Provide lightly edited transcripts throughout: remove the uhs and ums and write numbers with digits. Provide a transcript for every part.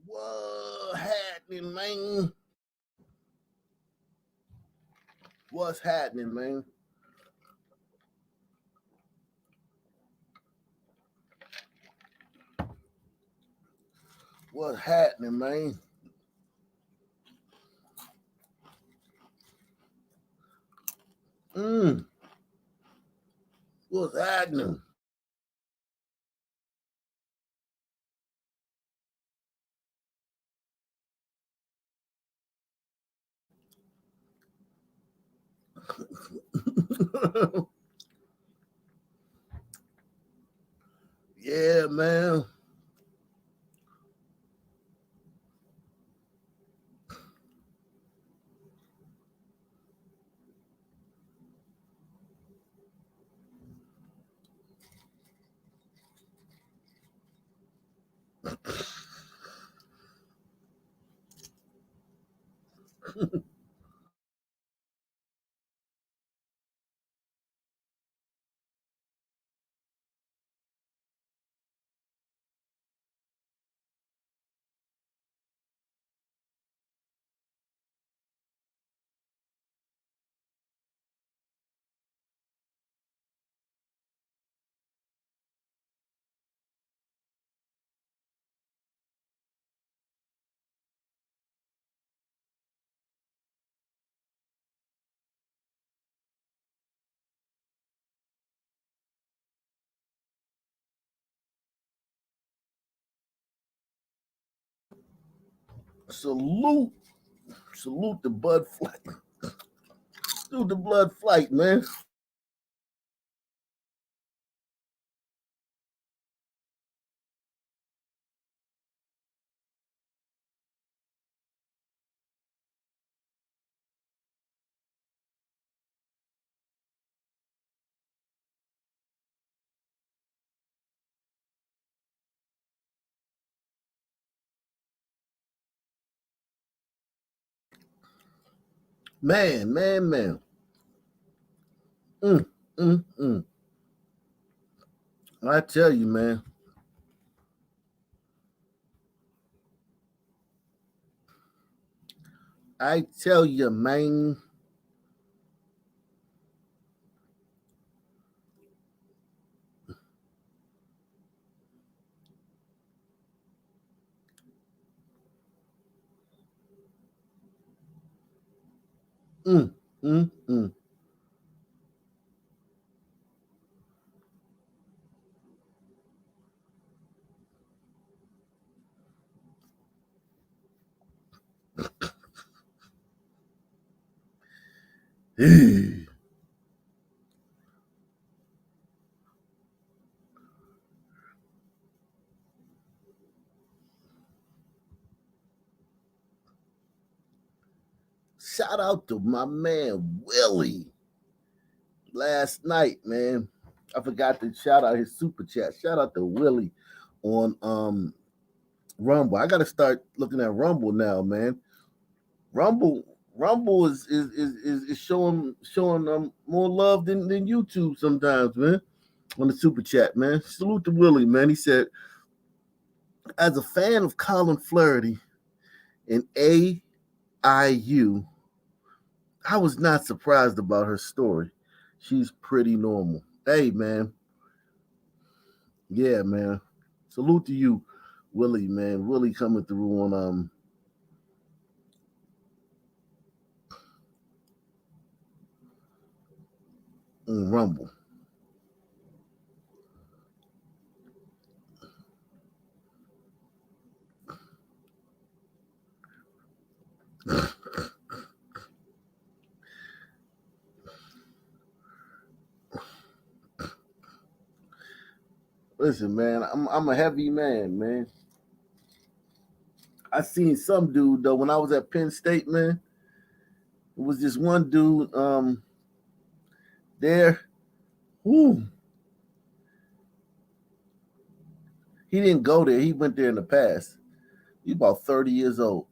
What happening, man? What's happening, man? What's happening, man? Mm, what's happening? Yeah, man. Salute, salute the blood flight. Salute the blood flight, man. Man, man, man. Mm, mm. I tell you, man. I tell you, man. Mm, mm. Shout out to my man Willie last night, man. I forgot to shout out his super chat. Shout out to Willie on Rumble. I gotta start looking at Rumble now, man. Rumble Rumble is showing more love than YouTube sometimes, man. On the super chat, man. Salute to Willie, man. He said, as a fan of Colin Flaherty and AIU, I was not surprised about her story. She's pretty normal. Hey, man. Yeah, man. Salute to you, Willie, man. Willie coming through on Rumble. Listen, man, I'm a heavy man, man. I seen some dude though when I was at Penn State, man. It was this one dude there. Whoo, he didn't go there. He went there in the past. He's about 30 years old.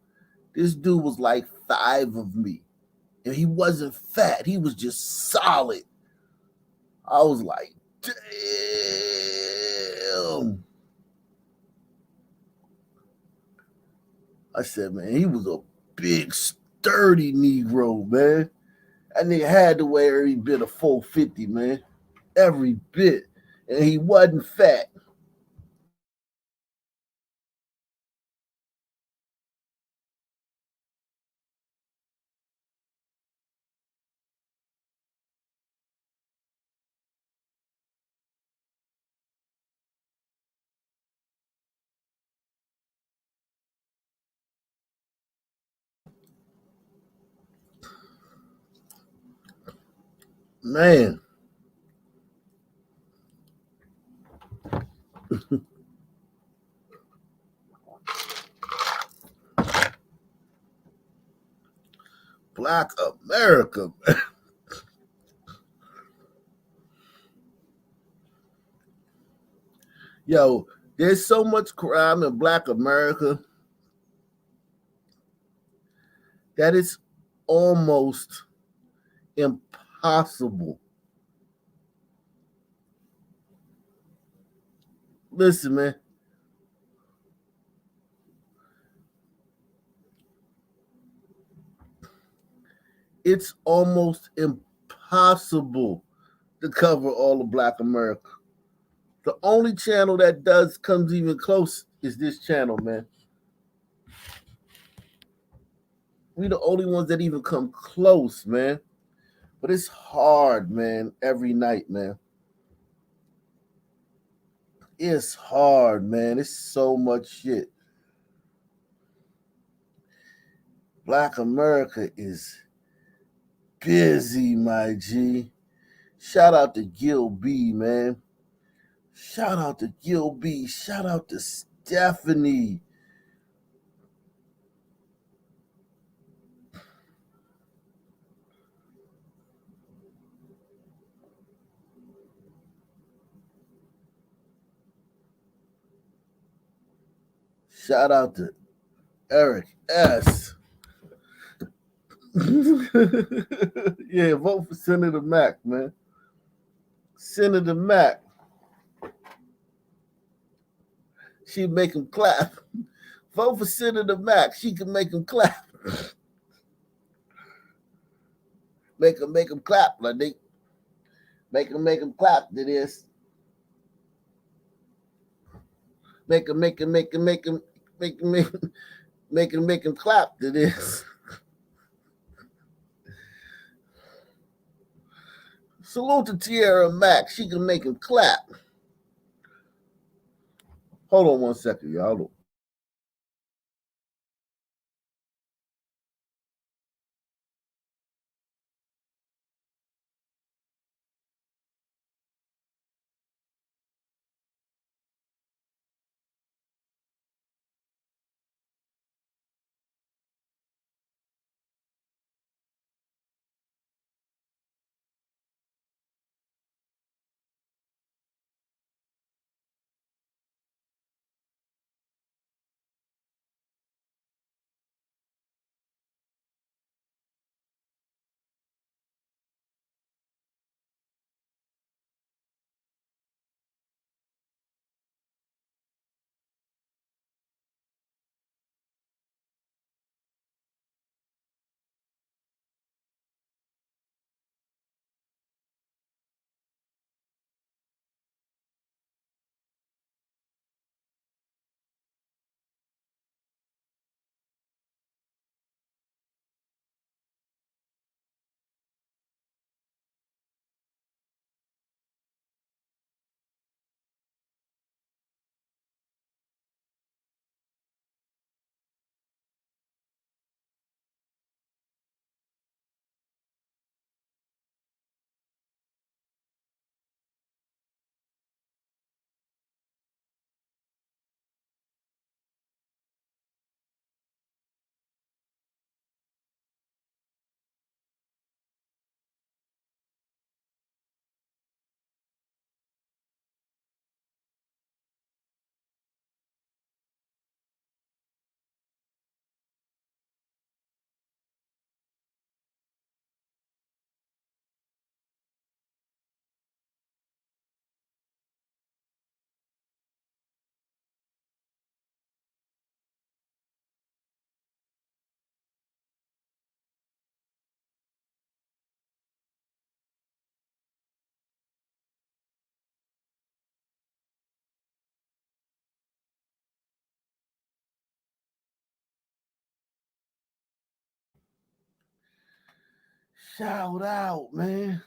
This dude was like five of me. And he wasn't fat. He was just solid. I was like, damn. I said, man, he was a big, sturdy Negro, man. That nigga had to weigh every bit of 450, man. Every bit. And he wasn't fat. Man, Black America. Yo, there's so much crime in Black America that it's almost impossible. Listen, man, it's almost impossible to cover all of Black America. The only channel that does comes even close is this channel, man. We the only ones that even come close, man. But it's hard, man, every night, man. It's hard, man. It's so much shit. Black America is busy, my G. Shout out to Gil B, man. Shout out to Gil B. Shout out to Stephanie. Shout out to Eric S. Yeah, vote for Senator Mack, man. Senator Mack. She make him clap. Vote for Senator Mack. She can make him clap. Make him clap, like they make him clap to this. Make him make him clap to this. Salute to Tierra Mack. She can make him clap. Hold on 1 second, y'all. Shout out, man.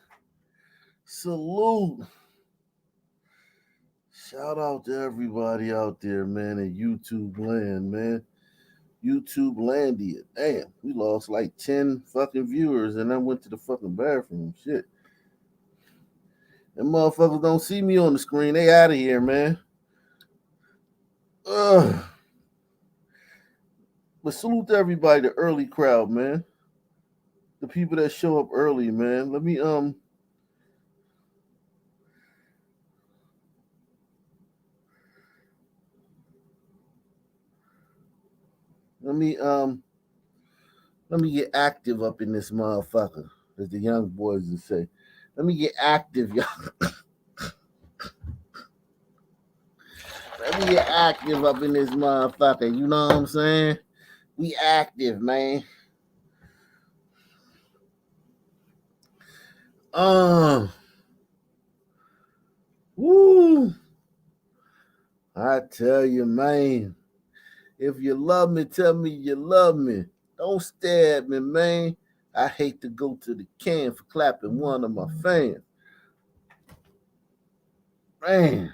Salute. Shout out to everybody out there, man, in YouTube land, man. YouTube Landia. Damn, we lost like 10 fucking viewers and I went to the fucking bathroom. Shit. Them motherfuckers don't see me on the screen. They out of here, man. Ugh. But salute to everybody, the early crowd, man. The people that show up early, man. Let me get active up in this motherfucker, as the young boys would say. Let me get active, y'all. Let me get active up in this motherfucker. You know what I'm saying? We active, man. Woo. I tell you, man. If you love me, tell me you love me. Don't stare at me, man. I hate to go to the can for clapping one of my fans. Man.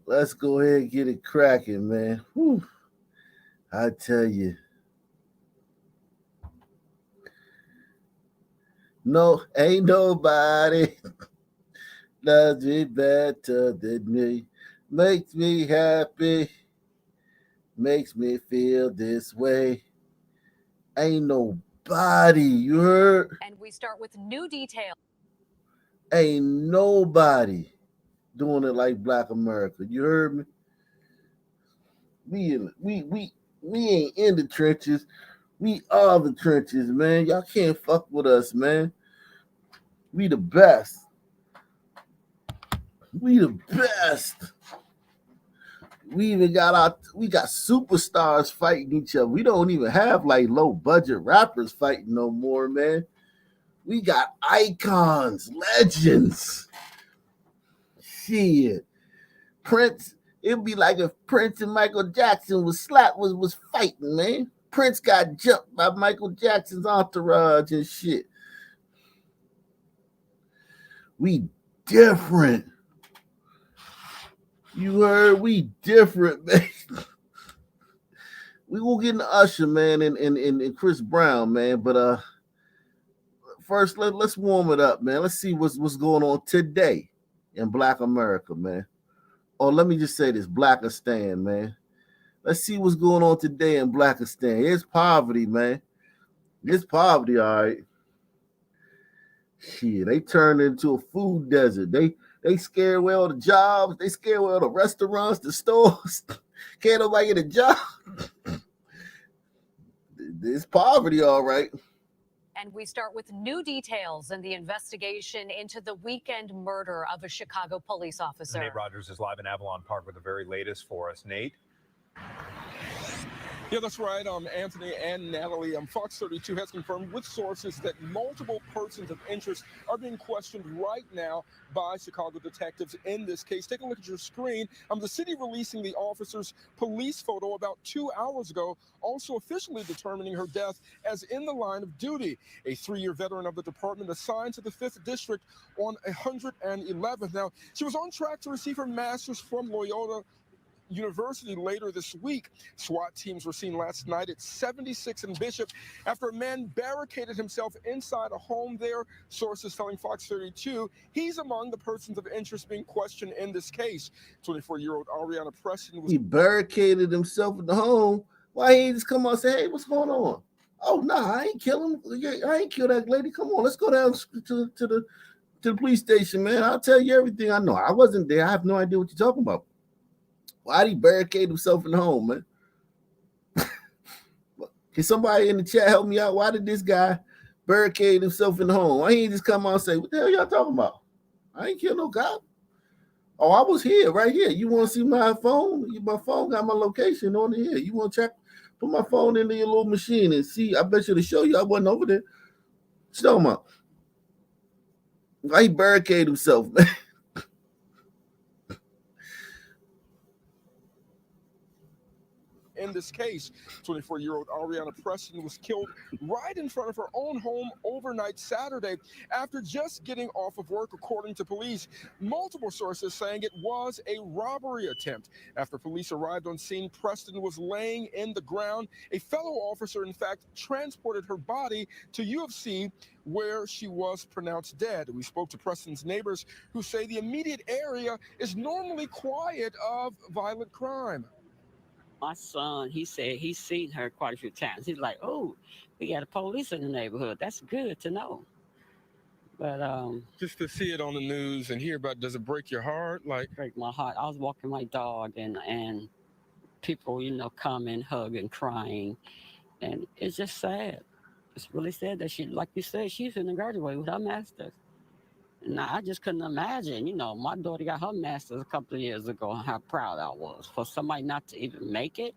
Let's go ahead and get it cracking, man. Whew. I tell you. No, ain't nobody loves me better than me. Makes me happy. Makes me feel this way. Ain't nobody, you heard? And we start with new details. Ain't nobody doing it like Black America. You heard me? We ain't in the trenches. We are the trenches, man. Y'all can't fuck with us, man. We the best. We the best. We got superstars fighting each other. We don't even have like low budget rappers fighting no more, man. We got icons, legends. Shit. Prince, it'd be like if Prince and Michael Jackson was fighting, man. Prince got jumped by Michael Jackson's entourage and shit. We different. You heard? We different, man. We will get into Usher, man, and Chris Brown, man. But first let's warm it up, man. Let's see what's going on today in Black America, man. Or let me just say this, Blackistan, man. Let's see what's going on today in Blackistan. It's poverty, man. It's poverty, all right. Shit, they turned into a food desert. They scared away all the jobs. They scared away all the restaurants, the stores. Can't nobody get a job. It's poverty, all right. And we start with new details in the investigation into the weekend murder of a Chicago police officer. Nate Rogers is live in Avalon Park with the very latest for us. Nate? Yeah, that's right. Anthony and Natalie. Fox 32 has confirmed with sources that multiple persons of interest are being questioned right now by Chicago detectives in this case. Take a look at your screen. The city releasing the officer's police photo about 2 hours ago, also officially determining her death as in the line of duty. A 3-year veteran of the department assigned to the 5th District on 111th. Now, she was on track to receive her master's from Loyola University later this week. SWAT teams were seen last night at 76 and Bishop after a man barricaded himself inside a home there. Sources telling Fox 32 he's among the persons of interest being questioned in this case. 24-year-old Ariana Preston was... He barricaded himself in the home. Why he just come out and say, hey, what's going on? Oh, nah, I ain't kill him. I ain't kill that lady. Come on, let's go down to the police station, man. I'll tell you everything I know. I wasn't there. I have no idea what you're talking about. Why did he barricade himself in the home, man? Can somebody in the chat help me out? Why did this guy barricade himself in the home? Why didn't he just come out and say, what the hell y'all talking about? I ain't kill no cop. Oh, I was here, right here. You want to see my phone? My phone got my location on it here. You want to check? Put my phone into your little machine and see. I bet you to show you I wasn't over there. Show him up. Why he barricade himself, man? In this case, 24-year-old Ariana Preston was killed right in front of her own home overnight Saturday after just getting off of work, according to police. Multiple sources saying it was a robbery attempt. After police arrived on scene, Preston was laying in the ground. A fellow officer, in fact, transported her body to UFC, where she was pronounced dead. We spoke to Preston's neighbors, who say the immediate area is normally quiet of violent crime. My son, he said he's seen her quite a few times. He's like, oh, we got a police in the neighborhood. That's good to know. But just to see it on the news and hear about it, does it break your heart? Like, break my heart. I was walking my dog and people, coming, hugging, crying. And it's just sad. It's really sad that she, like you said, she's going to graduate with her master's. And I just couldn't imagine, my daughter got her master's a couple of years ago and how proud I was for somebody not to even make it.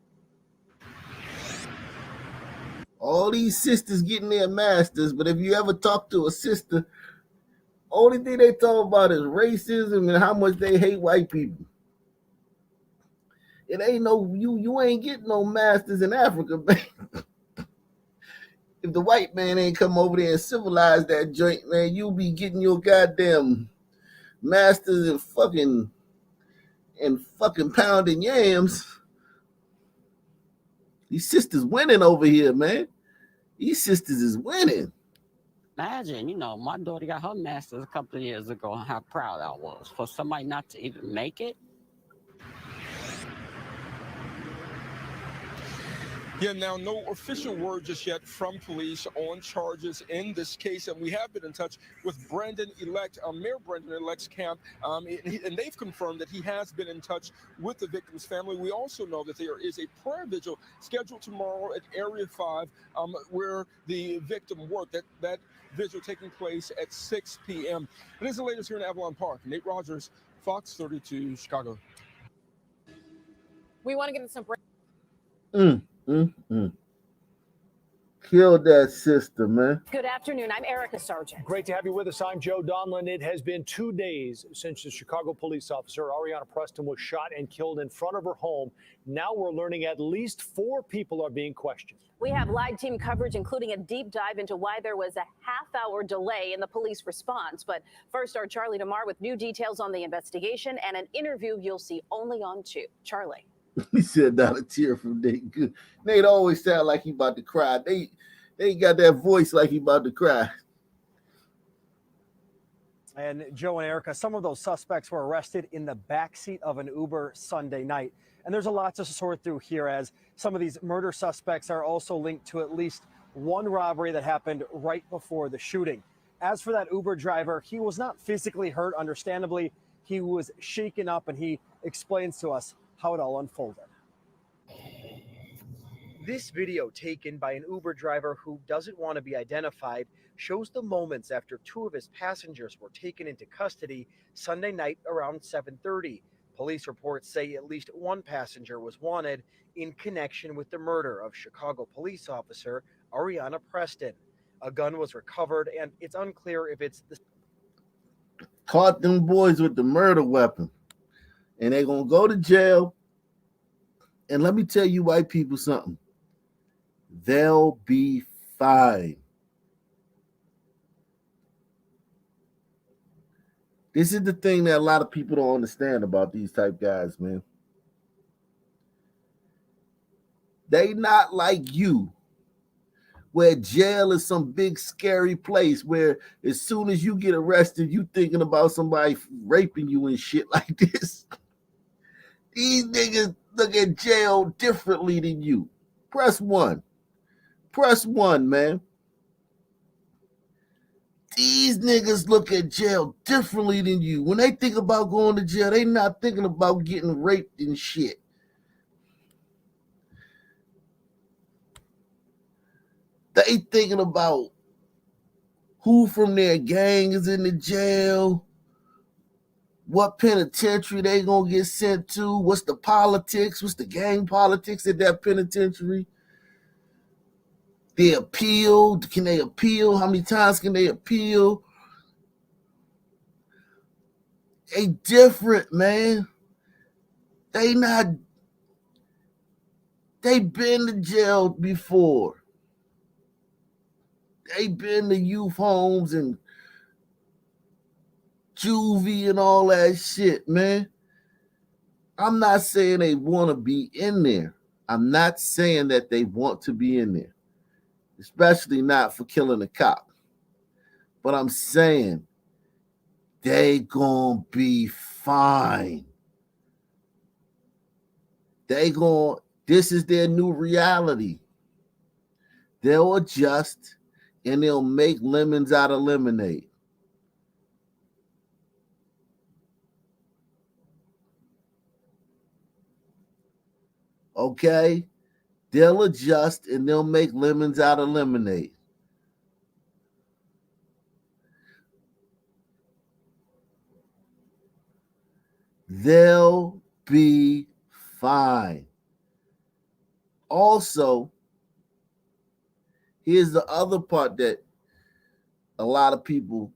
All these sisters getting their masters, but if you ever talk to a sister, only thing they talk about is racism and how much they hate white people. It ain't no, you ain't getting no masters in Africa, man. If the white man ain't come over there and civilize that joint, man, you'll be getting your goddamn masters and fucking pounding yams. These sisters winning over here, man. These sisters is winning. Imagine, my daughter got her master's a couple of years ago and how proud I was for somebody not to even make it. Yeah, now no official word just yet from police on charges in this case, and we have been in touch with Mayor Brandon-elect's camp, and they've confirmed that he has been in touch with the victim's family. We also know that there is a prayer vigil scheduled tomorrow at Area 5, where the victim worked. That vigil taking place at 6 p.m. It is the latest here in Avalon Park. Nate Rogers, Fox 32, Chicago. We want to get into some. Killed that sister, man. Good afternoon. I'm Erica Sargent. Great to have you with us. I'm Joe Donlin. It has been 2 days since the Chicago police officer Ariana Preston was shot and killed in front of her home. Now we're learning at least 4 people are being questioned. We have live team coverage, including a deep dive into why there was a half-hour delay in the police response. But first, our Charlie DeMar with new details on the investigation and an interview you'll see only on 2. Charlie. He said not a tear from Nate. Good. Nate always sound like he about to cry. They got that voice like he about to cry. And Joe and Erica, some of those suspects were arrested in the backseat of an Uber Sunday night. And there's a lot to sort through here, as some of these murder suspects are also linked to at least one robbery that happened right before the shooting. As for that Uber driver, he was not physically hurt, understandably. He was shaken up, and he explains to us how it all unfolded. This video, taken by an Uber driver who doesn't want to be identified, shows the moments after 2 of his passengers were taken into custody Sunday night around 7:30. Police reports say at least 1 passenger was wanted in connection with the murder of Chicago police officer Ariana Preston. A gun was recovered, and it's unclear if it's the... Caught them boys with the murder weapon. And they're going to go to jail. And let me tell you white people something. They'll be fine. This is the thing that a lot of people don't understand about these type guys, man. They not like you, where jail is some big scary place where as soon as you get arrested, you thinking about somebody raping you and shit like this. These niggas look at jail differently than you. Press 1. Press 1, man. These niggas look at jail differently than you. When they think about going to jail, they not thinking about getting raped and shit. They thinking about who from their gang is in the jail, what penitentiary they gonna get sent to, what's the politics, what's the gang politics at that penitentiary. They appeal, can they appeal, how many times can they appeal? They different, man. They been to jail before. They been to youth homes and juvie and all that shit, man. I'm not saying they want to be in there. I'm not saying that they want to be in there, especially not for killing a cop. But I'm saying they gonna be fine. This is their new reality. They'll adjust and they'll make lemons out of lemonade. Okay? They'll adjust and they'll make lemons out of lemonade. They'll be fine. Also, here's the other part that a lot of people,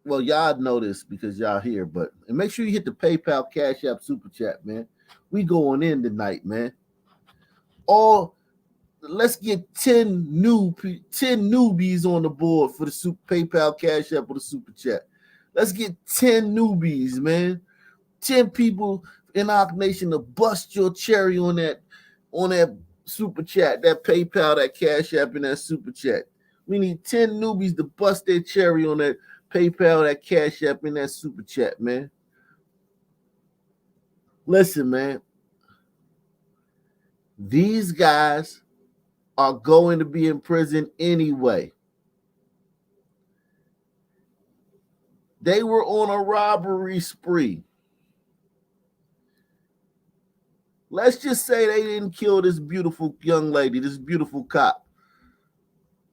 well, y'all know this because y'all here, but and make sure you hit the PayPal Cash App Super Chat, man. We going in tonight, man. Let's get 10 newbies on the board for the PayPal Cash App or the Super Chat. Let's get 10 newbies, man. 10 people in our nation to bust your cherry on that Super Chat, that PayPal, that Cash App, and that Super Chat. We need 10 newbies to bust their cherry on that PayPal, that Cash App, and that Super Chat, man. Listen, man. These guys are going to be in prison anyway. They were on a robbery spree. Let's just say they didn't kill this beautiful young lady, this beautiful cop.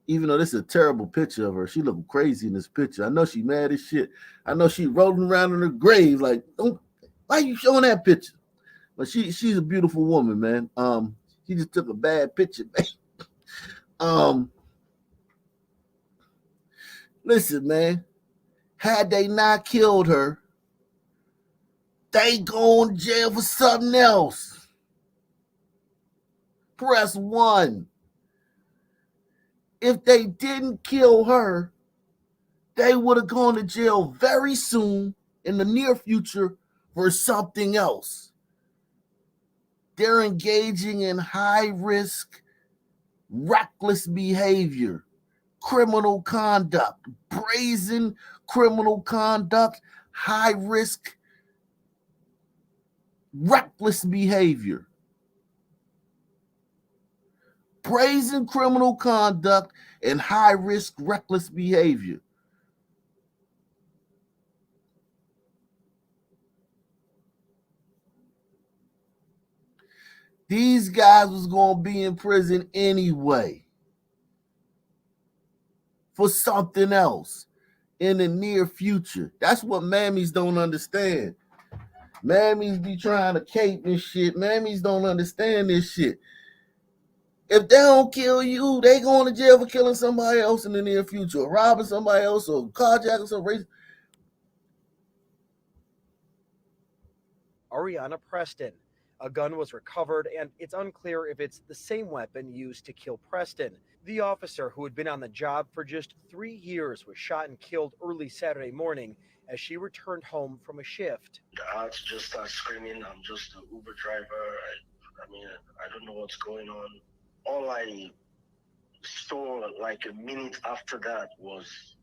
Even though this is a terrible picture of her. She looked crazy in this picture. I know she mad as shit. I know she rolling around in her grave like, why are you showing that picture? But she's a beautiful woman, man. She just took a bad picture, man. Listen, man. Had they not killed her, they go in jail for something else. Press 1. If they didn't kill her, they would have gone to jail very soon in the near future for something else. They're engaging in high risk, reckless behavior, criminal conduct, brazen criminal conduct, high risk, reckless behavior. Brazen criminal conduct and high risk, reckless behavior. These guys was going to be in prison anyway for something else in the near future. That's what mammies don't understand. Mammies be trying to cape and shit. Mammies don't understand this shit. If they don't kill you, they going to jail for killing somebody else in the near future, or robbing somebody else, or carjacking some race. Ariana Preston. A gun was recovered, and it's unclear if it's the same weapon used to kill Preston. The officer, who had been on the job for just 3 years, was shot and killed early Saturday morning as she returned home from a shift. I had to just start screaming. I'm just an Uber driver. I don't know what's going on. All I saw like a minute after that was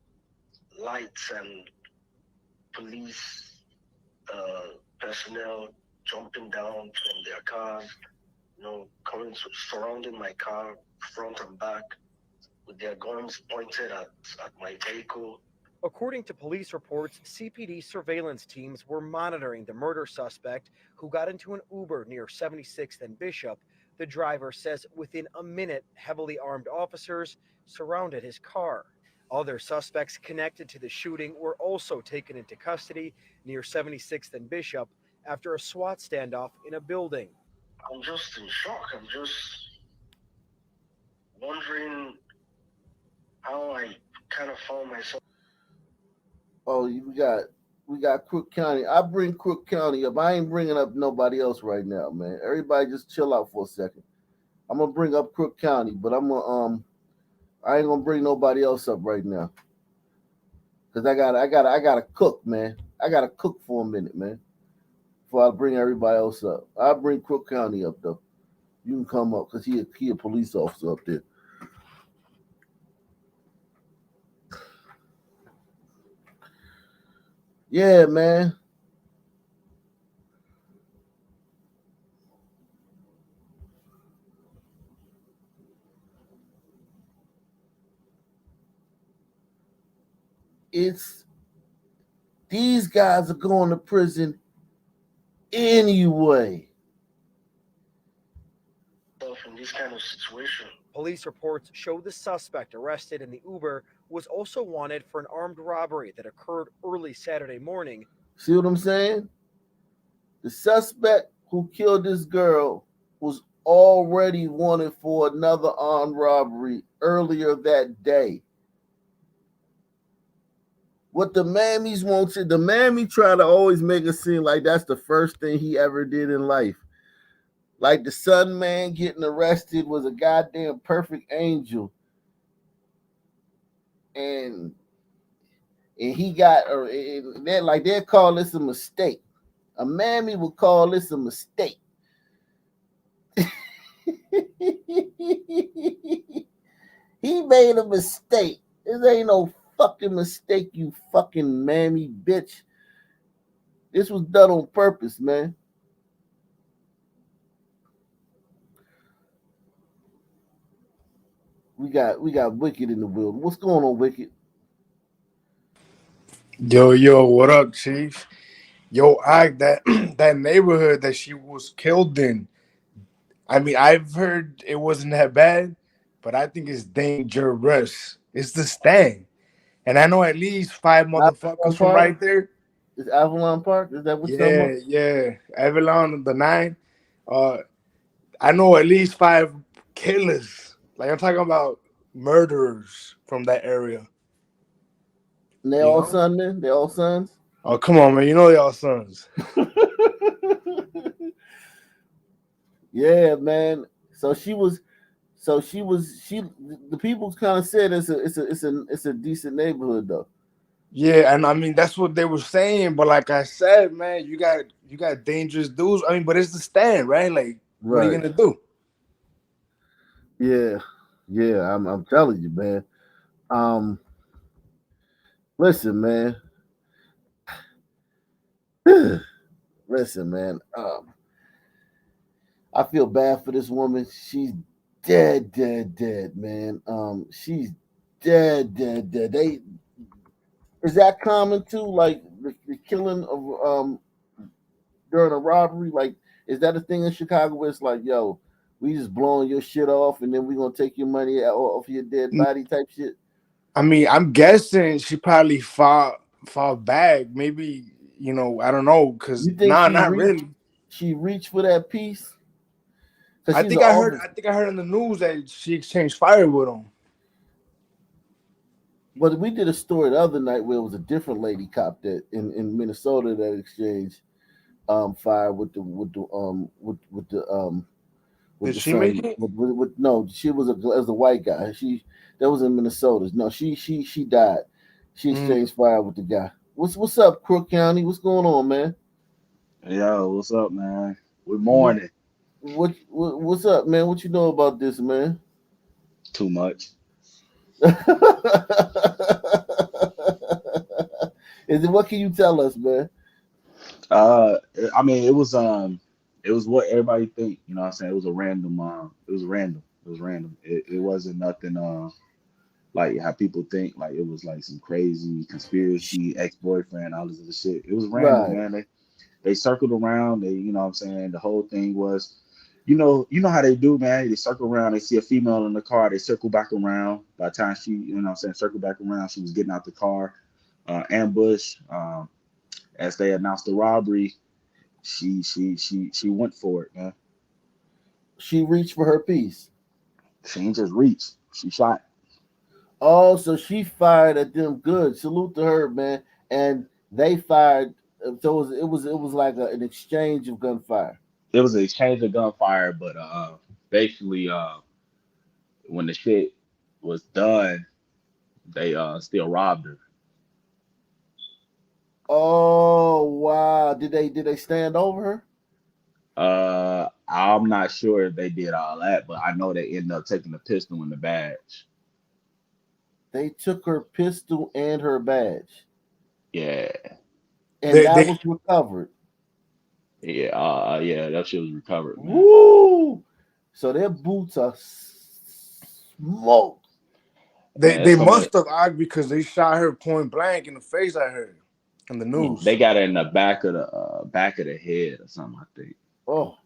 lights and police personnel jumping down from their cars, coming surrounding my car, front and back, with their guns pointed at my vehicle. According to police reports, CPD surveillance teams were monitoring the murder suspect, who got into an Uber near 76th and Bishop. The driver says within a minute, heavily armed officers surrounded his car. Other suspects connected to the shooting were also taken into custody near 76th and Bishop after a SWAT standoff in a building. I'm just in shock. I'm just wondering how I kind of found myself. Oh, we got Crook County. I bring Crook County up. I ain't bringing up nobody else right now, man. Everybody just chill out for a second. I'm gonna bring up Crook County, but I ain't gonna bring nobody else up right now. Cause I gotta cook, man. I gotta cook for a minute, man. Before I bring everybody else up. I'll bring Crook County up though. You can come up because he a police officer up there. Yeah, man. It's these guys are going to prison anyway. In this kind of situation. Police reports show the suspect arrested in the Uber was also wanted for an armed robbery that occurred early Saturday morning. See what I'm saying? The suspect who killed this girl was already wanted for another armed robbery earlier that day. What the mammies want to, the mammy try to always make it seem like that's the first thing he ever did in life. Like the Sun Man getting arrested was a goddamn perfect angel. And he got, they're like, they'll call this a mistake. A mammy would call this a mistake. He made a mistake. This ain't no fucking mistake, you fucking mammy bitch. This was done on purpose, man. We got Wicked in the building. What's going on, Wicked? Yo, what up, Chief? Yo, that that neighborhood that she was killed in. I mean, I've heard it wasn't that bad, but I think it's dangerous. It's the Stand, and I know at least 5 Avalon motherfuckers from Park? right there. Is Avalon Park? Is that what you're talking about? Yeah, Avalon the 9. Uh, I know at least 5 killers. Like I'm talking about murderers from that area. And they You all know? sons, man. They all sons. Oh, come on, man. You know y'all sons. Yeah, man. She the people kind of said it's a decent neighborhood though. Yeah, and I mean that's what they were saying, but like I said, man, you got dangerous dudes. I mean, but it's the Stand, right? Like, what are you Right. gonna do? Yeah. Yeah, I'm telling you, man. Um listen, man. Listen, man. I feel bad for this woman. She's dead, man. She's dead. Is that common too? Like the killing of during a robbery? Like, is that a thing in Chicago where it's like, yo, we just blowing your shit off and then we gonna take your money off your dead body type shit? I mean, I'm guessing she probably fought back. Maybe, I don't know, cause You think she not reached really. she reached for that piece? Because I she's an think I heard. officer. I think I heard in the news that she exchanged fire with him. But we did a story the other night where it was a different lady cop that in Minnesota that exchanged fire with Did the she make son. it? No, she was as a white guy. That was in Minnesota. No, she died. She Mm. exchanged fire with the guy. What's up, Crook County? What's going on, man? Yo, what's up, man? Good You morning. what's up, man? What you know about this, man? Too much. What can you tell us, man? Uh, I mean, it was what everybody think. You know what I'm saying? It was a random. It was random. It was random. It wasn't nothing. Like how people think. Like it was like some crazy conspiracy, ex-boyfriend, all this other shit. It was random, Right. man. They circled around. You know what I'm saying? The whole thing was. You know how they do, man. They circle around, they see a female in the car, they circle back around. By the time she, you know what I'm saying, circle back around, she was getting out the car, ambush. As they announced the robbery, she went for it, man. She reached for her piece. She ain't just reached, she shot. Oh, so she fired at them. Good. Salute to her, man. And they fired. So it was like an exchange of gunfire. It was an exchange of gunfire, but basically when the shit was done, they still robbed her. Oh wow! Did they stand over her? I'm not sure if they did all that, but I know they ended up taking the pistol and the badge. They took her pistol and her badge, Yeah, and They that they was recovered. yeah, yeah. That shit was recovered, man. Woo! So their boots are smoked. they Man, they so much. must have argued because they shot her point blank in the face. I heard in the They news got it in the back of the head or something. I think Oh,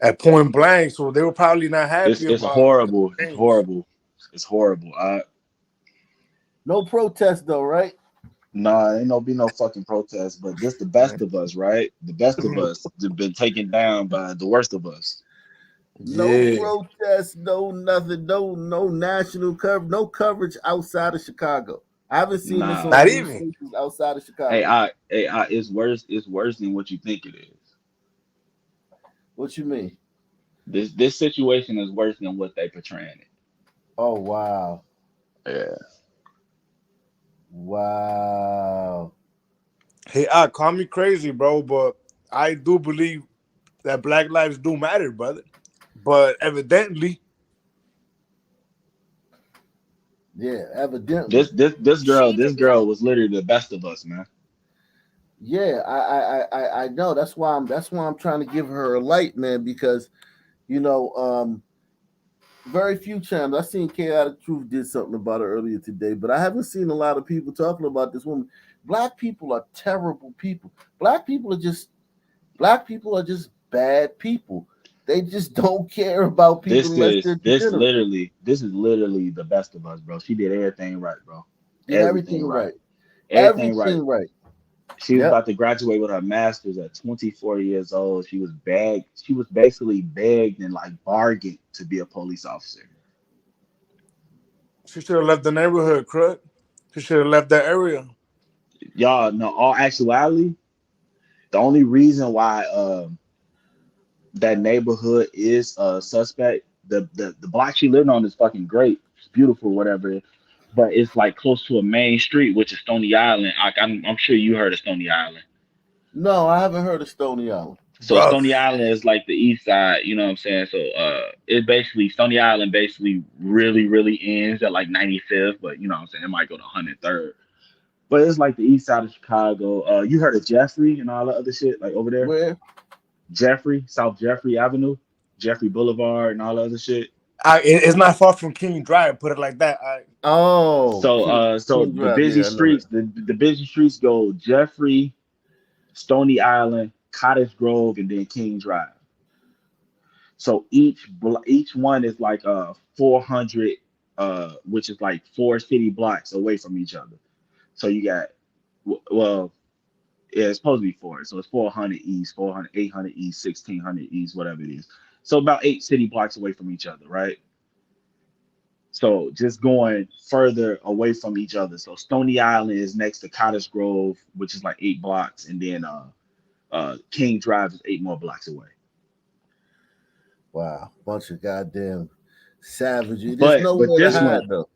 at point blank, so they were probably not it's happy it's about the horrible. It's change. horrible. It's horrible. no protest though, right? Nah, ain't no be no fucking protest. But this the best of us, right? The best of us have been taken down by the worst of us. No Yeah, protest, no nothing, no national coverage, no coverage outside of Chicago. I haven't seen this Nah. on not news even. stations outside of Hey, Chicago. it's worse. It's worse than what you think it is. What you mean? This situation is worse than what they portraying Oh wow, it. Yeah. wow. Hey, I call me crazy, bro, but I do believe that Black lives do matter, brother. But evidently, Yeah, evidently. This Shades girl was literally the best of us, man. Yeah, I know. That's why I'm trying to give her a light, man, because you know, very few channels. I seen Chaotic Truth did something about it earlier today, but I haven't seen a lot of people talking about this woman. Black people are terrible people. Black people are just black people are just bad people. They just don't care about people This unless is they're degenerate. this is literally the best of us, bro. She did everything right, bro. Did Everything everything right. right. Everything right. Everything right. She was Yep. about to graduate with her master's at 24 years old. She was begged. She was basically begged and like bargained to be a police officer. she should have left the neighborhood, crud. She should have left that area. Y'all know, all actuality, the only reason why that neighborhood is suspect. The block she lived on is fucking great. It's beautiful, whatever. But it's like close to a main street, which is Stony Island. I'm sure you heard of Stony Island. No, I haven't heard of Stony Island. So Rough. Stony Island is like the east side, you know what I'm saying? So it basically Stony Island basically really ends at like 95th, but you know what I'm saying? It might go to 103rd. But it's like the east side of Chicago. You heard of Jeffrey and all that other shit, like over there? Where? Jeffrey, South Jeffrey Avenue, Jeffrey Boulevard, and all that other shit. It's not far from King Drive. Put it like that. Oh, So so King the Drive. busy Yeah, I know that. streets, the busy streets go Jeffrey, Stony Island, Cottage Grove, and then King Drive. So each one is like 400, which is like four city blocks away from each other. So you got well, yeah, it's supposed to be four. So it's 400 east, 400, 800 east, 1600 east, whatever it is. So about eight city blocks away from each other, right? So just going further away from each other. So Stony Island is next to Cottage Grove, which is like 8 blocks, and then King Drive is 8 more blocks away. Wow, bunch of goddamn savagery. There's But nowhere to this hide one, though.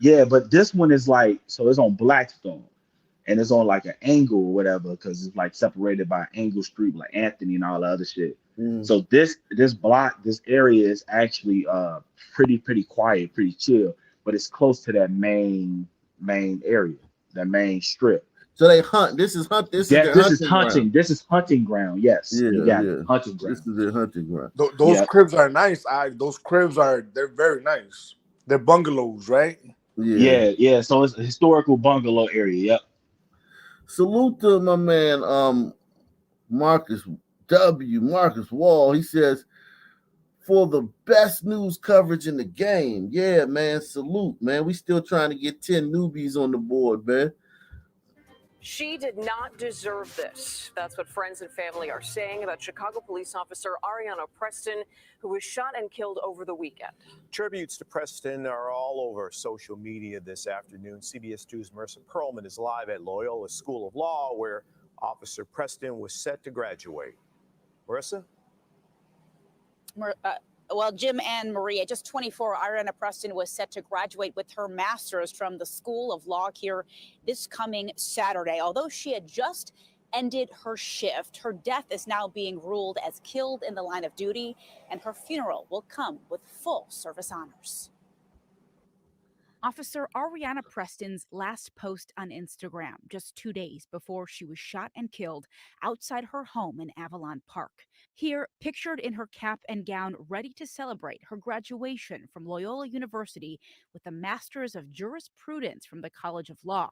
yeah, but this one is like so it's on Blackstone and it's on like an angle or whatever because it's like separated by Angle Street, like Anthony and all the other shit. Mm. So this block, this area is actually pretty quiet, pretty chill, but it's close to that main area, that main strip. So they hunt. This is hunt. This is That their hunting ground. This is hunting ground. Yes, you Yeah, got it. yeah. Hunting This ground. is their hunting ground. Those Yep. cribs are nice. Those cribs they're very nice. They're bungalows, right? Yeah. Yeah. So it's a historical bungalow area. Yep. Salute to my man, Marcus Wall. He says for the best news coverage in the game. Yeah, man. Salute, man. We still trying to get 10 newbies on the board, man. She did not deserve this. That's what friends and family are saying about Chicago police officer Ariana Preston, who was shot and killed over the weekend. Tributes to Preston are all over social media this afternoon. CBS 2's Marissa Perlman is live at Loyola School of Law, where Officer Preston was set to graduate. Marissa? Well, Jim and Maria, just 24, Ariana Preston was set to graduate with her master's from the School of Law here this coming Saturday. Although she had just ended her shift, her death is now being ruled as killed in the line of duty, and her funeral will come with full service honors. Officer Ariana Preston's last post on Instagram just 2 days before she was shot and killed outside her home in Avalon Park. Here, pictured in her cap and gown, ready to celebrate her graduation from Loyola University with a Master's of Jurisprudence from the College of Law.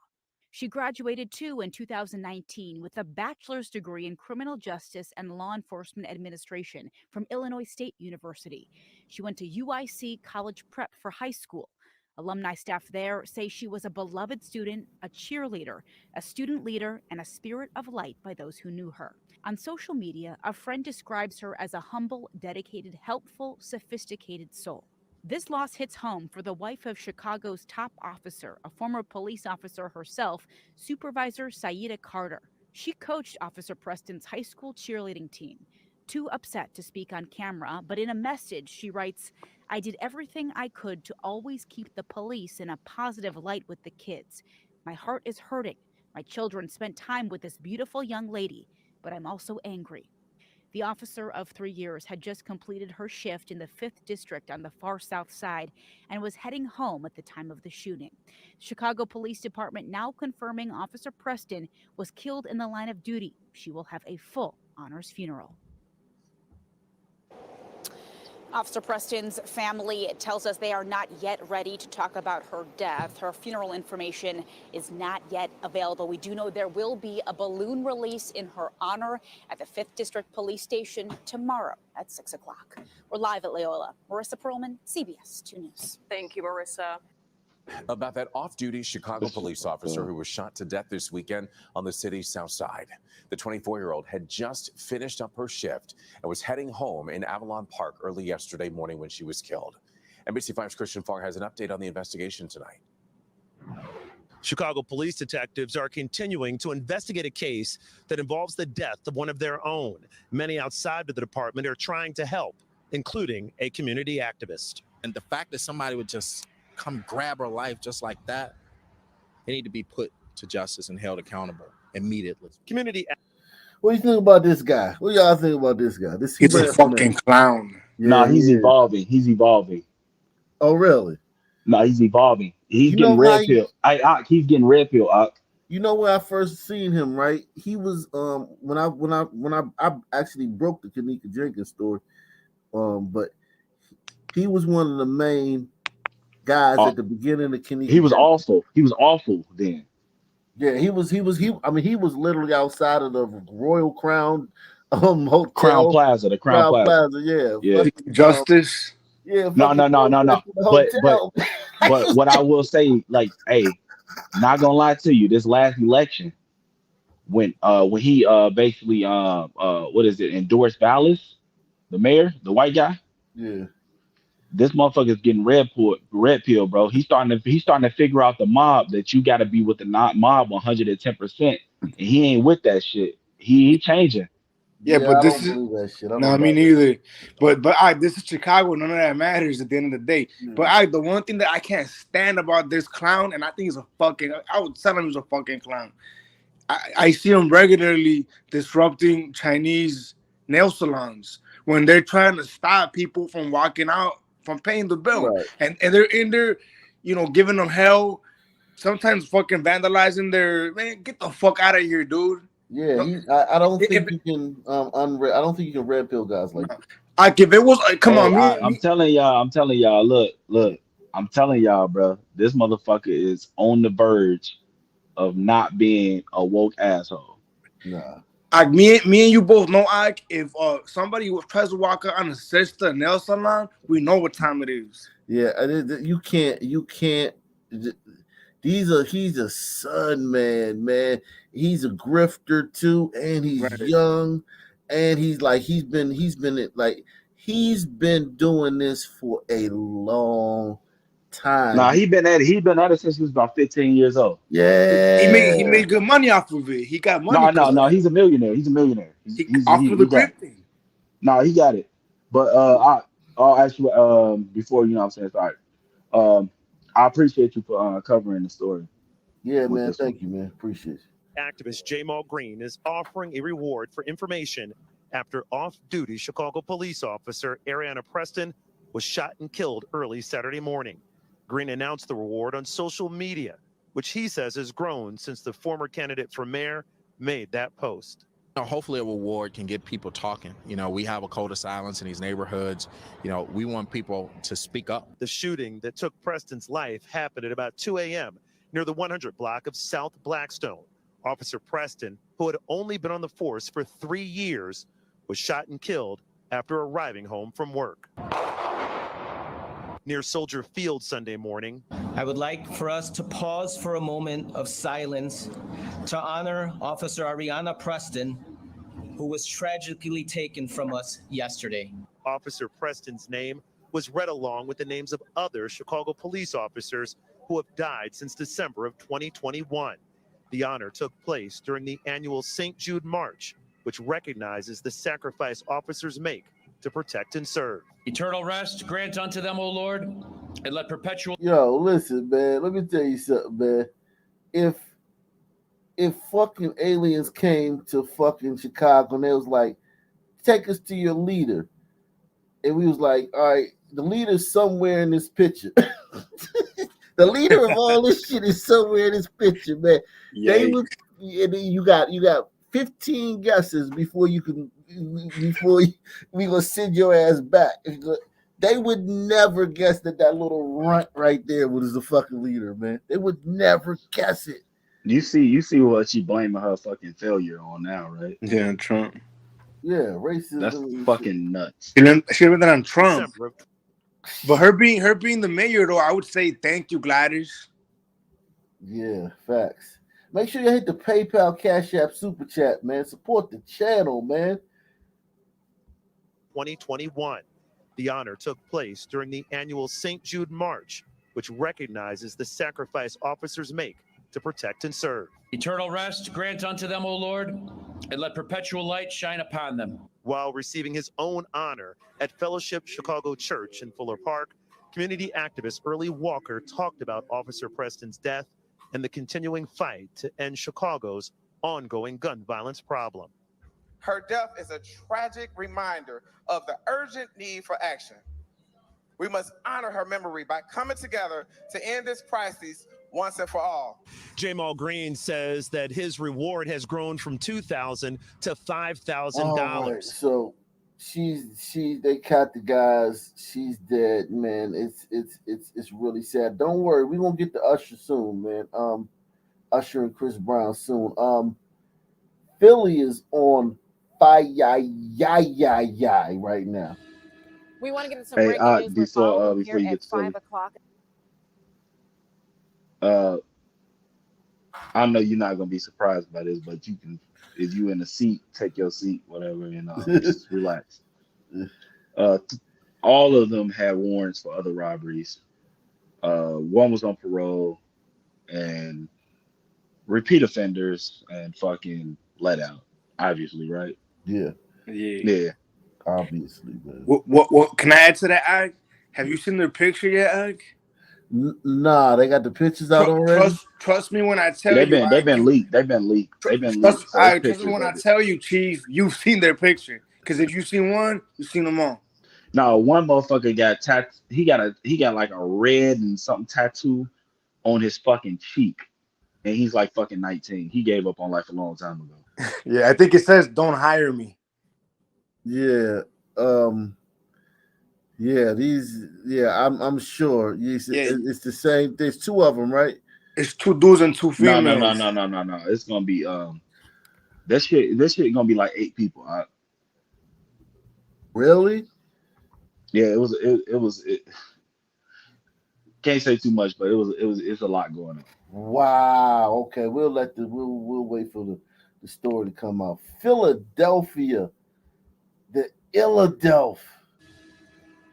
She graduated too in 2019 with a bachelor's degree in criminal justice and law enforcement administration from Illinois State University. She went to UIC College Prep for high school. Alumni staff there say she was a beloved student, a cheerleader, a student leader, and a spirit of light by those who knew her. On social media, a friend describes her as a humble, dedicated, helpful, sophisticated soul. This loss hits home for the wife of Chicago's top officer, a former police officer herself, Supervisor Saida Carter. She coached Officer Preston's high school cheerleading team. Too upset to speak on camera, but in a message she writes, "I did everything I could to always keep the police in a positive light with the kids. My heart is hurting. My children spent time with this beautiful young lady, but I'm also angry." The officer of 3 years had just completed her shift in the 5th District on the far south side and was heading home at the time of the shooting. Chicago Police Department now confirming Officer Preston was killed in the line of duty. She will have a full honors funeral. Officer Preston's family tells us they are not yet ready to talk about her death. Her funeral information is not yet available. We do know there will be a balloon release in her honor at the 5th District Police Station tomorrow at 6 o'clock. We're live at Loyola. Marissa Perlman, CBS 2 News. Thank you, Marissa. About that off-duty Chicago police officer who was shot to death this weekend on the city's south side. The 24-year-old had just finished up her shift and was heading home in Avalon Park early yesterday morning when she was killed. NBC5's Christian Farr has an update on the investigation tonight. Chicago police detectives are continuing to investigate a case that involves the death of one of their own. Many outside of the department are trying to help, including a community activist. And the fact that somebody would just come grab her life just like that, they need to be put to justice and held accountable immediately. What do you think about this guy? What do y'all think about this guy? He's a fucking clown. Yeah, Nah, he's he is. evolving. He's evolving. Oh, really? No, he's evolving. He's You getting know how red pill. He's getting red pill. You know where I first seen him, right? He was when I actually broke the Kanika Jenkins story, but he was one of the main guys at the beginning of Kanika. He was awful. He was awful then. Yeah, he was. I mean, he was literally outside of the Royal Crown hotel. Crown Plaza, the Crown Plaza. Yeah. Justice. Yeah. No. But what I will say, like, hey, not gonna lie to you, this last election, when he basically endorsed Vallis, the mayor, the white guy. Yeah. This motherfucker's getting red pill, bro. He's starting to figure out the mob that you got to be with the not mob 110%, and he ain't with that shit. He changing. Yeah, but this is that shit. no, me neither. But this is Chicago. None of that matters at the end of the day. Yeah. But the one thing that I can't stand about this clown, and I think he's a fucking. I would tell him he's a fucking clown. I see him regularly disrupting Chinese nail salons when they're trying to stop people from walking out from paying the bill, Right. and they're in there, giving them hell. Sometimes fucking vandalizing man. Get the fuck out of here, dude. Yeah, I don't think you can I don't think you can red pill guys like that. Like if it was come on, I'm telling y'all, look, I'm telling y'all, bro, this motherfucker is on the verge of not being a woke asshole. Nah. me and you both know, Ike, if somebody tries to walk out on a sister nail salon, we know what time it is. Yeah, you can't. He's a son, man. He's a grifter too, and he's Right. young, and he's been doing this for a long time. Nah, he been at it since he was about 15 years old. Yeah, He made good money off of it. He got money. No. He's a millionaire. He's a millionaire. Off of the He got grip thing. No, he got it. But I'll ask you before, you know what I'm saying, sorry. I appreciate you for covering the story. Yeah, with man. this Thank one. you, man. Appreciate it. Activist Jamal Green is offering a reward for information after off-duty Chicago police officer Ariana Preston was shot and killed early Saturday morning. Green announced the reward on social media, which he says has grown since the former candidate for mayor made that post. Hopefully a reward can get people talking. We have a code of silence in these neighborhoods. We want people to speak up. The shooting that took Preston's life happened at about 2 a.m. near the 100 block of South Blackstone. Officer Preston, who had only been on the force for 3 years, was shot and killed after arriving home from work. Near Soldier Field Sunday morning, I would like for us to pause for a moment of silence to honor Officer Ariana Preston, who was tragically taken from us yesterday. Officer Preston's name was read along with the names of other Chicago police officers who have died since December of 2021. The honor took place during the annual St. Jude March, which recognizes the sacrifice officers make to protect and serve. Eternal rest grant unto them, O Lord, and let perpetual... Yo, listen, man. Let me tell you something, man. If fucking aliens came to fucking Chicago and they was like, take us to your leader, and we was like, all right, the leader's somewhere in this picture. The leader of all this shit is somewhere in this picture, man. Yeah. They would, and then you got 15 guesses before we gonna send your ass back. They would never guess that little runt right there was the fucking leader, man. They would never guess it. You see what she blaming her fucking failure on now, right? Yeah, Trump. Yeah, racism. That's fucking nuts. She should have been on Trump. But her being the mayor, though, I would say thank you, Gladys. Yeah, facts. Make sure you hit the PayPal, Cash App, Super Chat, man. Support the channel, man. 2021. The honor took place during the annual St. Jude March, which recognizes the sacrifice officers make to protect and serve. Eternal rest grant unto them, O Lord, and let perpetual light shine upon them. While receiving his own honor at Fellowship Chicago Church in Fuller Park, community activist Early Walker talked about Officer Preston's death and the continuing fight to end Chicago's ongoing gun violence problem. Her death is a tragic reminder of the urgent need for action. We must honor her memory by coming together to end this crisis once and for all. Jamal Green says that his reward has grown from $2,000 to $5,000. All right, so they caught the guys. She's dead, man. It's really sad. Don't worry, we're gonna get to Usher soon, man. Usher and Chris Brown soon. Philly is on fire right now. We want to get into some breaking news. Before here you get at to Philly, 5 o'clock. I know you're not gonna be surprised by this, but you can, if you in a seat, take your seat, whatever, and just relax. All of them had warrants for other robberies. One was on parole, and repeat offenders, and fucking let out. Obviously, right? Yeah. Obviously, man. What can I add to that, Ike? Have you seen their picture yet, Ike? Nah, they got the pictures out already. Trust me when I tell they've you. Been leaked. They've been leaked. Trust me when I tell you, Chief. You've seen their picture. Because if you've seen one, you've seen them all. No, one motherfucker got he got like a red and something tattoo on his fucking cheek, and he's like fucking 19. He gave up on life a long time ago. Yeah, I think it says "Don't hire me." Yeah. I'm sure. It's the same. There's two of them, right? It's two dudes and two females. No. It's gonna be This shit gonna be like 8 people. Really? Yeah, it can't say too much, but it's a lot going on. Wow. Okay, we'll wait for the story to come out. Philadelphia, the Philadelphia.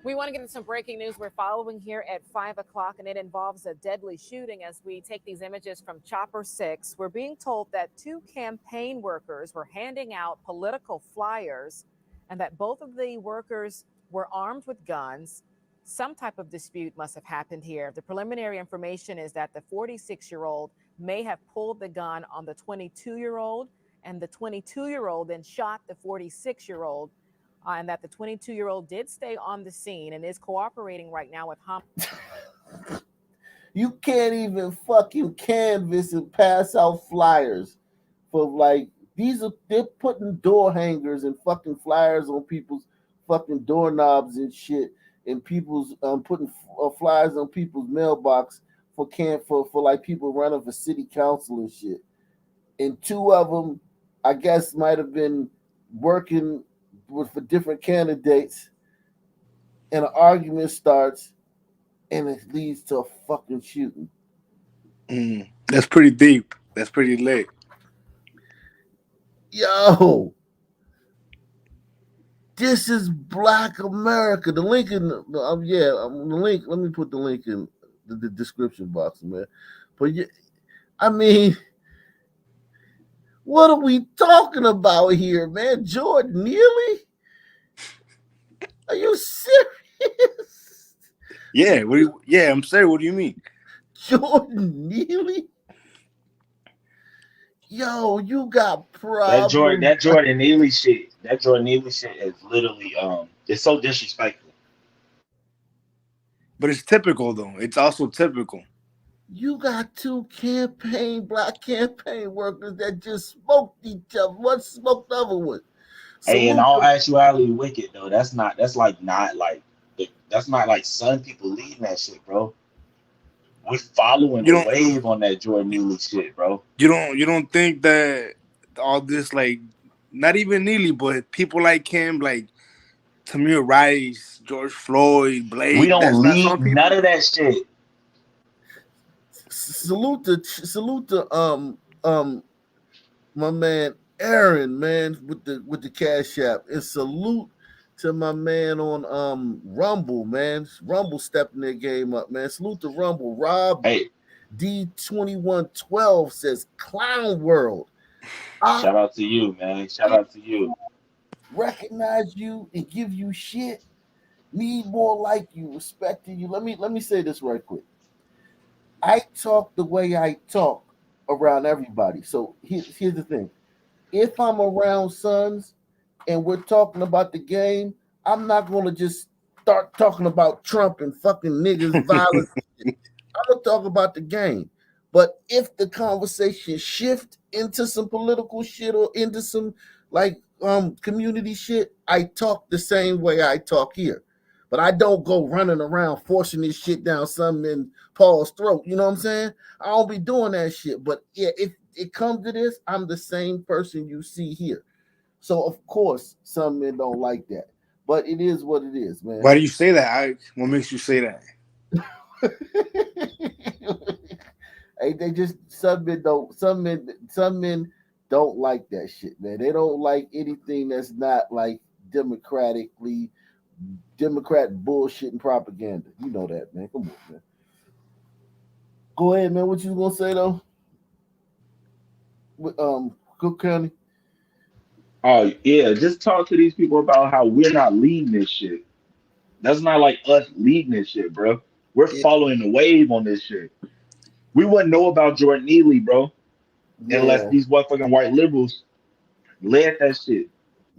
We want to get into some breaking news we're following here at 5 o'clock, and it involves a deadly shooting. As we take these images from Chopper 6, we're being told that 2 campaign workers were handing out political flyers and that both of the workers were armed with guns. Some type of dispute must have happened here. The preliminary information is that the 46-year-old may have pulled the gun on the 22-year-old, and the 22-year-old then shot the 46-year-old. And that the 22-year-old did stay on the scene and is cooperating right now with You can't even fucking canvas and pass out flyers for like they're putting door hangers and fucking flyers on people's fucking doorknobs and shit, and people's putting flyers on people's mailbox for like people running for city council and shit. And 2 of them, I guess, might have been working for different candidates, and an argument starts, and it leads to a fucking shooting. That's pretty deep. That's pretty lit. Yo, this is Black America. The link in the link. Let me put the link in the description box, man. But I mean, what are we talking about here, man? Jordan Neely? Are you serious? Yeah. I'm sorry. What do you mean? Jordan Neely? Yo, you got That problems. Jordan Neely shit is literally it's so disrespectful. But it's typical though. It's also typical. You got 2 black campaign workers that just smoked each other. One smoked the other one. Hey, in Salute all them. actuality, wicked though. That's not like some people leading that shit, bro. We're following You the don't wave on that Jordan Neely shit, bro. you don't think that all this, like, not even Neely, but people like him, like Tamir Rice, George Floyd, We Blake, don't that's not lead some none people? of that shit. Salute to my man Aaron, man, with the Cash App. And salute to my man on Rumble, man. Rumble stepping their game up, man. Salute to Rumble. Rob Hey, D2112 says Clown World. shout out to you, man. Shout out to you. Recognize you and give you shit. Need more like you, respecting you. Let me say this right quick. I talk the way I talk around everybody. So here's the thing. If I'm around sons and we're talking about the game, I'm not gonna just start talking about Trump and fucking niggas, violence. I'm gonna talk about the game. But if the conversation shift into some political shit or into some like community shit, I talk the same way I talk here. But I don't go running around forcing this shit down some in Paul's throat. You know what I'm saying? I don't be doing that shit. But yeah, if it comes to this, I'm the same person you see here. So of course some men don't like that. But it is what it is, man. Why do you say that? What makes you say that? Hey, they just some men don't like that shit, man. They don't like anything that's not like Democrat bullshit and propaganda. You know that, man. Come on, man. Go ahead, man. What you gonna say though? Cook County. Oh yeah, just talk to these people about how we're not leading this shit. That's not like us leading this shit, bro. We're following the wave on this shit. We wouldn't know about Jordan Neely, bro, unless Yeah, these motherfucking white liberals led that shit.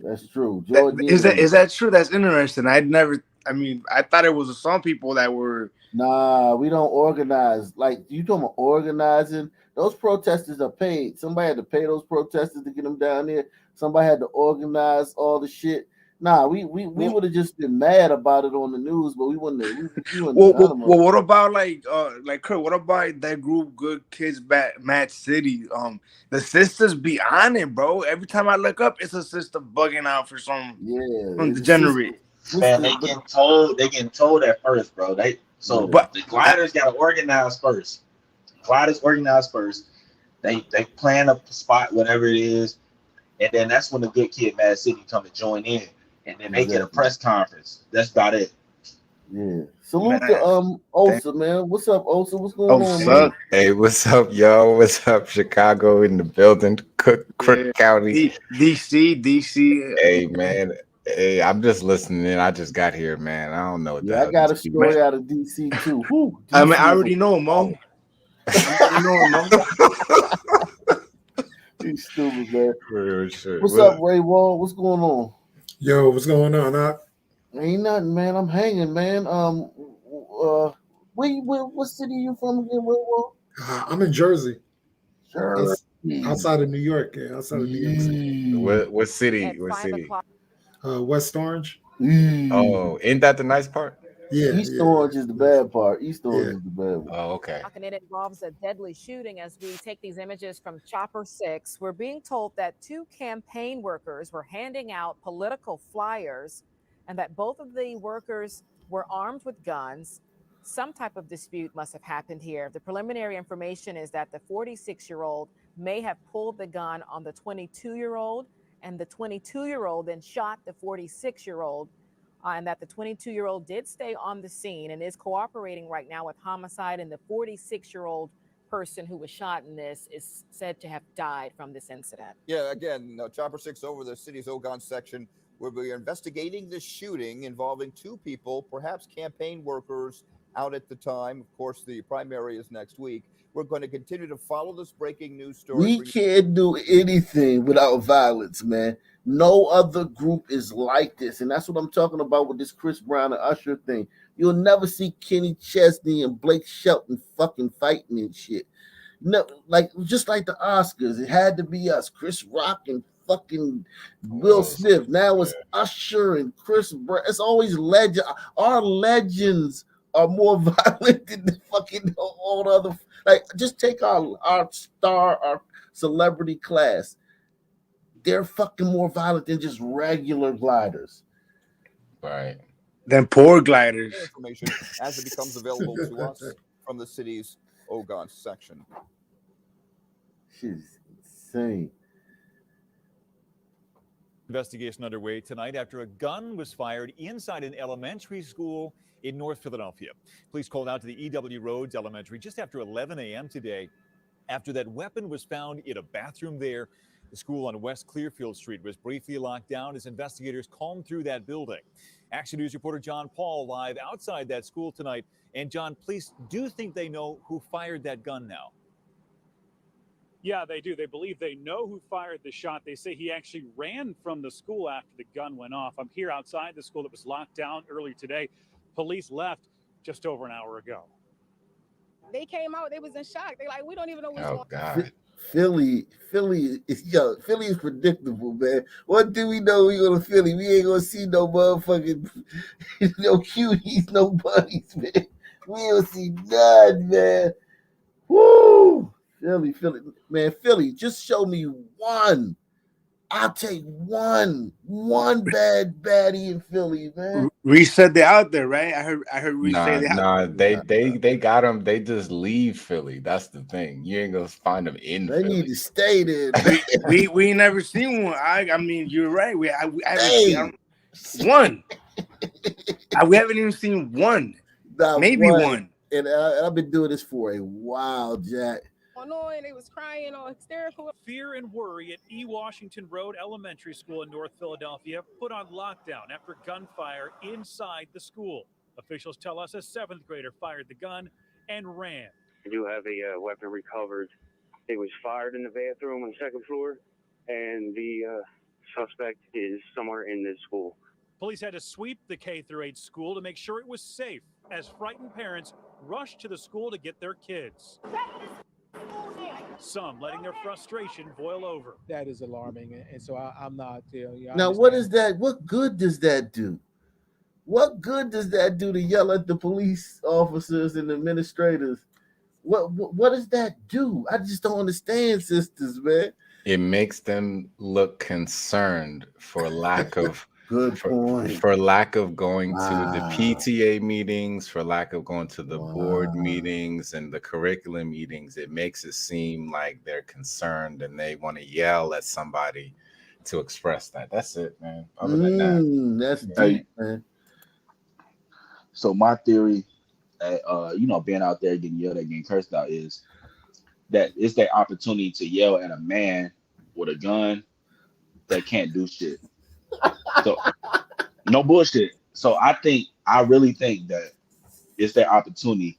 that's true. That, Jordan is that Neely. is that true? That's interesting. I thought it was some people that were. Nah, we don't organize. Like you talking about organizing? Those protesters are paid. Somebody had to pay those protesters to get them down there. Somebody had to organize all the shit. Nah, we would have just been mad about it on the news, but we wouldn't have Well, done them. what about like Kurt? What about that group, Good Kids Match City? The sisters be on it, bro. Every time I look up, it's a sister bugging out for some degenerate. Man, they getting told at first, bro. The gliders gotta organize first. Gliders organize first. They plan a spot, whatever it is, and then that's when the Good Kid Mad City come to join in, and then they get a press conference. That's about it. Yeah. Salute to Osa, man. What's up, Osa? What's going on, Hey, man? hey, what's up, yo? What's up, Chicago in the building, Cook County, DC. Hey, man. Hey, I'm just listening in. I just got here, man. I don't know what the Yeah, I hell got these a people. story out of DC too. Whew, I mean, DC I is already a- know, Mo. I already know, Mo. You stupid, man. Sure. What's up, Ray Wall? What's going on? Yo, what's going on, Doc? Ain't nothing, man. I'm hanging, man. What city you from again, Ray Wall? I'm in Jersey. Jersey. Outside of New York, yeah, outside of New York City. What city? What city? West Orange. Oh, ain't that the nice part? Yeah, East Orange is the bad part. East Orange is the bad part. Oh, okay. And it involves a deadly shooting. As we take these images from Chopper 6, we're being told that 2 campaign workers were handing out political flyers and that both of the workers were armed with guns. Some type of dispute must have happened here. The preliminary information is that the 46-year-old may have pulled the gun on the 22-year-old, and the 22-year-old then shot the 46-year-old. And that the 22-year-old did stay on the scene and is cooperating right now with homicide. And the 46-year-old person who was shot in this is said to have died from this incident. Yeah, again, Chopper 6 over the city's Ogon section. We'll be investigating the shooting involving 2 people, perhaps campaign workers out at the time. Of course, the primary is next week. We're going to continue to follow this breaking news story. We can't do anything without violence, man. No other group is like this. And that's what I'm talking about with this Chris Brown and Usher thing. You'll never see Kenny Chesney and Blake Shelton fucking fighting and shit. No, like just like the Oscars, it had to be us, Chris Rock and fucking Will Smith. Now it's Usher and Chris Brown. It's always legend. Our legends are more violent than the fucking all other. Like, just take our star, our celebrity class. They're fucking more violent than just regular gliders. Right. Then poor gliders. Information as it becomes available to us from the city's Ogon section. She's insane. Investigation underway tonight after a gun was fired inside an elementary school in North Philadelphia. Police called out to the E.W. Rhodes Elementary just after 11 a.m. today after that weapon was found in a bathroom there. The school on West Clearfield Street was briefly locked down as investigators combed through that building. Action News reporter John Paul live outside that school tonight. And John, police do think they know who fired that gun now. Yeah, they do. They believe they know who fired the shot. They say he actually ran from the school after the gun went off. I'm here outside the school that was locked down earlier today. Police left just over an hour ago. They came out, they was in shock. They like, we don't even know what's going on. God. Philly is predictable, man. What do we know? We go to Philly. We ain't gonna see no motherfucking no cuties, no bunnies, man. We ain't see none, man. Woo! Philly, man, Philly. Just show me one. I'll take one bad baddie in Philly, man. Reese said they're out there, right? I heard Reese say they're out there. They got them. They just leave Philly. That's the thing. You ain't gonna find them in They Philly. need to stay there. we ain't never seen one. I mean, you're right. We haven't seen one. We haven't even seen one. Maybe one. And I've been doing this for a while, Jack. And they was crying or hysterical. Fear and worry at E. Washington Road Elementary School in North Philadelphia put on lockdown after gunfire inside the school. Officials tell us a 7th grader fired the gun and ran. We do have a weapon recovered. It was fired in the bathroom on the 2nd floor, and the suspect is somewhere in this school. Police had to sweep the K-8 school to make sure it was safe as frightened parents rushed to the school to get their kids. Some letting their frustration boil over. That is alarming, and so I'm not. I Now, what understand. is that? What good does that do? What good does that do to yell at the police officers and administrators? What does that do? I just don't understand, sisters, man. It makes them look concerned for lack of Good point. for lack of going to the Wow. PTA meetings, for lack of going to the board Wow. meetings and the curriculum meetings. It makes it seem like they're concerned and they want to yell at somebody to express that. That's it, man. Other than that, That's yeah. deep, man. So my theory, being out there getting yelled at, getting cursed out, is that it's that opportunity to yell at a man with a gun that can't do shit. So no bullshit. So I really think that it's their opportunity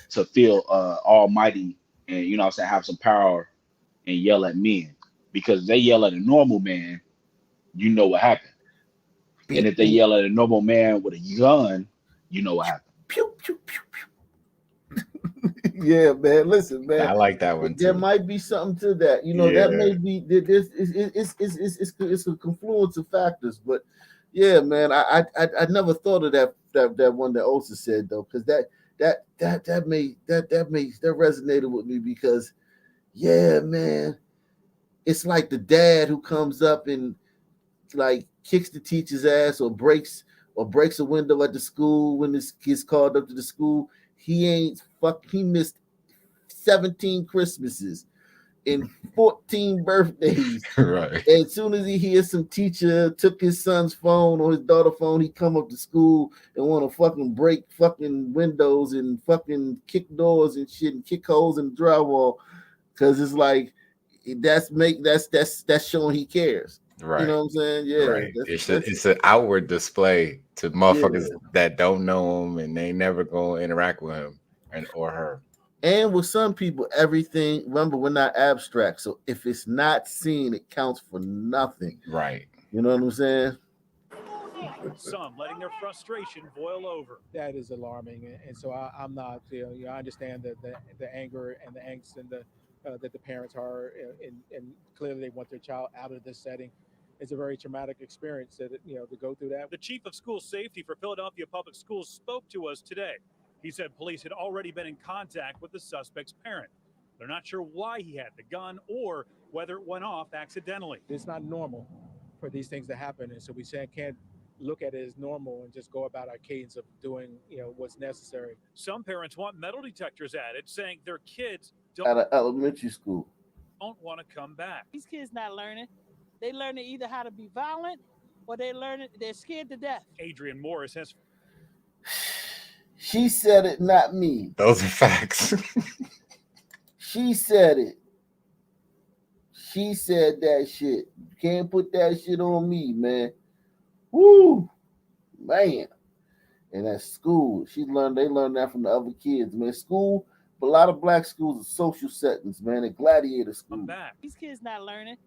to feel almighty and have some power and yell at men. Because if they yell at a normal man, you know what happened. And if they yell at a normal man with a gun, you know what happened. Pew, pew, pew, pew. Yeah, man. Listen, man. I like that one too. There might be something to that. That may be it's a confluence of factors. But yeah, man, I never thought of that one that Osa said though, because that resonated with me because yeah, man, it's like the dad who comes up and like kicks the teacher's ass or breaks a window at the school when this kid's called up to the school. He missed 17 Christmases and 14 birthdays. Right. And as soon as he hears some teacher took his son's phone or his daughter's phone, he come up to school and want to fucking break fucking windows and fucking kick doors and shit and kick holes in the drywall. Cause it's like that's showing he cares. Right. You know what I'm saying? Yeah. Right. It's an outward display to motherfuckers that don't know him and they never gonna interact with him or her. And with some people, everything, remember, we're not abstract. So if it's not seen, it counts for nothing. Right. You know what I'm saying? Some letting their frustration boil over. That is alarming, and so I'm not. I understand the anger and the angst and that the parents are, and clearly they want their child out of this setting. It's a very traumatic experience to go through that. The chief of school safety for Philadelphia Public Schools spoke to us today. He said police had already been in contact with the suspect's parent. They're not sure why he had the gun or whether it went off accidentally. It's not normal for these things to happen, and so we can't look at it as normal and just go about our cadence of doing what's necessary. Some parents want metal detectors added, saying their kids Out of elementary school. don't want to come back. These kids not learning. They learning either how to be violent or they're scared to death. Adrian Morris has. She said it, not me. Those are facts. She said it. She said that shit. You can't put that shit on me, man. Woo, man. And at school, they learned that from the other kids, man. School, but a lot of black schools are social settings, man. And gladiator school. These kids not learning.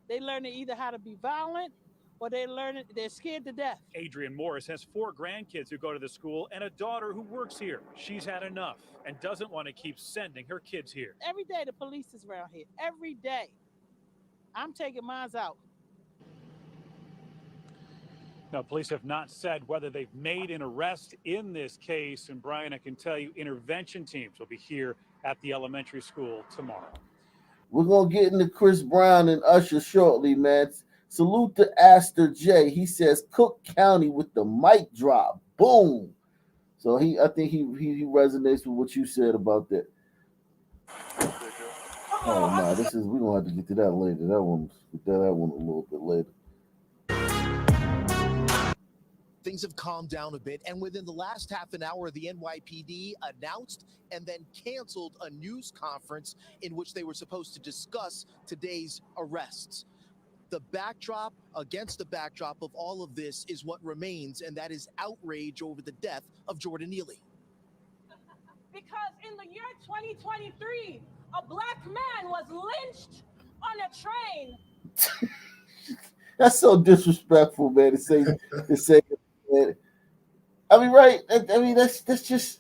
They learning either how to be violent or they're scared to death. Adrian Morris has 4 grandkids who go to the school and a daughter who works here. She's had enough and doesn't want to keep sending her kids here. Every day the police is around here. Every day. I'm taking mines out. Now, police have not said whether they've made an arrest in this case. And Brian, I can tell you, intervention teams will be here at the elementary school tomorrow. We're going to get into Chris Brown and Usher shortly, man. Salute to Astor J. He says Cook County with the mic drop. Boom. So I think he resonates with what you said about that. Oh no, we're gonna have to get to that later. That one a little bit later. Things have calmed down a bit, and within the last half an hour, the NYPD announced and then canceled a news conference in which they were supposed to discuss today's arrests. Against the backdrop of all of this is what remains, and that is outrage over the death of Jordan Neely. Because in the year 2023, a black man was lynched on a train. That's so disrespectful, man. To say that. I mean, right? I mean, that's just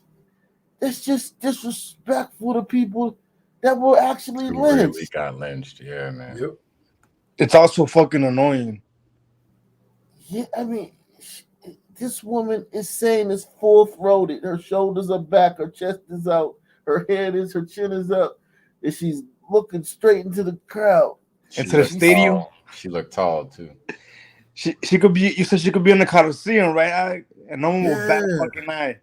disrespectful to people that were actually Who really lynched. got lynched? Yeah, man. Yep. It's also fucking Lynched. Yeah, man. Yep. It's also fucking annoying. Yeah, I mean, this woman is saying it's full throated. Her shoulders are back, her chest is out, her chin is up, and she's looking straight into the crowd. She Into the looked stadium. tall. She looked tall too. She could be. You said she could be in the Coliseum, right? And no one will bat a Yeah, fucking eye.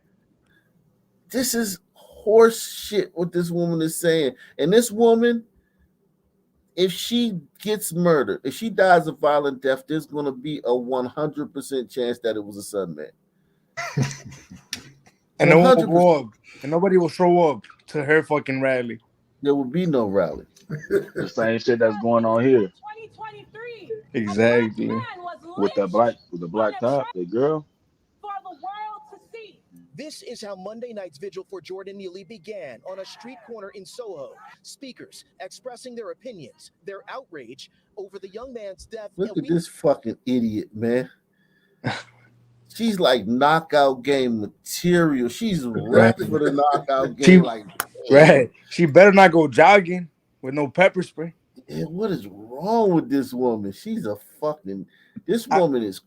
this is horse shit what this woman is saying. And this woman, if she gets murdered, if she dies a violent death, there's going to be a 100% chance that it was a Sunman. And no one will 100%. go up. And nobody will show up to her fucking rally. There will be no rally. The same shit that's going on here 2023, a black Exactly. man was with lynched the on black a top, train the girl. for the world to see. This is how Monday night's vigil for Jordan Neely began on a street corner in Soho. Speakers expressing their opinions, their outrage over the young man's death. Look at this fucking idiot, man. She's like knockout game material. She's Right. repped for the knockout She, game. Like, right. She better not go jogging with no pepper spray. man, what is wrong with this woman? She's a fucking. This woman is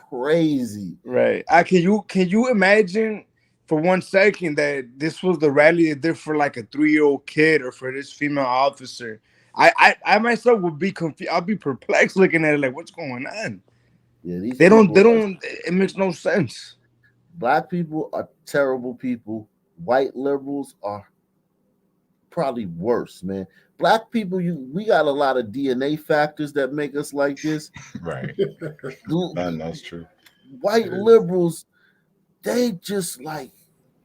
crazy. Right. Can you imagine for 1 second that this was the rally they did for like a 3-year-old kid or for this female officer? I myself would be confused. I'll be perplexed looking at it like, what's going on? Yeah, these They don't. people It makes no sense. Black people are terrible people. White liberals are probably worse, man. Black people, we got a lot of DNA factors that make us like this. Right. That's true. White liberals, they just like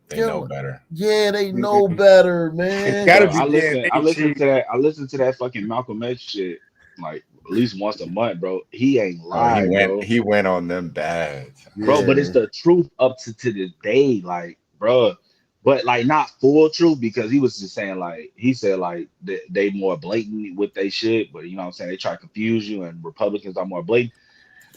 They know better. Yeah, they know better, man. It's gotta Bro, be DNA. I listen to that fucking Malcolm X shit like at least once a month, bro. He ain't Oh, lied, bro. he went on them bad. Bro, but it's the truth up to this day, like, bro. But like not full truth because he was just saying like he said like they more blatant with they shit, but you know what I'm saying, they try to confuse you and Republicans are more blatant.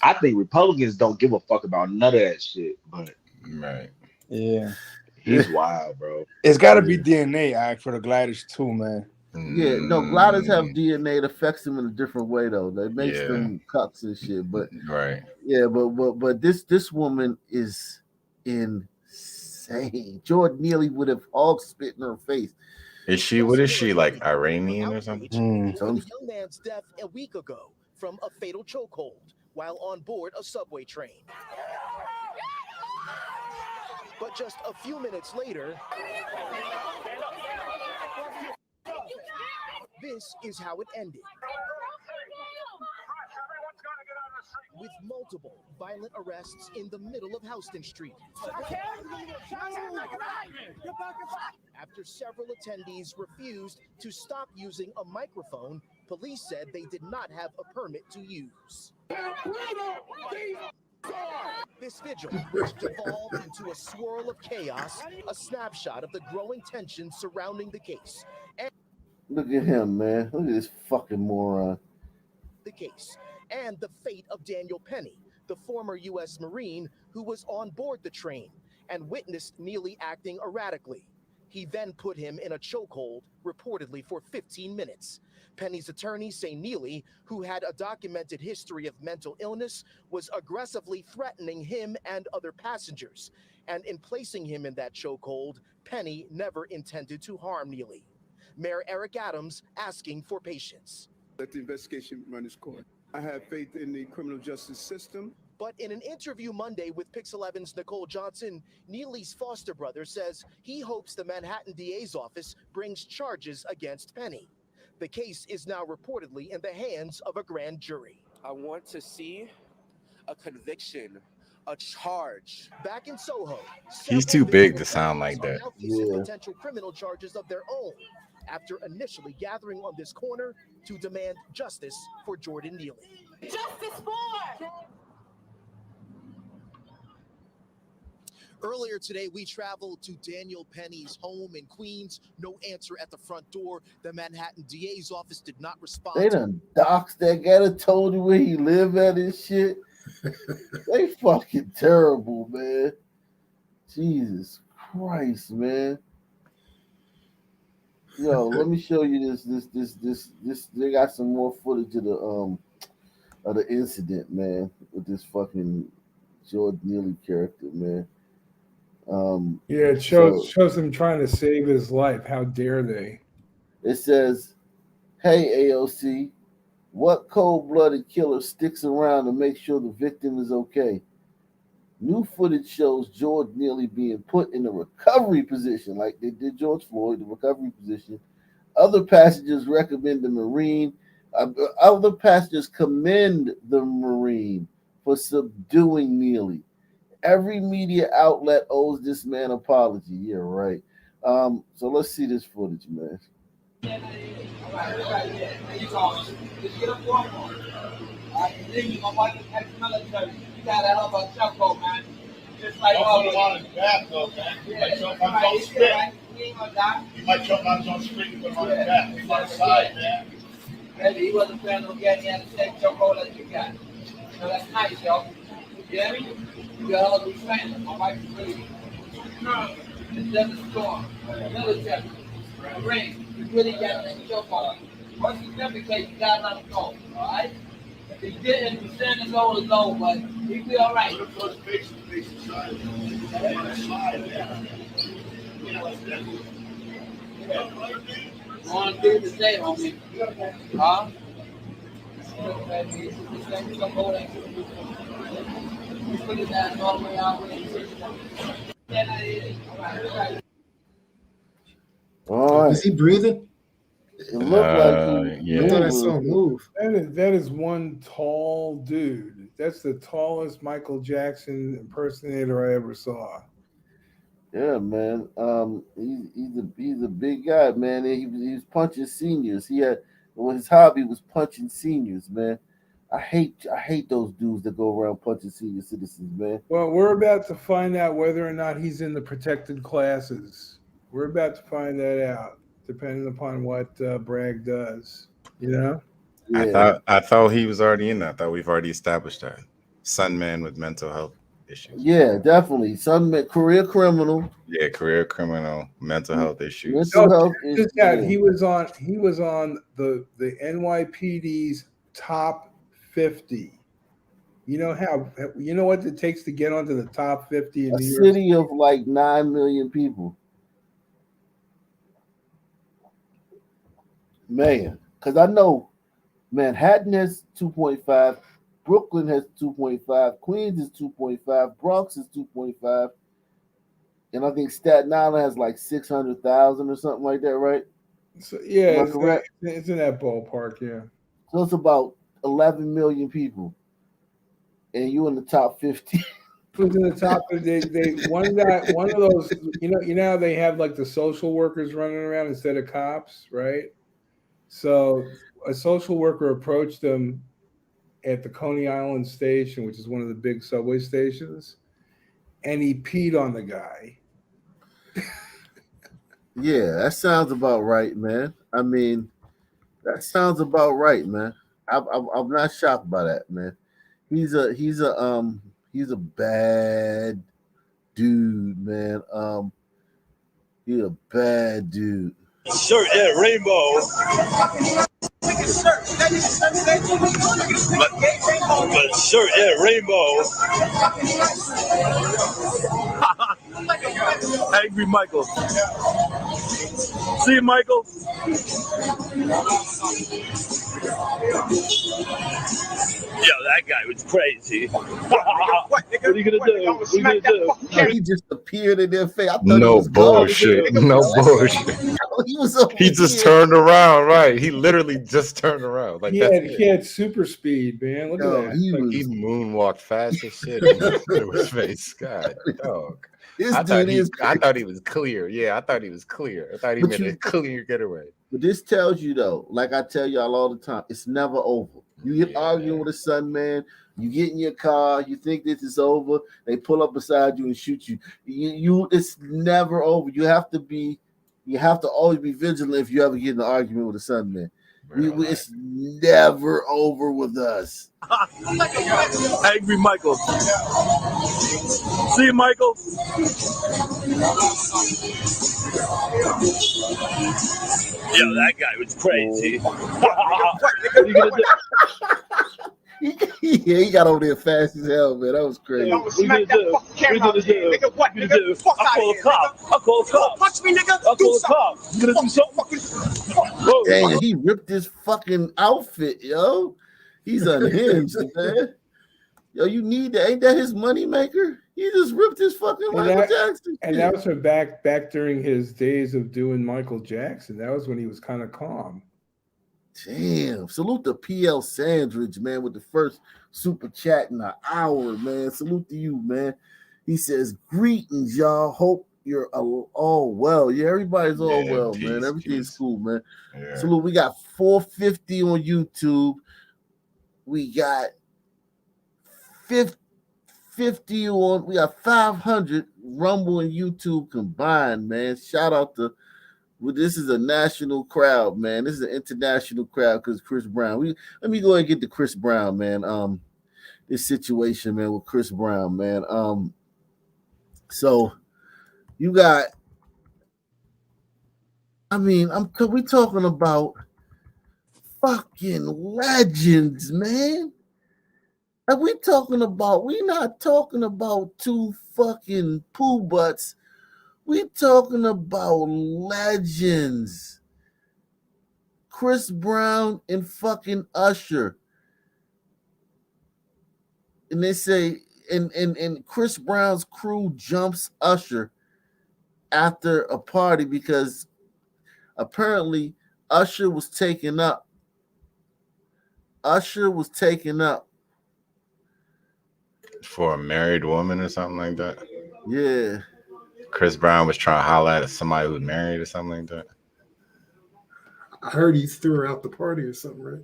I think Republicans don't give a fuck about none of that shit, but right. Yeah. He's wild, bro. It's gotta be DNA act for the gliders too, man. Yeah, no, gliders have DNA. It affects them in a different way though. That makes them cucks and shit. But right. Yeah, but this woman is insane. Jordan Neely would have hog spit in her face. What is she, like Iranian or something? Over the young man's death a week ago from a fatal chokehold while on board a subway train. But just a few minutes later, this is how it ended. With multiple violent arrests in the middle of Houston Street. After several attendees refused to stop using a microphone, police said they did not have a permit to use. This vigil, which devolved into a swirl of chaos, a snapshot of the growing tension surrounding the case. And Look at him, man. Look at this fucking moron. the case and the fate of Daniel Penny, the former U.S. Marine who was on board the train and witnessed Neely acting erratically. He then put him in a chokehold, reportedly for 15 minutes. Penny's attorneys say Neely, who had a documented history of mental illness, was aggressively threatening him and other passengers. And in placing him in that chokehold, Penny never intended to harm Neely. Mayor Eric Adams asking for patience. Let the investigation run its course. I have faith in the criminal justice system. But in an interview Monday with Pix 11's Nicole Johnson, Neely's foster brother says he hopes the Manhattan DA's office brings charges against Penny. The case is now reportedly in the hands of a grand jury. I want to see a conviction, a charge. Back in Soho, He's too big to sound like that. now facing potential criminal charges of their own after initially gathering on this corner to demand justice for Jordan Neely. Justice for! Earlier today, we traveled to Daniel Penny's home in Queens. No answer at the front door. The Manhattan DA's office did not respond. They done doxed that guy that told you where he live at and shit. They fucking terrible, man. Jesus Christ, man. Yo, let me show you this. They got some more footage of the incident, man, with this fucking George Neely character, man. Yeah, it So shows him trying to save his life. How dare they? it says, "Hey AOC, what cold-blooded killer sticks around to make sure the victim is okay?" New footage shows George Neely being put in a recovery position, like they did George Floyd, the recovery position. Other passengers recommend the Marine. Other passengers commend the Marine for subduing Neely. Every media outlet owes this man an apology. Yeah, right. So let's see this footage, man. You gotta help us Choco, man. Just like don't put him on his back, though, man. He might choke on his own spit. He ain't gonna die. He might choke on his own spit and put him on his back. He's on the side, man. Maybe he wasn't planning on getting the same Choco that you got. So that's nice, yo. You hear me? You're a hell of a fan. My wife is really good. The Desert Storm, military, Marine. You really got that Choco. Once you replicate, you gotta let him go. Alright? If he didn't, the sand is low, but he'll be alright. Those faces side. On the side, man. You know, like that. On to the day, homie. Huh? Put his ass all the way out. All right. Is he breathing? It looked like he yeah. I thought I saw him move. That is one tall dude. That's the tallest Michael Jackson impersonator I ever saw. Yeah, man. He's a big guy, man. He was punching seniors. His hobby was punching seniors, man. I hate those dudes that go around punching senior citizens, man. Well, we're about to find out whether or not he's in the protected classes. We're about to find that out, depending upon what Bragg does. You know? Yeah. I thought he was already in that. I thought we've already established that. Son man with mental health issues. Yeah, definitely. Some career criminal. Yeah, career criminal, mental health issues. Mental health This issues. guy, Yeah. he was on the NYPD's top 50. You know what it takes to get onto the top 50 in A New York city of like 9 million people. Man, because I know Manhattan has 2.5, Brooklyn has 2.5, Queens is 2.5, Bronx is 2.5, and I think Staten Island has like 600,000 or something like that, right? So, yeah, Am I correct? it's in that ballpark, yeah. So it's about 11 million people, and you in the top 50. Who's in the top? One of those. You know how they have like the social workers running around instead of cops, right? So a social worker approached them at the Coney Island station, which is one of the big subway stations, and he peed on the guy. Yeah, that sounds about right, man. I mean, that sounds about right, man. I'm not shocked by that, man. He's a bad dude, man. He's a bad dude. Shirt, yeah, rainbow. But shirt, yeah, rainbow. Angry Michael. See you, Michael. Yo, that guy was crazy. What are you gonna do? What are you gonna do? He just appeared in their face. I thought No he was bullshit. gone. No bullshit. He was over He just here. turned around, right? He literally just turned around. Like He had super speed, man. Look at that. He moonwalked fast as shit into his face. God, dog. I thought he was clear. Yeah, I thought he was clear. I thought he made a clear getaway. But this tells you though, like I tell y'all all the time, it's never over. You get arguing with a son, man. You get in your car, you think this is over. They pull up beside you and shoot you. It's never over. You have to always be vigilant if you ever get in an argument with a son, man. It's never over with us. Angry Michael. See you, Michael. Yo, that guy was crazy. What are you gonna do? Yeah, he got over there fast as hell, man. That was crazy. What are you gonna do? What are you gonna do? Nigga, what? Nigga, fuck out of here. I'll call a cop. Punch me, nigga. I'll call a cop. You gonna do something? Dang, he ripped his fucking outfit, yo. He's unhinged, man. Yo, you need that. Ain't that his money maker? He just ripped his fucking Michael Jackson. And that was from back during his days of doing Michael Jackson. That was when he was kind of calm. Damn. Salute to PL Sandridge, man, with the first super chat in an hour, man. Salute to you, man. He says, greetings, y'all. Hope you're all well. Yeah, everybody's all well, peace, man. Everything's cool, man. Yeah. Salute. We got 450 on YouTube. We got 50 on, we got 500 Rumble and YouTube combined, man. Shout out to, well, this is a national crowd, man. This is an international crowd because Chris Brown. Let me go ahead and get to Chris Brown, man. This situation, man, with Chris Brown, man. So you got, I mean, we talking about fucking legends, man. And we not talking about two fucking poo butts. We talking about legends. Chris Brown and fucking Usher. And they say, and Chris Brown's crew jumps Usher after a party because apparently Usher was taken up. For a married woman or something like that. Yeah. Chris Brown was trying to holler at somebody who's married or something like that. I heard he threw her out the party or something, right?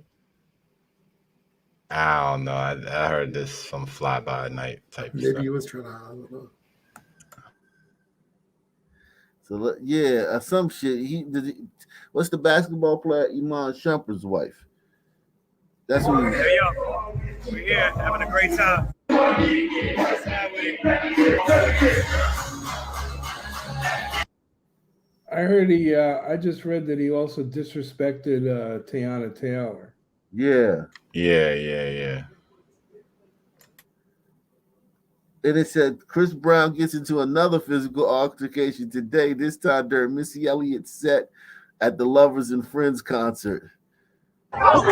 I don't know. I heard this from Fly By Night type Maybe stuff. he was trying to, I don't know. So yeah, some shit. What's the basketball player Iman Shumpert's wife? That's who. Hey yo, we're here having a great time. I heard I just read that he also disrespected Tiana Taylor. Yeah. And it said Chris Brown gets into another physical altercation today, this time during Missy Elliott's set at the Lovers and Friends concert. How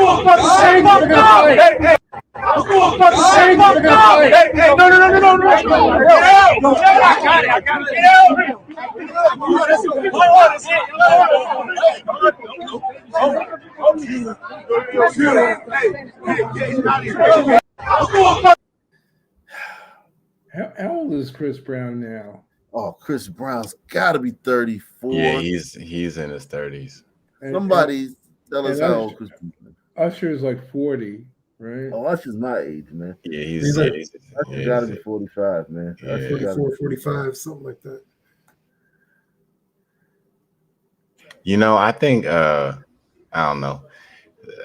old is Chris Brown now? Oh, Chris Brown's got to be 34. Yeah, he's in his 30s. Somebody tell us how old Chris Brown is. Usher is like 40, right? Oh, Usher's my age, man. Yeah, he's got to be 45, man. Yeah. 44, 45, something like that. You know, I think I don't know.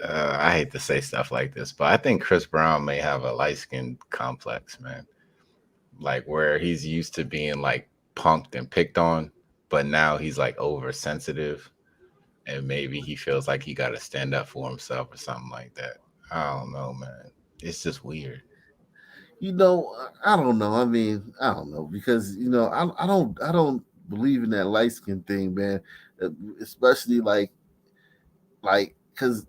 I hate to say stuff like this, but I think Chris Brown may have a light-skinned complex, man. Like where he's used to being like punked and picked on, but now he's like oversensitive, and maybe he feels like he got to stand up for himself or something like that. I don't know, man. It's just weird. You know, I don't know. I mean, I don't know because you know, I don't believe in that light skin thing, man. Especially like because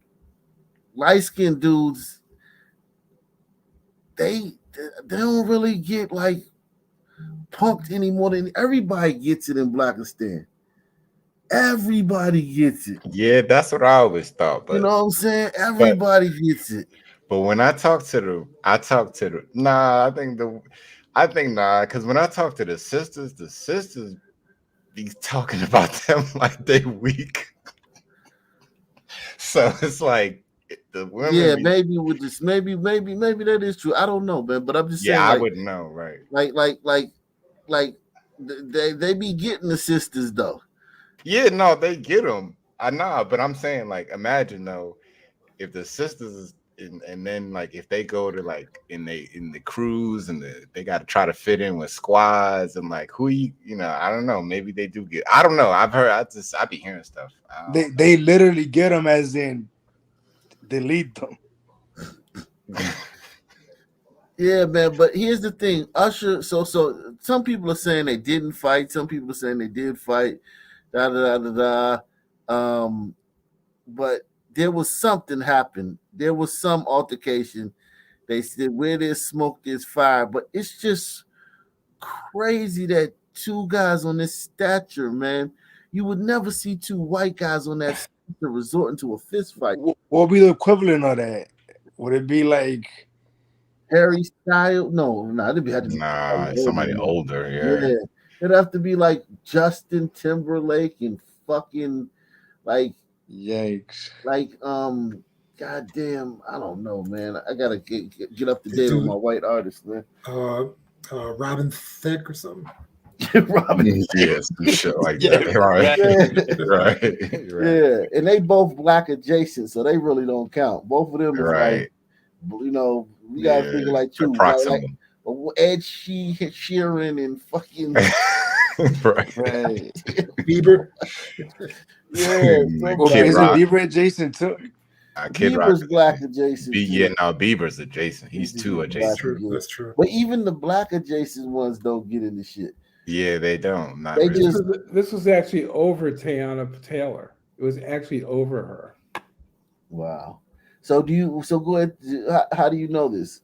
light skinned dudes, they don't really get like punked anymore than everybody gets it in Blackistan. Everybody gets it. Yeah, that's what I always thought. But you know what I'm saying? Everybody gets it. But when I talk to the because when I talk to the sisters be talking about them like they weak. So it's like the women. Yeah, maybe with this, maybe that is true. I don't know, man. But I'm just saying. Yeah, I wouldn't know, right? Like they be getting the sisters though. Yeah, no, they get them. I know, but I'm saying like, imagine though, if the sisters and then like if they go to like in the cruise and they got to try to fit in with squads and like who I don't know, maybe they do get, I don't know, I be hearing stuff. They literally get them as in delete them. Yeah, man. But here's the thing, Usher. So some people are saying they didn't fight. Some people are saying they did fight. Da da da da da. But there was something happened. There was some altercation. They said where there's smoke, there's fire. But it's just crazy that two guys on this stature, man. You would never see two white guys on that stature resorting to a fist fight. What would be the equivalent of that? Would it be like Harry Styles? No, it'd had to be somebody older. Yeah, it'd have to be like Justin Timberlake and fucking like yikes. Like goddamn, I don't know, man. I gotta get up to date on my white artists, man. Robin Thicke or something. Robin, yes, shit like that, right? Yeah, and they both black adjacent, so they really don't count. Both of them is like, we gotta figure like two, like Ed Sheeran and fucking right. Bieber. Is it Bieber adjacent too? Kid Bieber's Rock black adjacent. Bieber's adjacent. He's too adjacent. That's true. But even the black adjacent ones don't get into shit. Yeah, they don't. Not they really. This was actually over Teyana Taylor. It was actually over her. Wow. So go ahead. How do you know this?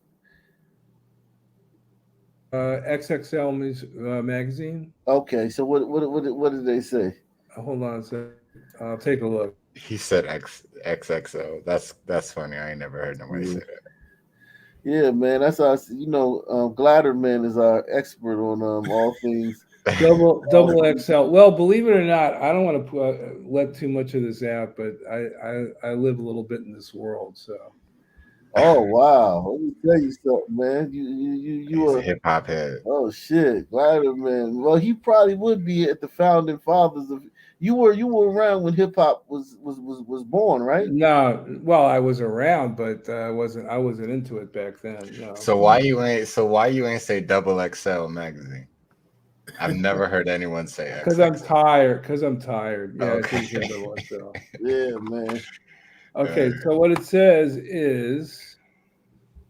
XXL magazine. Okay, so what did they say? Hold on a second. I'll take a look. He said XXO. That's funny. I ain't never heard nobody say that. Yeah, man. That's our. Glatterman is our expert on all things. Double XL. Well, believe it or not, I don't want to let too much of this out, but I live a little bit in this world, so. Oh wow! Let me tell you something, man. You a hip hop head. Oh shit, Glatterman. Well, he probably would be at the founding fathers of. You were around when hip hop was born, right? No, well, I was around, but I wasn't into it back then. No. So why you ain't say Double XL magazine? I've never heard anyone say XXL. Because I'm tired. Yeah, okay. I think Double XL. Yeah, man. Okay, so what it says is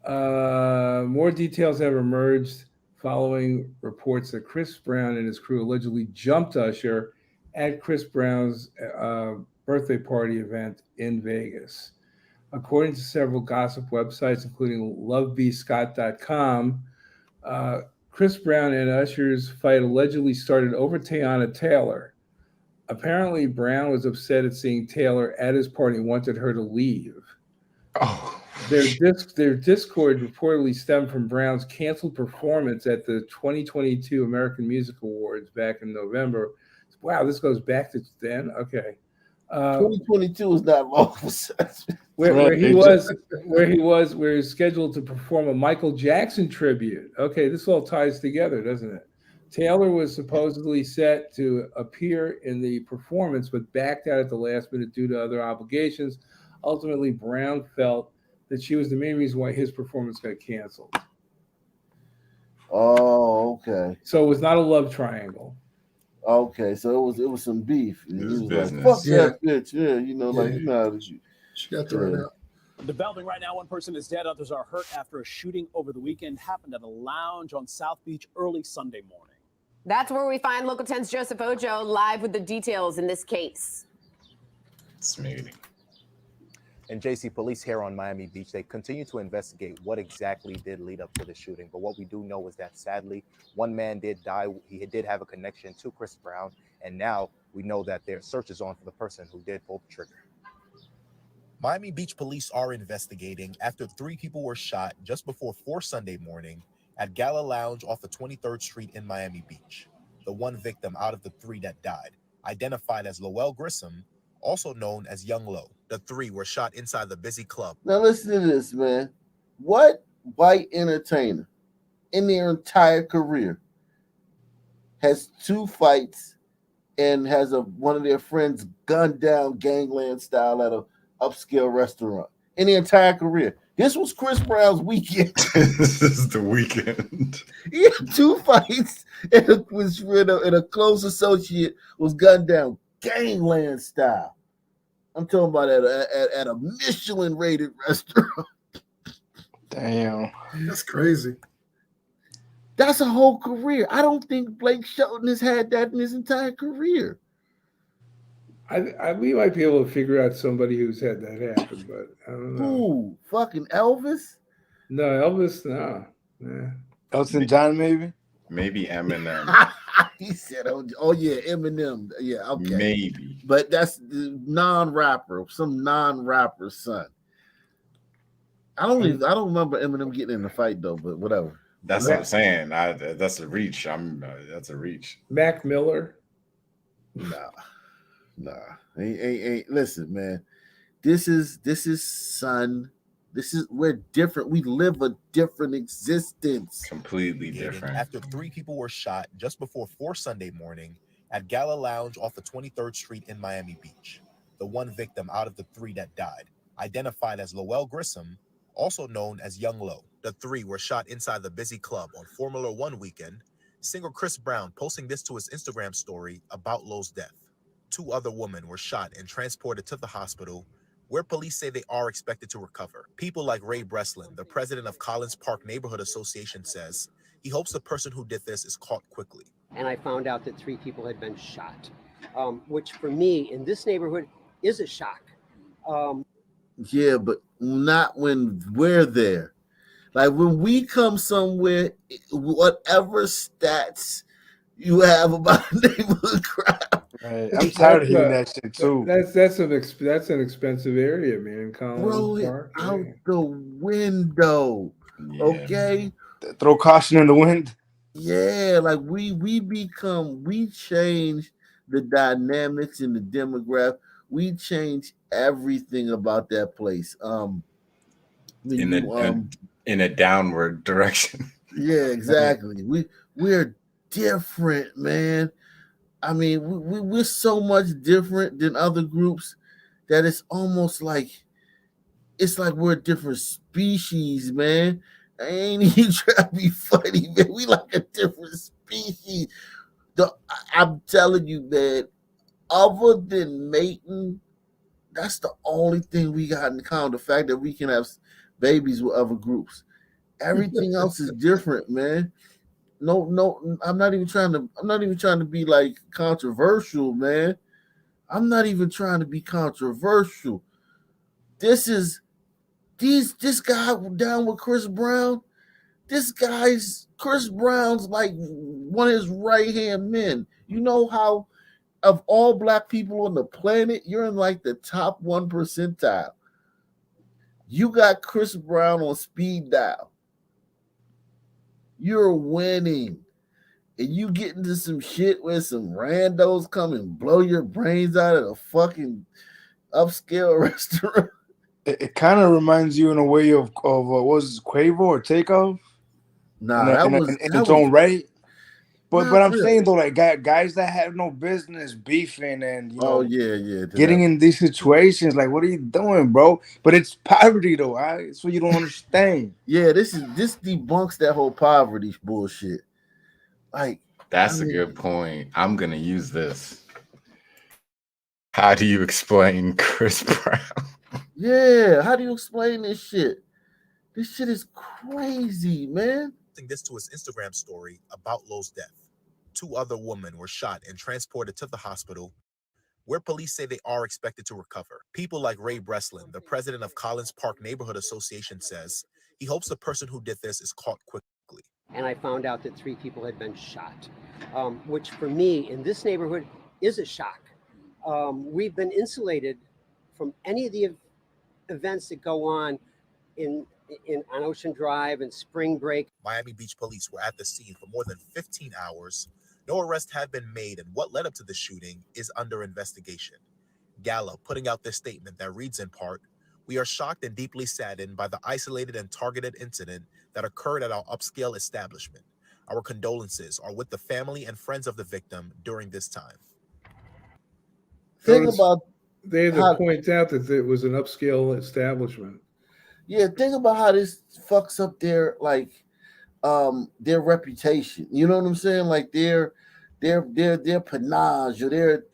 more details have emerged following reports that Chris Brown and his crew allegedly jumped Usher at Chris Brown's birthday party event in Vegas. According to several gossip websites, including lovebscott.com, Chris Brown and Usher's fight allegedly started over Teyana Taylor. Apparently, Brown was upset at seeing Taylor at his party and wanted her to leave. Oh. Their discord reportedly stemmed from Brown's canceled performance at the 2022 American Music Awards back in November. Wow, this goes back to then. Okay, 2022 is not long. where he was scheduled to perform a Michael Jackson tribute. Okay, this all ties together, doesn't it? Taylor was supposedly set to appear in the performance, but backed out at the last minute due to other obligations. Ultimately, Brown felt that she was the main reason why his performance got canceled. Oh, okay. So it was not a love triangle. Okay, so it was some beef. And he was business. like, "Fuck that bitch." Yeah, she got thrown out. Developing right now, one person is dead, others are hurt after a shooting over the weekend happened at a lounge on South Beach early Sunday morning. That's where we find Local 10's Joseph Ojo live with the details in this case. Smoothie. And JC, police here on Miami Beach, they continue to investigate what exactly did lead up to the shooting. But what we do know is that sadly, one man did die. He did have a connection to Chris Brown. And now we know that their search is on for the person who did pull the trigger. Miami Beach police are investigating after 3 people were shot just before 4 Sunday morning at Gala Lounge off of 23rd Street in Miami Beach. The one victim out of the 3 that died, identified as Lowell Grissom, also known as Young Lo. The 3 were shot inside the busy club. Now listen to this, man. What white entertainer in their entire career has 2 fights and has one of their friends gunned down gangland style at a upscale restaurant in the entire career. This was Chris Brown's weekend. This is the weekend. He had 2 fights and a close associate was gunned down gangland style. I'm talking about at a Michelin rated restaurant. Damn. That's crazy. That's a whole career. I don't think Blake Shelton has had that in his entire career. We might be able to figure out somebody who's had that happen, but I don't know. Who? Fucking Elvis? No, Elvis, no. Nah. Elton John, maybe? Maybe Eminem. He said, oh yeah, Eminem. Yeah, okay. Maybe. But that's the non-rapper, some non-rapper's son. I don't remember Eminem getting in the fight though, but whatever. That's what I'm saying. That's a reach. That's a reach. Mac Miller? Nah. Ain't. Listen, man. This is son. We're different. We live a different existence. Completely different. After 3 people were shot just before 4 Sunday morning at Gala Lounge off of 23rd Street in Miami Beach. The one victim out of the 3 that died, identified as Lowell Grissom, also known as Young Lo. The 3 were shot inside the busy club on Formula One weekend. Singer Chris Brown posting this to his Instagram story about Lowe's death. 2 other women were shot and transported to the hospital, where police say they are expected to recover. People like Ray Breslin, the president of Collins Park Neighborhood Association, says he hopes the person who did this is caught quickly. And I found out that 3 people had been shot, which for me in this neighborhood is a shock. Yeah, but not when we're there. Like when we come somewhere, whatever stats you have about neighborhood crime. Right. I'm tired of hearing that shit too. That's an expensive area, man. Throw it out the window. Yeah. Okay. Throw caution in the wind. Yeah, like we change the dynamics and the demographic. We change everything about that place. In a downward direction. Yeah, exactly. We're different, man. I mean, we're so much different than other groups that it's almost like we're a different species, man. I ain't even trying to be funny, man. We like a different species. I'm telling you, man, other than mating, that's the only thing we got in common. The fact that we can have babies with other groups. Everything else is different, man. No, I'm not even trying to be like controversial, man. I'm not even trying to be controversial. This guy down with Chris Brown. Chris Brown's like one of his right-hand men. You know how of all black people on the planet, you're in like the top 1 percentile. You got Chris Brown on speed dial. You're winning. And you get into some shit where some randos come and blow your brains out at a fucking upscale restaurant. It kind of reminds you in a way of what was it, Quavo or Takeoff? Nah, in its own right. But I'm really. saying though, like guys that have no business beefing and yeah, getting in these situations, like what are you doing, bro? But it's poverty though, right? It's what you don't understand. Yeah, this debunks that whole poverty bullshit. Like that's a good point. I'm gonna use this. How do you explain Chris Brown? Yeah, how do you explain this shit? This shit is crazy, man. This to his Instagram story about Lowe's death. 2 other women were shot and transported to the hospital, where police say they are expected to recover. People like Ray Breslin, the president of Collins Park Neighborhood Association, says he hopes the person who did this is caught quickly. And I found out that 3 people had been shot, which for me in this neighborhood is a shock. We've been insulated from any of the events that go on on Ocean Drive and Spring Break. Miami Beach police were at the scene for more than 15 hours. No arrest had been made, and what led up to the shooting is under investigation. Gala putting out this statement that reads in part, "We are shocked and deeply saddened by the isolated and targeted incident that occurred at our upscale establishment. Our condolences are with the family and friends of the victim during this time." Think about they had to point out that it was an upscale establishment. Yeah, think about how this fucks up their reputation. You know what I'm saying? Like their panache or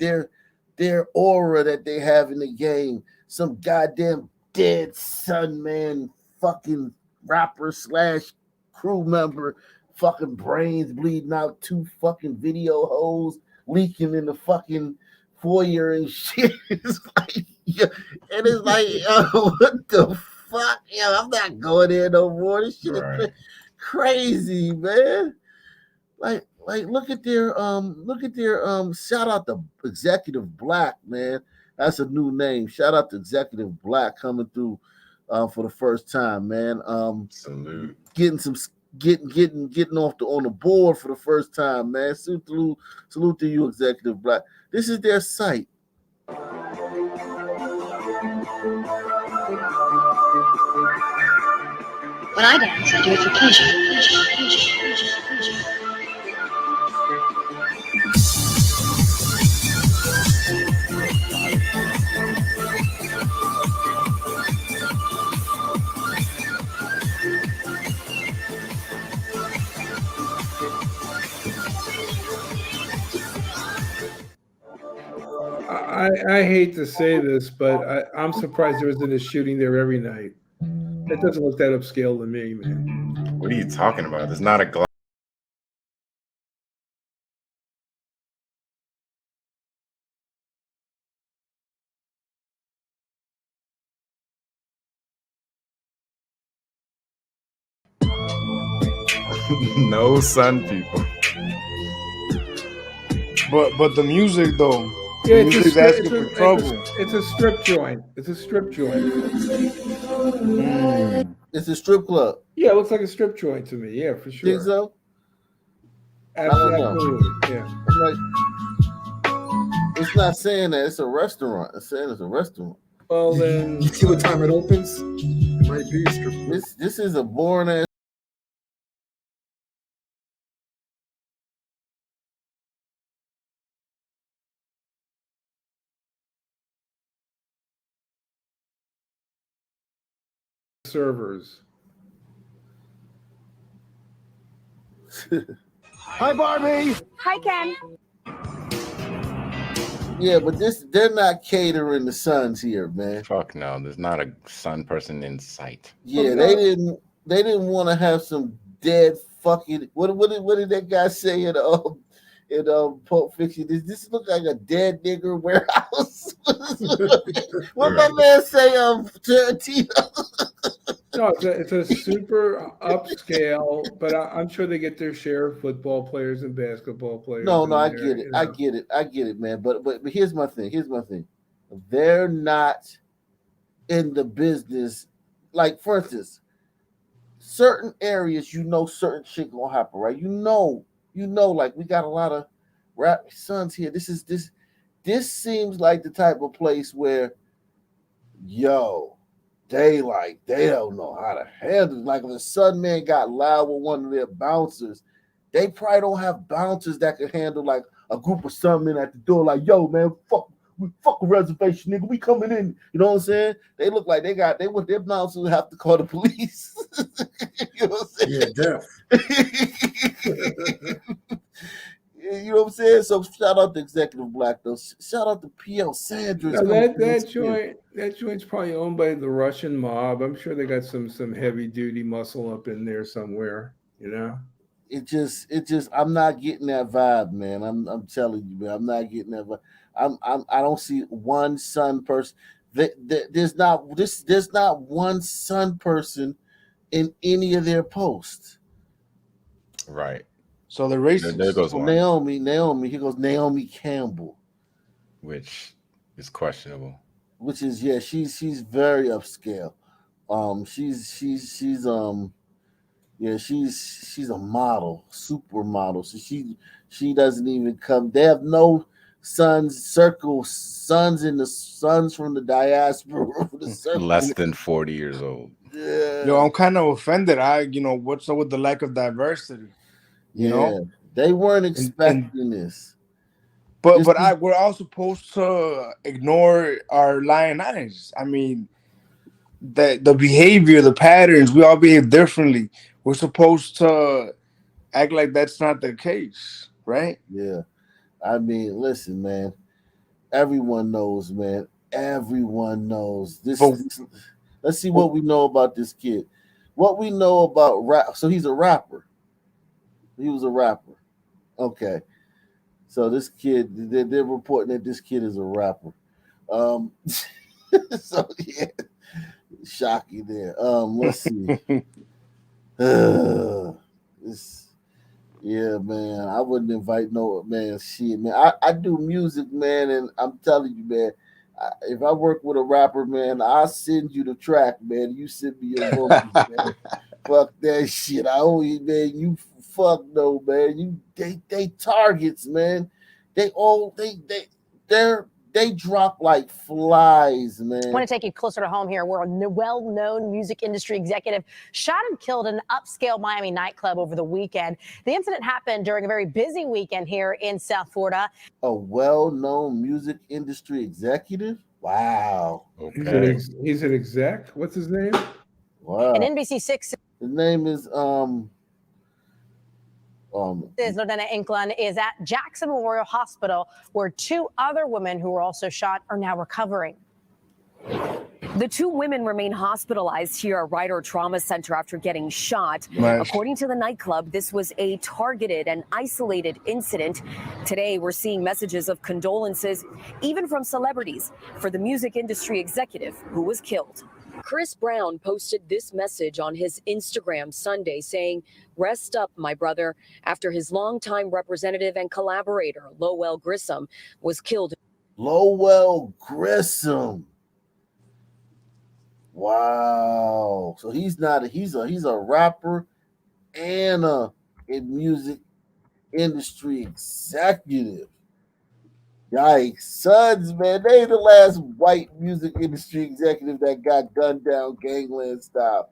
their aura that they have in the game. Some goddamn dead son man fucking rapper slash crew member, fucking brains bleeding out, two fucking video hoes leaking in the fucking foyer and shit. It's like, yeah, and it's like, what the fuck? Yeah, I'm not going there no more. This shit is crazy, man. Like look at their shout out to Executive Black, man. That's a new name. Shout out to Executive Black coming through for the first time, man. Salute. Getting some getting off on the board for the first time, man. Salute to you, Executive Black. This is their site. When I dance, I do it for pleasure. I hate to say this, but I'm surprised there isn't a shooting there every night. That doesn't look that upscale to me, man. What are you talking about? There's not a glass. No sun, people. But the music though. Yeah, the music's asking for trouble. It's a strip joint. It's a strip joint. It's a strip club. Yeah, it looks like a strip joint to me. Yeah, for sure. Think so? Absolutely. Yeah. It's not saying that it's a restaurant. It's saying it's a restaurant. Well, then You see what time it opens? It might be a strip club. This is a boring ass. servers. Hi, Barbie. Hi, Ken. Yeah, but they're not catering the Suns here, man. Fuck no, there's not a Sun person in sight. Yeah, they didn't want to have some dead fucking what did that guy say in Pulp Fiction? Does this look like a dead nigger warehouse? What that man say Tarantino? No, it's a super upscale, but I'm sure they get their share of football players and basketball players. No, in I there, get it. you know. I get it, man. But here's my thing. They're not in the business. Like, for instance, certain areas, certain shit gonna happen, right? Like we got a lot of rap sons here. This seems like the type of place where, they don't know how to handle it. Like if a Sun man got loud with one of their bouncers, they probably don't have bouncers that can handle like a group of Sun men at the door. Like, yo, man, fuck a reservation, nigga. We coming in. You know what I'm saying? They look like their bouncers have to call the police. You know what I'm saying? Yeah, deaf. You know what I'm saying? So shout out to Executive Black though. Shout out to PL Sanders. No, that joint's probably owned by the Russian mob. I'm sure they got some heavy duty muscle up in there somewhere. You know. It just I'm not getting that vibe, man. I'm telling you, man. I'm not getting that vibe. I don't see one Sun person. There's not one Sun person in any of their posts. Right. So the racist. There goes one. Naomi. Here goes Naomi Campbell, which is questionable. Which is she's very upscale. She's a model, supermodel. So she doesn't even come. They have no sons in the sons from the diaspora. Less than 40 years old. Yeah. Yo, I'm kind of offended. What's up with the lack of diversity? You know, they weren't expecting this. But we're all supposed to ignore our lying eyes. I mean, that the behavior, the patterns, we all behave differently. We're supposed to act like that's not the case, right? Yeah. I mean, listen, man. Everyone knows, man. Everyone knows this. But this let's see what we know about this kid. What we know about rap. So he's a rapper. He was a rapper. Okay. So this kid, they're reporting that this kid is a rapper. Um, so yeah, shocking there. Let's see. This, yeah, man. I wouldn't invite no man. Shit, man. I do music, man, and I'm telling you, man. If I work with a rapper, man, I'll send you the track, man. You send me your vocals, man. Fuck that shit. I owe you, man. You fuck no, man. They targets, man. They drop like flies, I man. want to take you closer to home here, where a well-known music industry executive shot and killed an upscale Miami nightclub over the weekend. The incident happened during a very busy weekend here in South Florida. A well-known music industry executive. Wow. Okay. He's an exec. What's his name? Wow. And NBC6 His name is Lieutenant Inklin is at Jackson Memorial Hospital, where two other women who were also shot are now recovering. The two women remain hospitalized here at Ryder Trauma Center after getting shot. Nice. According to the nightclub, this was a targeted and isolated incident. Today, we're seeing messages of condolences, even from celebrities, for the music industry executive who was killed. Chris Brown posted this message on his Instagram Sunday saying, "Rest up, my brother," after his longtime representative and collaborator, Lowell Grissom, was killed. Lowell Grissom. Wow. So he's a rapper and a music industry executive. Yikes, sons, man. They ain't the last white music industry executive that got gunned down gangland style.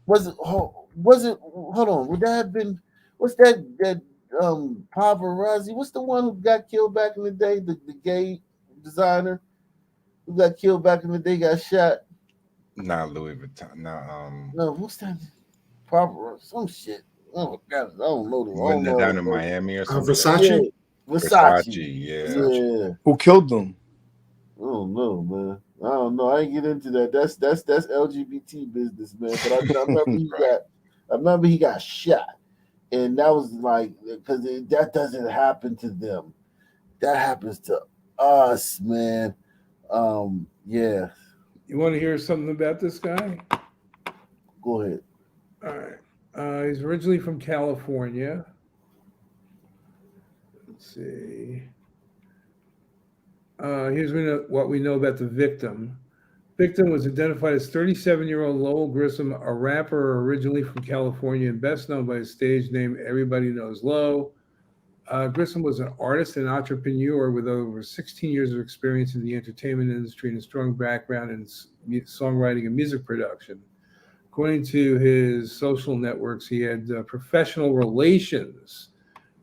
Was it hold on, would that have been what's that Pavarotti? What's the one who got killed back in the day? The gay designer who got killed back in the day, got shot. Not Louis Vuitton. No, what's that? Pavarotti, some shit. Oh God, I don't know. Wasn't it down in Miami or something? Versace? Yeah, Versace. Yeah. Who killed them? I don't know, man. I don't know. I ain't get into that. That's LGBT business, man. But I remember he got shot, and that was like because that doesn't happen to them. That happens to us, man. Yeah. You want to hear something about this guy? Go ahead. All right. He's originally from California. Let's see. Here's what we know about the victim. Victim was identified as 37-year-old Lowell Grissom, a rapper originally from California and best known by his stage name Everybody Knows Low. Grissom was an artist and entrepreneur with over 16 years of experience in the entertainment industry and a strong background in songwriting and music production. According to his social networks, he had professional relations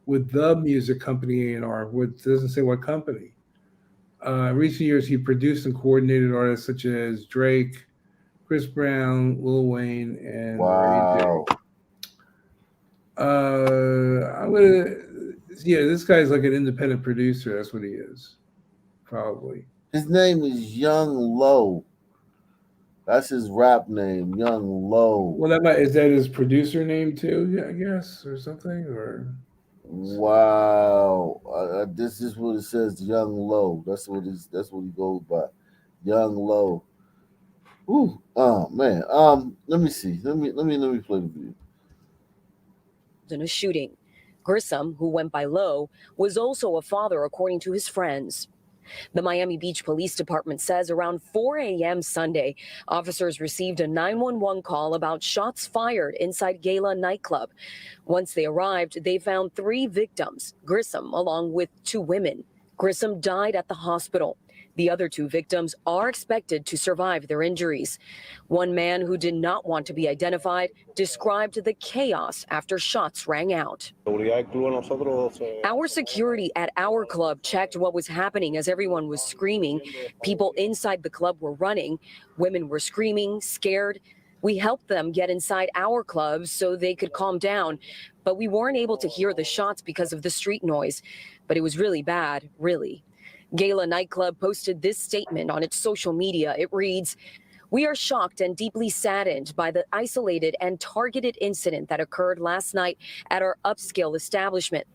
with the music company A&R, which doesn't say what company. In recent years, he produced and coordinated artists such as Drake, Chris Brown, Lil Wayne, and Wow. This guy's like an independent producer. That's what he is, probably. His name is Young Low. That's his rap name, Young Low. Well, is that his producer name too? Yeah, I guess, or something, or. Wow, this is what it says, Young Low. That's what he goes by, Young Low. Ooh, oh man. Let me see. Let me play the video. In a shooting. Grissom, who went by Low, was also a father, according to his friends. The Miami Beach Police Department says around 4 a.m. Sunday, officers received a 911 call about shots fired inside Gala nightclub. Once they arrived, they found 3 victims, Grissom along with 2 women. Grissom died at the hospital. The other 2 victims are expected to survive their injuries. One man who did not want to be identified described the chaos after shots rang out. Our security at our club checked what was happening as everyone was screaming. People inside the club were running. Women were screaming, scared. We helped them get inside our club so they could calm down, but we weren't able to hear the shots because of the street noise. But it was really bad, really. Gala nightclub posted this statement on its social media. It reads, "We are shocked and deeply saddened by the isolated and targeted incident that occurred last night at our upscale establishment."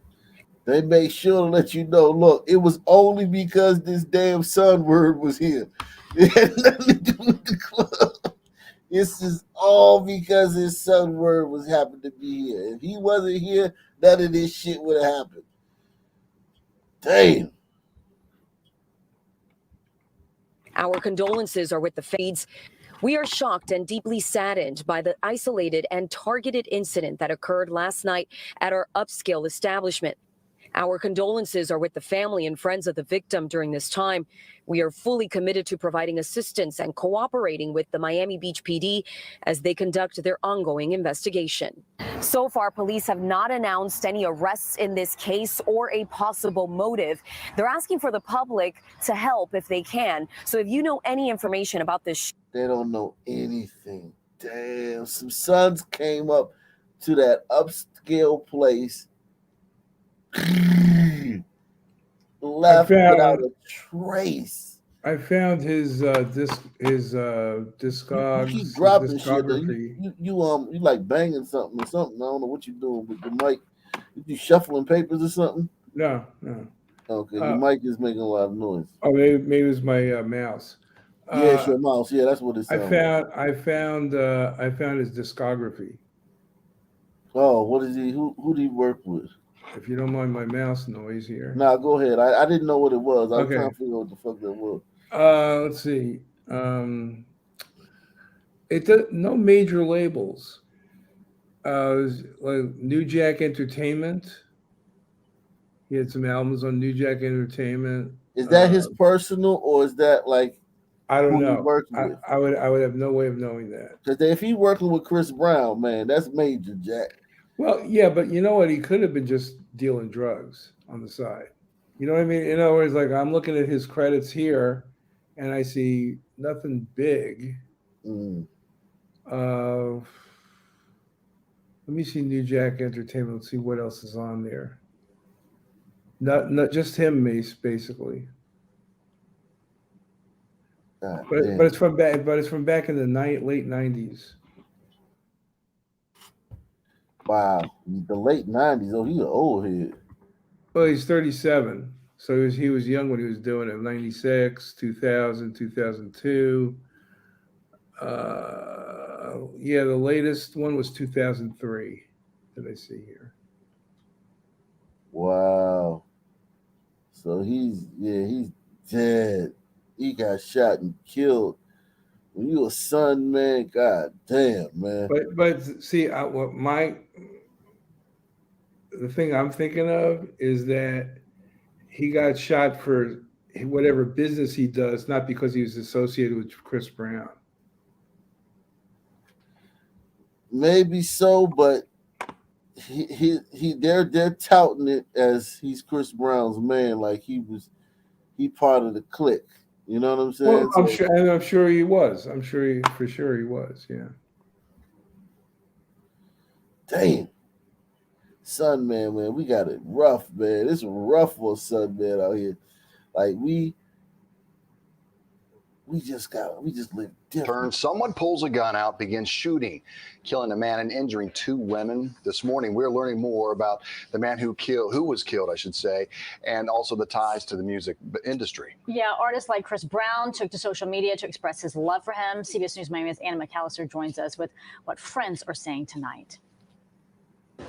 They made sure to let you know, look, it was only because this damn Sun word was here. It had nothing to do with the club. This is all because his Sun word was happened to be here. If he wasn't here, none of this shit would have happened. Damn. Our condolences are with the feds. We are shocked and deeply saddened by the isolated and targeted incident that occurred last night at our upscale establishment. Our condolences are with the family and friends of the victim during this time. We are fully committed to providing assistance and cooperating with the Miami Beach PD as they conduct their ongoing investigation. So far, police have not announced any arrests in this case or a possible motive. They're asking for the public to help if they can. So if you know any information about this, they don't know anything. Damn, some sons came up to that upscale place, left without a trace. I found his You keep dropping shit. You like banging something or something. I don't know what you're doing with the mic. You shuffling papers or something? No. Okay, your mic is making a lot of noise. Oh, maybe it was my mouse. Yeah, it's your mouse. Yeah, that's what it sounds like. I found his discography. Oh, what is he? Who do he work with? If you don't mind my mouse noise here. Nah, go ahead. I didn't know what it was. I was Okay. trying to figure out what the fuck that was. Let's see. It does no major labels. Like New Jack Entertainment. He had some albums on New Jack Entertainment. Is that his personal, or is that like I don't who know. he works with? I would have no way of knowing that. Because if he working with Chris Brown, man, that's major, Jack. Well, yeah, but you know what? He could have been just dealing drugs on the side. You know what I mean? In other words, like I'm looking at his credits here, and I see nothing big. Let me see New Jack Entertainment. Let's see what else is on there. Not just him, basically. But it's from back. But it's from back in the late '90s. Wow, the late '90s. Oh, he's an old head. Well, he's 37, so he was young when he was doing it. 96, 2000, 2002. Yeah, the latest one was 2003 that I see here. Wow. So he's dead. He got shot and killed. When you a son, man, god damn, man. But see, the thing I'm thinking of is that he got shot for whatever business he does, not because he was associated with Chris Brown. Maybe so, but they're touting it as he's Chris Brown's man, like he part of the clique. You know what I'm saying? Well, I'm sure he was. I'm sure for sure he was. Yeah. Damn. Son, man, we got it rough, man. It's rough for Son, man, out here. Like we just live different. Someone pulls a gun out, begins shooting, killing a man and injuring 2 women. This morning, we're learning more about the man who was killed, I should say, and also the ties to the music industry. Yeah, artists like Chris Brown took to social media to express his love for him. CBS News Miami's Anna McAllister joins us with what friends are saying tonight.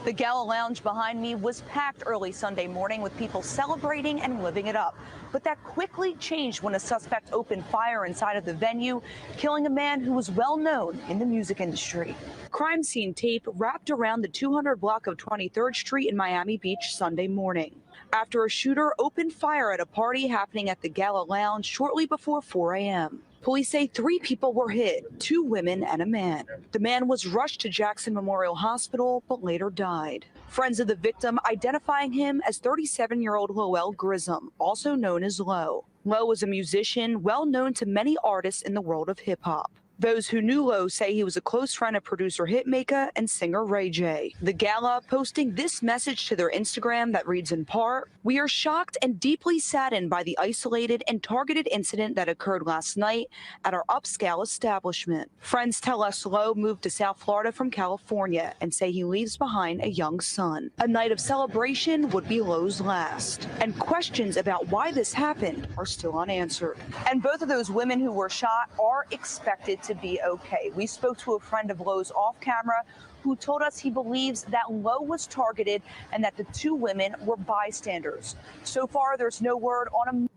The Gala Lounge behind me was packed early Sunday morning with people celebrating and living it up. But that quickly changed when a suspect opened fire inside of the venue, killing a man who was well known in the music industry. Crime scene tape wrapped around the 200 block of 23rd Street in Miami Beach Sunday morning. after a shooter opened fire at a party happening at the Gala Lounge shortly before 4 a.m. Police say 3 people were hit, 2 women and a man. The man was rushed to Jackson Memorial Hospital, but later died. Friends of the victim identifying him as 37-year-old Lowell Grissom, also known as Low. Low was a musician well known to many artists in the world of hip-hop. Those who knew Lowe say he was a close friend of producer Hitmaker and singer Ray J. The gala posting this message to their Instagram that reads in part, "We are shocked and deeply saddened by the isolated and targeted incident that occurred last night at our upscale establishment. Friends tell us Lowe moved to South Florida from California and say he leaves behind a young son. A night of celebration would be Lowe's last. And questions about why this happened are still unanswered." And both of those women who were shot are expected to be okay. We spoke to a friend of Lowe's off camera who told us he believes that Lowe was targeted and that the 2 women were bystanders. So far, there's no word on a...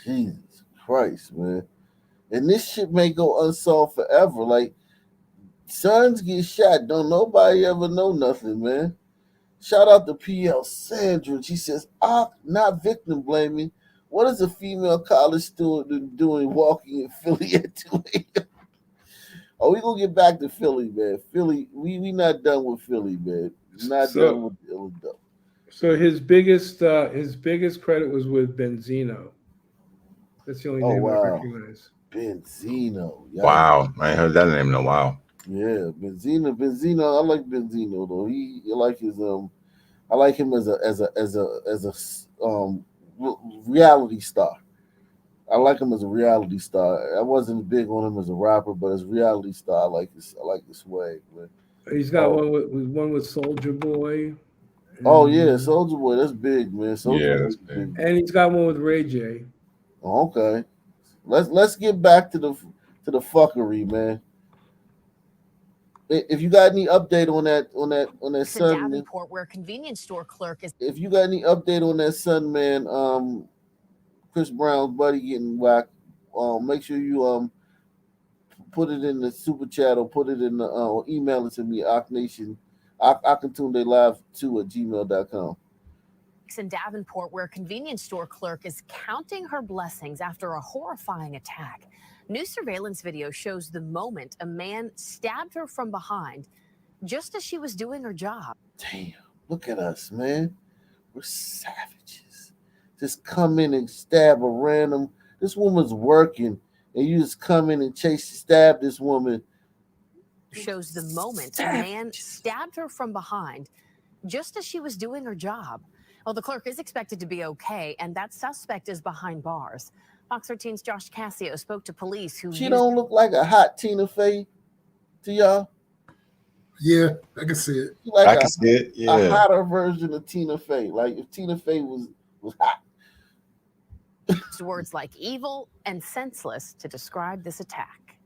Jesus Christ, man. And this shit may go unsolved forever. Like, sons get shot. Don't nobody ever know nothing, man. Shout out to PL Sandra. She says, not victim blaming. What is a female college student doing walking in Philly at 2 a.m.? Oh, we gonna get back to Philly, man. Philly, we not done with Philly, man. Not done with Illinois. So his biggest credit was with Benzino. That's the only name I recognize. Benzino. Yeah. Wow, I ain't heard that name in a while. Yeah, Benzino. I like Benzino though. I like his I like him as a reality star. I like him as a reality star. I wasn't big on him as a rapper, but as a reality star, I like his swag, man. He's got one with Soulja Boy. Oh yeah, Soulja Boy, that's big, man. Soulja Boy, that's big. And he's got one with Ray J. Okay, let's get back to the fuckery, man. If you got any update on that son, Davenport, where a convenience store clerk is. If you got any update on that son, man, Chris Brown's buddy getting whacked, make sure you put it in the super chat or put it in the email it to me, OckNation, OckenTuneDayLive2@gmail.com. In Davenport, where a convenience store clerk is counting her blessings after a horrifying attack. New surveillance video shows the moment a man stabbed her from behind just as she was doing her job. Damn, look at us, man. We're savages. Just come in and stab a random. This woman's working, and you just come in and stab this woman. Shows the moment a man stabbed her from behind just as she was doing her job. Well, the clerk is expected to be okay, and that suspect is behind bars. Fox 13's Josh Cassio spoke to police who... She don't look like a hot Tina Fey to y'all? Yeah, I can see it. Like I can see it, yeah. A hotter version of Tina Fey. Like if Tina Fey was hot. Words like evil and senseless to describe this attack.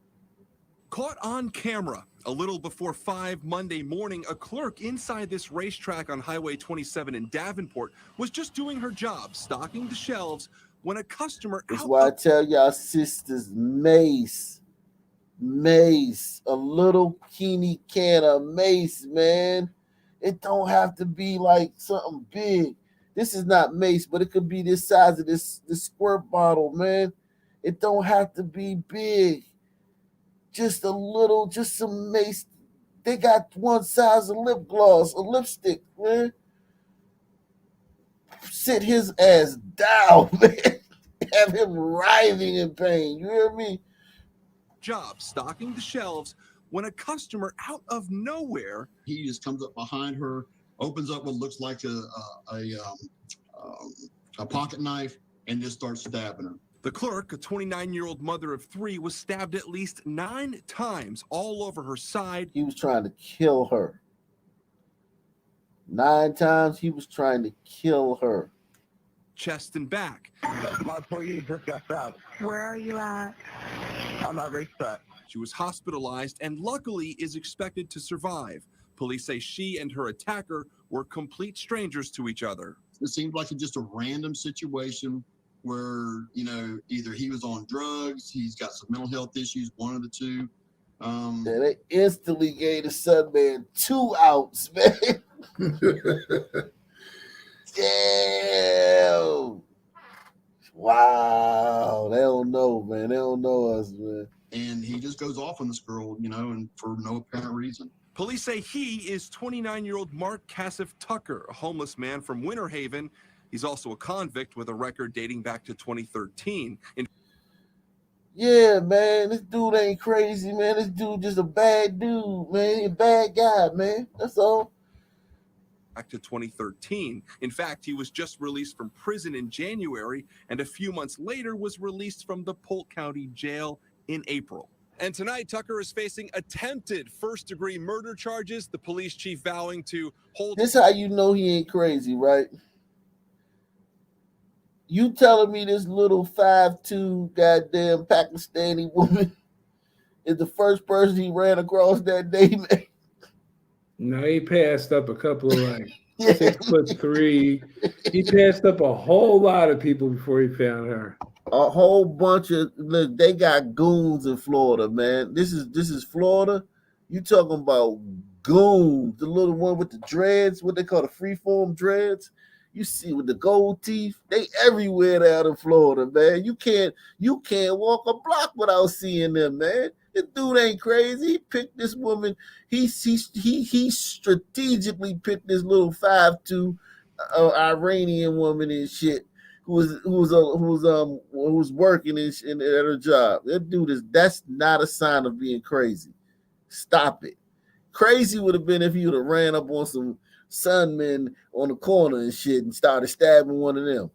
Caught on camera a little before 5 Monday morning, a clerk inside this racetrack on Highway 27 in Davenport was just doing her job, stocking the shelves, when a customer... That's why I tell y'all sisters, mace, a little teeny can of mace, man. It don't have to be like something big. This is not mace, but it could be this size of this squirt bottle, man. It don't have to be big. Just a little, just some mace. They got one size of lip gloss, a lipstick, man. Sit his ass down, man. Have him writhing in pain. You hear me? Job stocking the shelves when a customer out of nowhere... He just comes up behind her, opens up what looks like a pocket knife, and just starts stabbing her. The clerk, a 29-year-old mother of 3, was stabbed at least 9 times all over her side. He was trying to kill her. 9 times he was trying to kill her. Chest and back. My police just got stabbed. Where are you at? I'm at racetrack. She was hospitalized and luckily is expected to survive. Police say she and her attacker were complete strangers to each other. It seemed like just a random situation where, either he was on drugs, he's got some mental health issues, one of the two. They instantly gave the son man 2 outs, man. Damn. Wow. They don't know, man. They don't know us, man. And he just goes off on this girl, and for no apparent reason. Police say he is 29-year-old Mark Cassif Tucker, a homeless man from Winter Haven. He's also a convict with a record dating back to 2013. Yeah, man. This dude ain't crazy, man. This dude just a bad dude, man. He a bad guy, man. That's all. Back to 2013. In fact, he was just released from prison in January and a few months later was released from the Polk County Jail in April. And tonight, Tucker is facing attempted first-degree murder charges, the police chief vowing to hold... This how you know he ain't crazy, right? You telling me this little 5'2" goddamn Pakistani woman is the first person he ran across that day, man? No, he passed up a couple of 6'3". He passed up a whole lot of people before he found her. A whole bunch of look. They got goons in Florida, man. This is Florida. You talking about goons? The little one with the dreads, what they call the freeform dreads. You see with the gold teeth, they everywhere down in Florida, man. You can't walk a block without seeing them, man. This dude ain't crazy. He picked this woman. He strategically picked this little 5'2" Iranian woman and shit who was working at her job. That dude that's not a sign of being crazy. Stop it. Crazy would have been if he would have ran up on some Sunmen on the corner and shit and started stabbing one of them.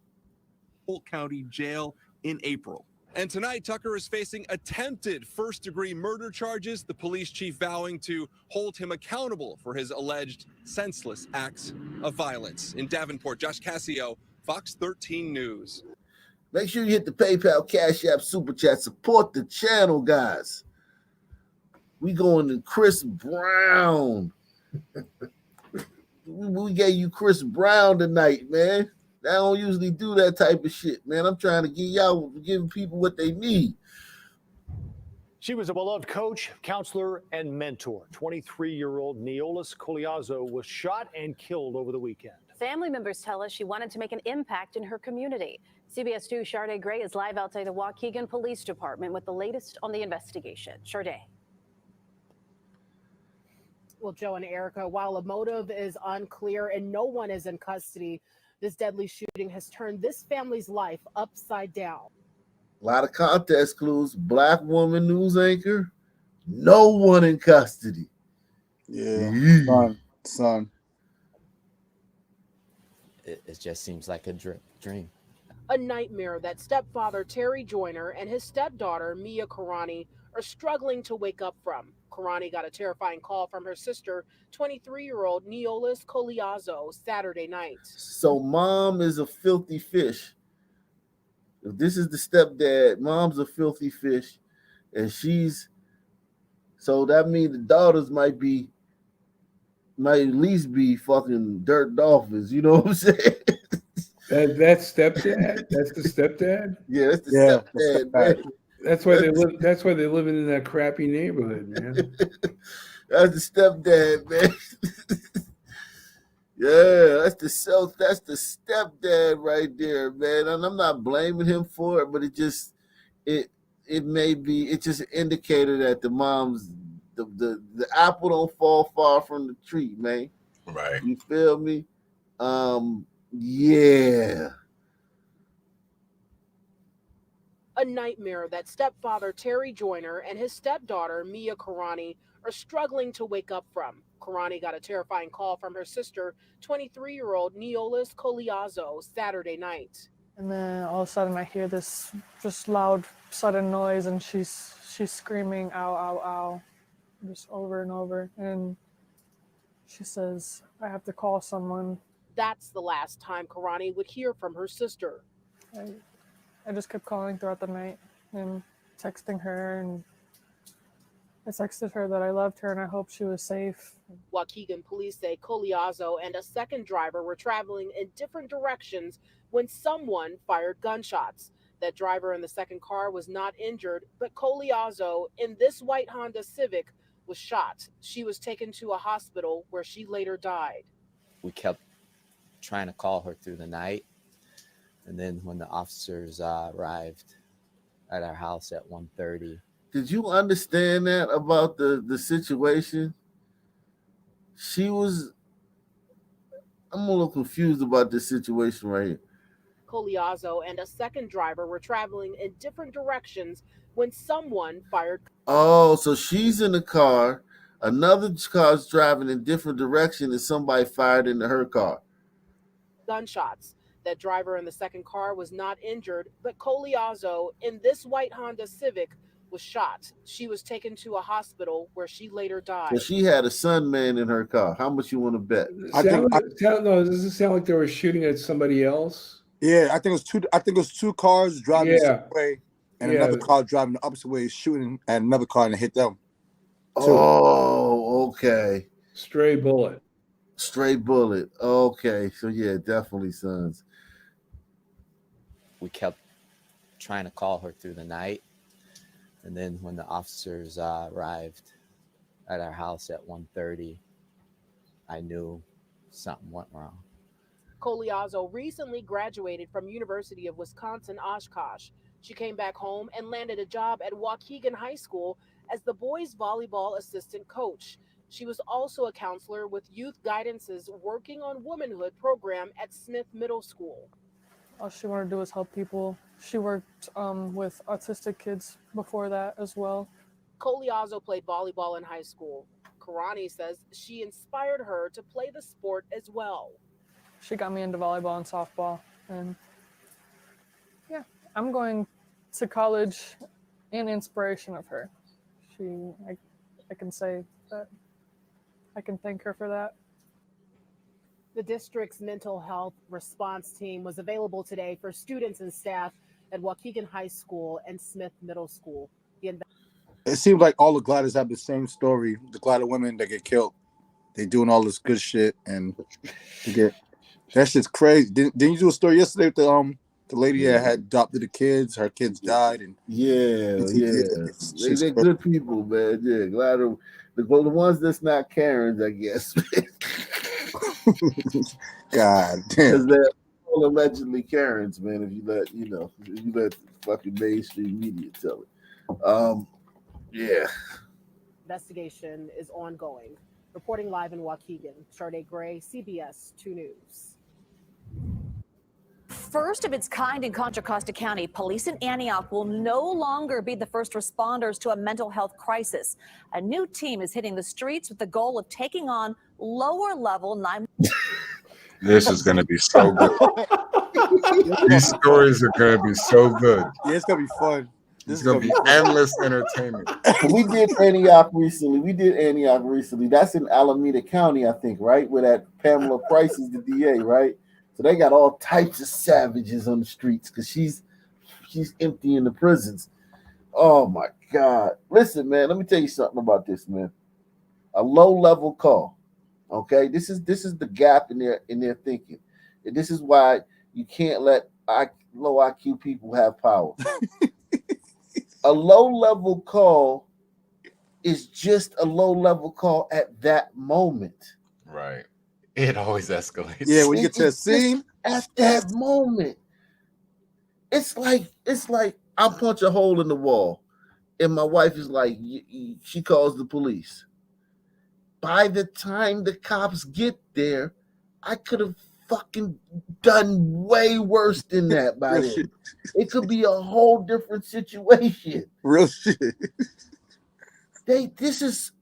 Polk County Jail in April. And tonight, Tucker is facing attempted first-degree murder charges, the police chief vowing to hold him accountable for his alleged senseless acts of violence. In Davenport, Josh Cassio, Fox 13 News. Make sure you hit the PayPal, Cash App, Super Chat. Support the channel, guys. We going to Chris Brown. We gave you Chris Brown tonight, man. I don't usually do that type of shit, man. I'm trying to give people what they need. She was a beloved coach, counselor, and mentor. 23-year-old Neolis Coliazo was shot and killed over the weekend. Family members tell us she wanted to make an impact in her community. CBS 2's Sade Gray is live outside the Waukegan Police Department with the latest on the investigation. Sade. Well, Joe and Erica, while a motive is unclear and no one is in custody, this deadly shooting has turned this family's life upside down. A lot of context clues. Black woman news anchor. No one in custody. Yeah, son. It just seems like a dream. A nightmare that stepfather Terry Joyner and his stepdaughter Mia Karani are struggling to wake up from. Karani got a terrifying call from her sister, 23-year-old Neolis Coliazo, Saturday night. So mom is a filthy fish. If this is the stepdad, mom's a filthy fish, and so that means the daughters might at least be fucking dirt dolphins. You know what I'm saying? That's stepdad. That's the stepdad. Yeah, that's the stepdad, man. That's why they live. That's why they're living in that crappy neighborhood, man. That's the stepdad, man. Yeah, that's the stepdad right there, man. And I'm not blaming him for it, but it just indicated that the mom's the apple don't fall far from the tree, man. Right. You feel me? Yeah. A nightmare that stepfather Terry Joyner and his stepdaughter Mia Karani are struggling to wake up from. Karani got a terrifying call from her sister, 23-year-old Neolis Coliazo, Saturday night. And then all of a sudden I hear this just loud, sudden noise, and she's screaming, ow, ow, ow, just over and over. And she says, I have to call someone. That's the last time Karani would hear from her sister. I just kept calling throughout the night and texting her, and I texted her that I loved her and I hoped she was safe. Waukegan police say Coliazo and a second driver were traveling in different directions when someone fired gunshots. That driver in the second car was not injured, but Coliazo in this white Honda Civic was shot. She was taken to a hospital where she later died. We kept trying to call her through the night. And then when the officers arrived at our house at 1:30. Did you understand that about the situation? I'm a little confused about this situation right here. Coliazzo and a second driver were traveling in different directions when someone fired. Oh, so she's in the car. Another car's driving in different direction, and somebody fired into her car. Gunshots. That driver in the second car was not injured, but Coliazzo in this white Honda Civic was shot. She was taken to a hospital where she later died. So she had a Sunman in her car. How much you want to bet? Does it sound like they were shooting at somebody else? Yeah, I think it was two cars driving the same way, and Yeah. another car driving the opposite way, shooting at another car and hit them. Oh, okay. Stray bullet. Okay, so yeah, definitely sons. We kept trying to call her through the night. And then when the officers arrived at our house at 1:30, I knew something went wrong. Coliazzo recently graduated from University of Wisconsin-Oshkosh. She came back home and landed a job at Waukegan High School as the boys' volleyball assistant coach. She was also a counselor with Youth Guidance's Working on Womanhood program at Smith Middle School. All she wanted to do was help people. She worked with autistic kids before that as well. Coliazzo played volleyball in high school. Karani says she inspired her to play the sport as well. She got me into volleyball and softball. And yeah, I'm going to college in inspiration of her. I can say that. I can thank her for that. The district's mental health response team was available today for students and staff at Waukegan High School and Smith Middle School. It seems like all the gliders have the same story. The glider women that get killed, they doing all this good shit, and they get that shit's crazy. Didn't you do a story yesterday with the lady that had adopted the kids? Her kids died, and they're good people, man. Yeah, glider, the ones that's not Karens, I guess. God damn. Because they're all allegedly Karens, man. If you let fucking mainstream media tell it. Yeah. Investigation is ongoing. Reporting live in Waukegan, Sade Gray, CBS 2 News. First of its kind in Contra Costa County, police in Antioch will no longer be the first responders to a mental health crisis. A new team is hitting the streets with the goal of taking on lower-level 911. This is going to be so good. These stories are going to be so good. Yeah, it's going to be fun. It's going to be endless entertainment. We did Antioch recently. That's in Alameda County, I think, right? Where that Pamela Price is the DA, right? So they got all types of savages on the streets because she's emptying the prisons. Oh my God! Listen, man, let me tell you something about this, man. A low-level call. Okay, this is the gap in their thinking, and this is why you can't let low IQ people have power. A low-level call is just a low-level call at that moment. Right. It always escalates. Yeah, when you get to a scene at that moment, it's like I'll punch a hole in the wall, and my wife is like, she calls the police. By the time the cops get there, I could have fucking done way worse than that by then. It could be a whole different situation. Real shit. This is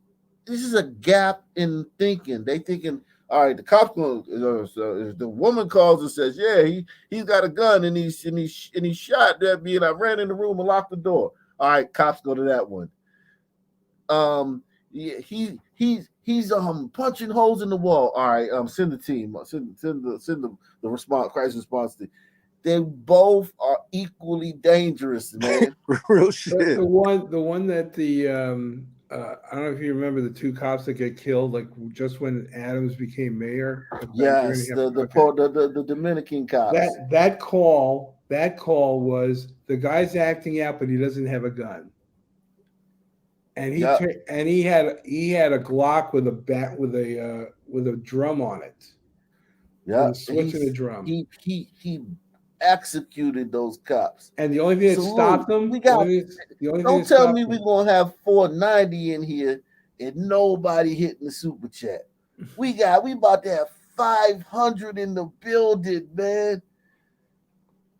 a gap in thinking. They thinking, all right, the cops going. If the woman calls and says, yeah, he's got a gun and he shot that me, and I ran in the room and locked the door. All right, cops go to that one. Yeah, he's punching holes in the wall. All right, send the team. Send the response, crisis response team. They both are equally dangerous, man. Real shit. The one that I don't know if you remember the two cops that get killed, like just when Adams became mayor. Yes, the Dominican cops. That call was the guy's acting out, but he doesn't have a gun. And he had a Glock with a drum on it. Yeah, switching the drum. He executed those cops. And the only thing that stopped them, don't tell me we're gonna have 490 in here and nobody hitting the super chat. We about to have 500 in the building, man.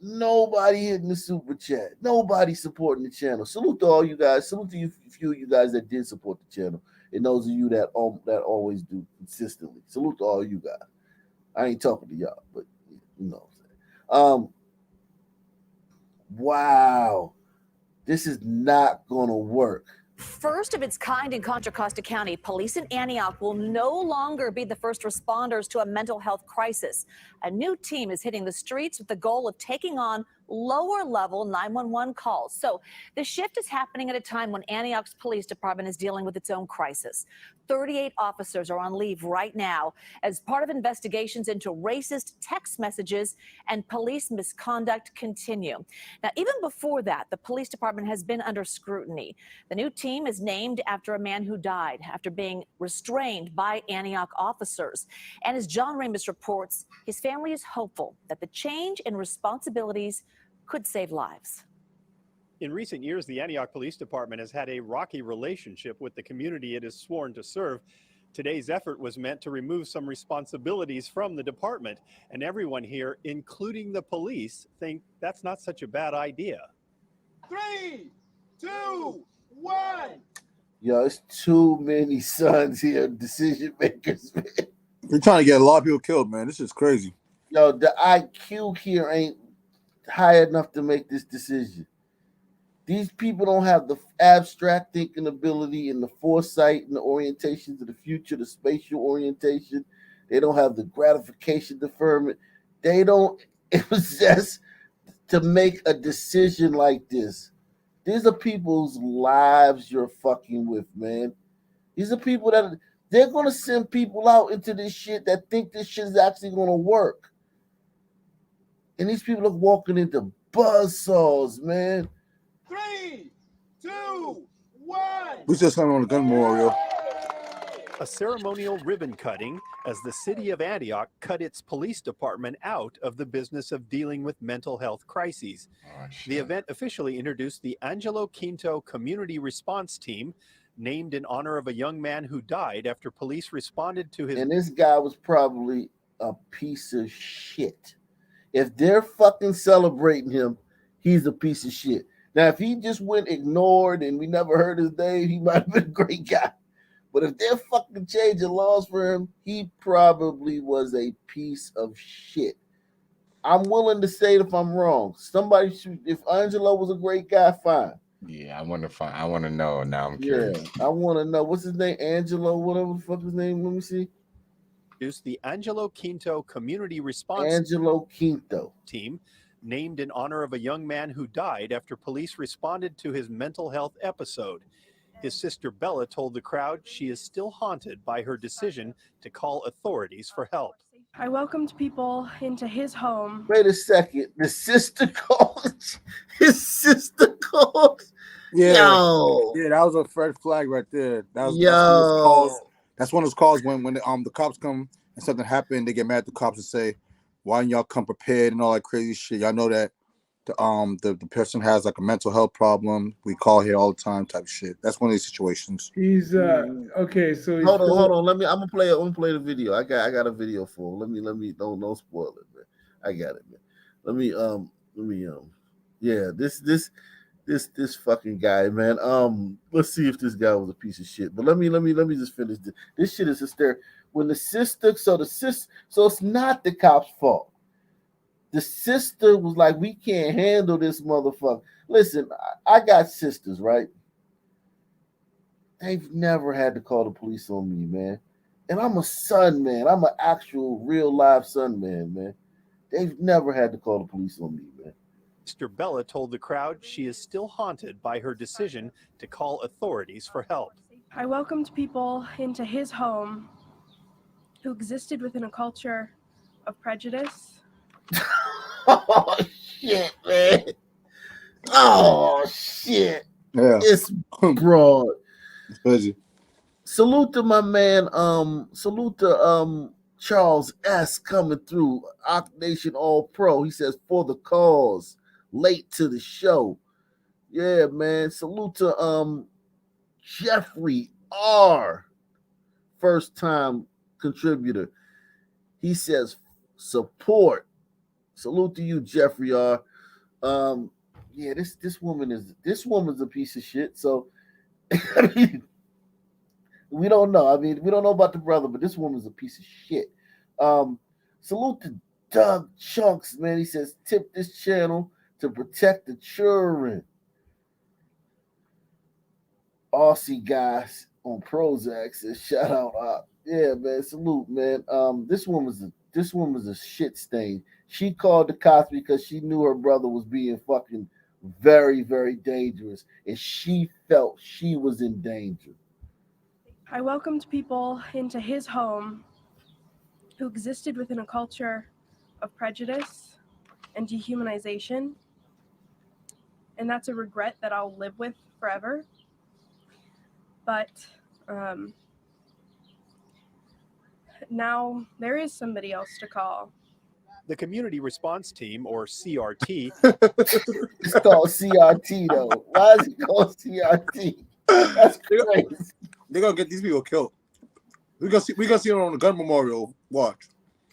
Nobody hitting the super chat. Nobody supporting the channel. Salute to all you guys. Salute to you, few of you guys that did support the channel, and those of you that always do consistently. Salute to all you guys. I ain't talking to y'all, but you know what I'm saying. Wow, this is not gonna work. First of its kind in Contra Costa County, police in Antioch will no longer be the first responders to a mental health crisis. A new team is hitting the streets with the goal of taking on lower-level 911 calls. So the shift is happening at a time when Antioch's police department is dealing with its own crisis. 38 officers are on leave right now as part of investigations into racist text messages and police misconduct continue. Now, even before that, the police department has been under scrutiny. The new team is named after a man who died after being restrained by Antioch officers. And as John Ramus reports, his family is hopeful that the change in responsibilities could save lives. In recent years, the Antioch Police Department has had a rocky relationship with the community it is sworn to serve. Today's effort was meant to remove some responsibilities from the department, and everyone here, including the police, think that's not such a bad idea. 3, 2, 1. Yo, it's too many sons here, decision makers, man. They're trying to get a lot of people killed, man. This is crazy. Yo, the IQ here ain't high enough to make this decision. These people don't have the abstract thinking ability and the foresight and the orientation to the future, the spatial orientation. They don't have the gratification deferment. They don't, it was just to make a decision like this. These are people's lives you're fucking with, man. These are people that they're going to send people out into this shit that think this shit is actually going to work. And these people are walking into buzzsaws, man. 3, 2, 1. We just signed on the gun memorial. A ceremonial ribbon cutting as the city of Antioch cut its police department out of the business of dealing with mental health crises. The event officially introduced the Angelo Quinto Community Response Team, named in honor of a young man who died after police responded to his... And this guy was probably a piece of shit. If they're fucking celebrating him, he's a piece of shit. Now, if he just went ignored and we never heard his name, he might have been a great guy. But if they're fucking changing laws for him, he probably was a piece of shit. I'm willing to say it if I'm wrong. Somebody should, if Angelo was a great guy, fine. Yeah, I want to know. Now I'm curious. Yeah, I want to know. What's his name? Angelo, whatever the fuck his name. Let me see. The Angelo Quinto Community Response Angelo Quinto Team, named in honor of a young man who died after police responded to his mental health episode. His sister Bella told the crowd she is still haunted by her decision to call authorities for help. I welcomed people into his home. Wait a second. The sister called. His sister called. Yeah, Yo. Yeah, that was a red flag right there. That's one of Yo. those calls. That's one of those calls when the cops come and something happened, they get mad at the cops and say, "Why didn't y'all come prepared?" and all that crazy shit. Y'all know that the person has like a mental health problem. We call here all the time, type of shit. That's one of these situations. He's okay. So Hold on. I'm gonna play the video. I got a video for him. Let me don't spoil it, man. I got it, man. Let me yeah, this fucking guy, man. Let's see if this guy was a piece of shit. But let me just finish this. This shit is hysterical. When the sister, so it's not the cop's fault. The sister was like, we can't handle this motherfucker. Listen, I got sisters, right? They've never had to call the police on me, man. And I'm a son, man. I'm an actual, real live son, man. They've never had to call the police on me, man. Sister Bella told the crowd she is still haunted by her decision to call authorities for help. I welcomed people into his home who existed within a culture of prejudice. Oh, shit, man. Oh, shit. Yeah. It's broad. It's crazy. Salute to my man. Salute to Charles S. coming through. Ock Nation All Pro. He says, for the cause. Late to the show. Yeah, man. Salute to Jeffrey R. First time contributor. He says, support. Salute to you, Jeffrey R. Yeah, this woman's a piece of shit. So I mean, we don't know. I mean, we don't know about the brother, but this woman's a piece of shit. Salute to Doug Chunks, man. He says, tip this channel to protect the children. Aussie guys on Prozac says, shout out. Yeah, man. Salute, man. This woman's a shit stain. She called the cops because she knew her brother was being fucking very, very dangerous, and she felt she was in danger. I welcomed people into his home who existed within a culture of prejudice and dehumanization, and that's a regret that I'll live with forever. But now there is somebody else to call. The Community Response Team, or CRT. It's called CRT, though. Why is it called CRT? That's crazy. They're gonna get these people killed. We're gonna see them on the gun memorial. Watch.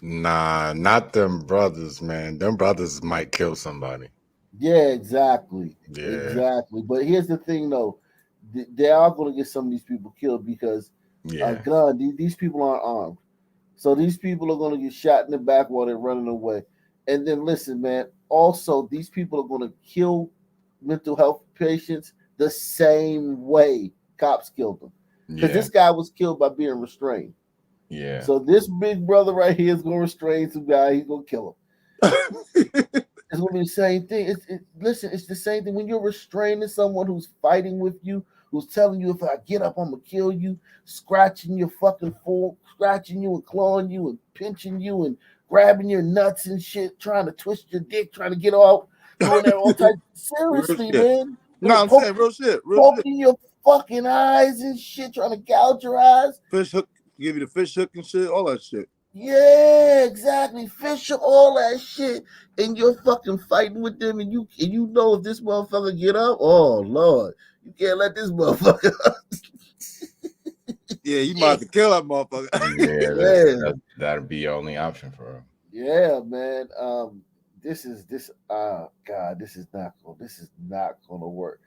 Nah, not them brothers, man. Them brothers might kill somebody. Yeah, exactly. Yeah. Exactly. But here's the thing, though. They are going to get some of these people killed because, these people aren't armed. So these people are going to get shot in the back while they're running away. And then listen, man, also these people are going to kill mental health patients the same way cops killed them. Because this guy was killed by being restrained. Yeah. So this big brother right here is going to restrain some guy. He's going to kill him. It's going to be the same thing. It's the same thing when you're restraining someone who's fighting with you, who's telling you, if I get up, I'm going to kill you, scratching your fucking fork, scratching you and clawing you and pinching you and grabbing your nuts and shit, trying to twist your dick, trying to get out, doing that all type. Seriously, man. No, I'm saying real shit. Poking your fucking eyes and shit, trying to gouge your eyes. Fish hook, give you the fish hook and shit, all that shit. Yeah, exactly. Fish all that shit, and you're fucking fighting with them, and you know if this motherfucker get up, oh Lord, you can't let this motherfucker up. Yeah, you might have to kill that motherfucker. Yeah, that'd be the only option for him. Yeah, man. This is not gonna work.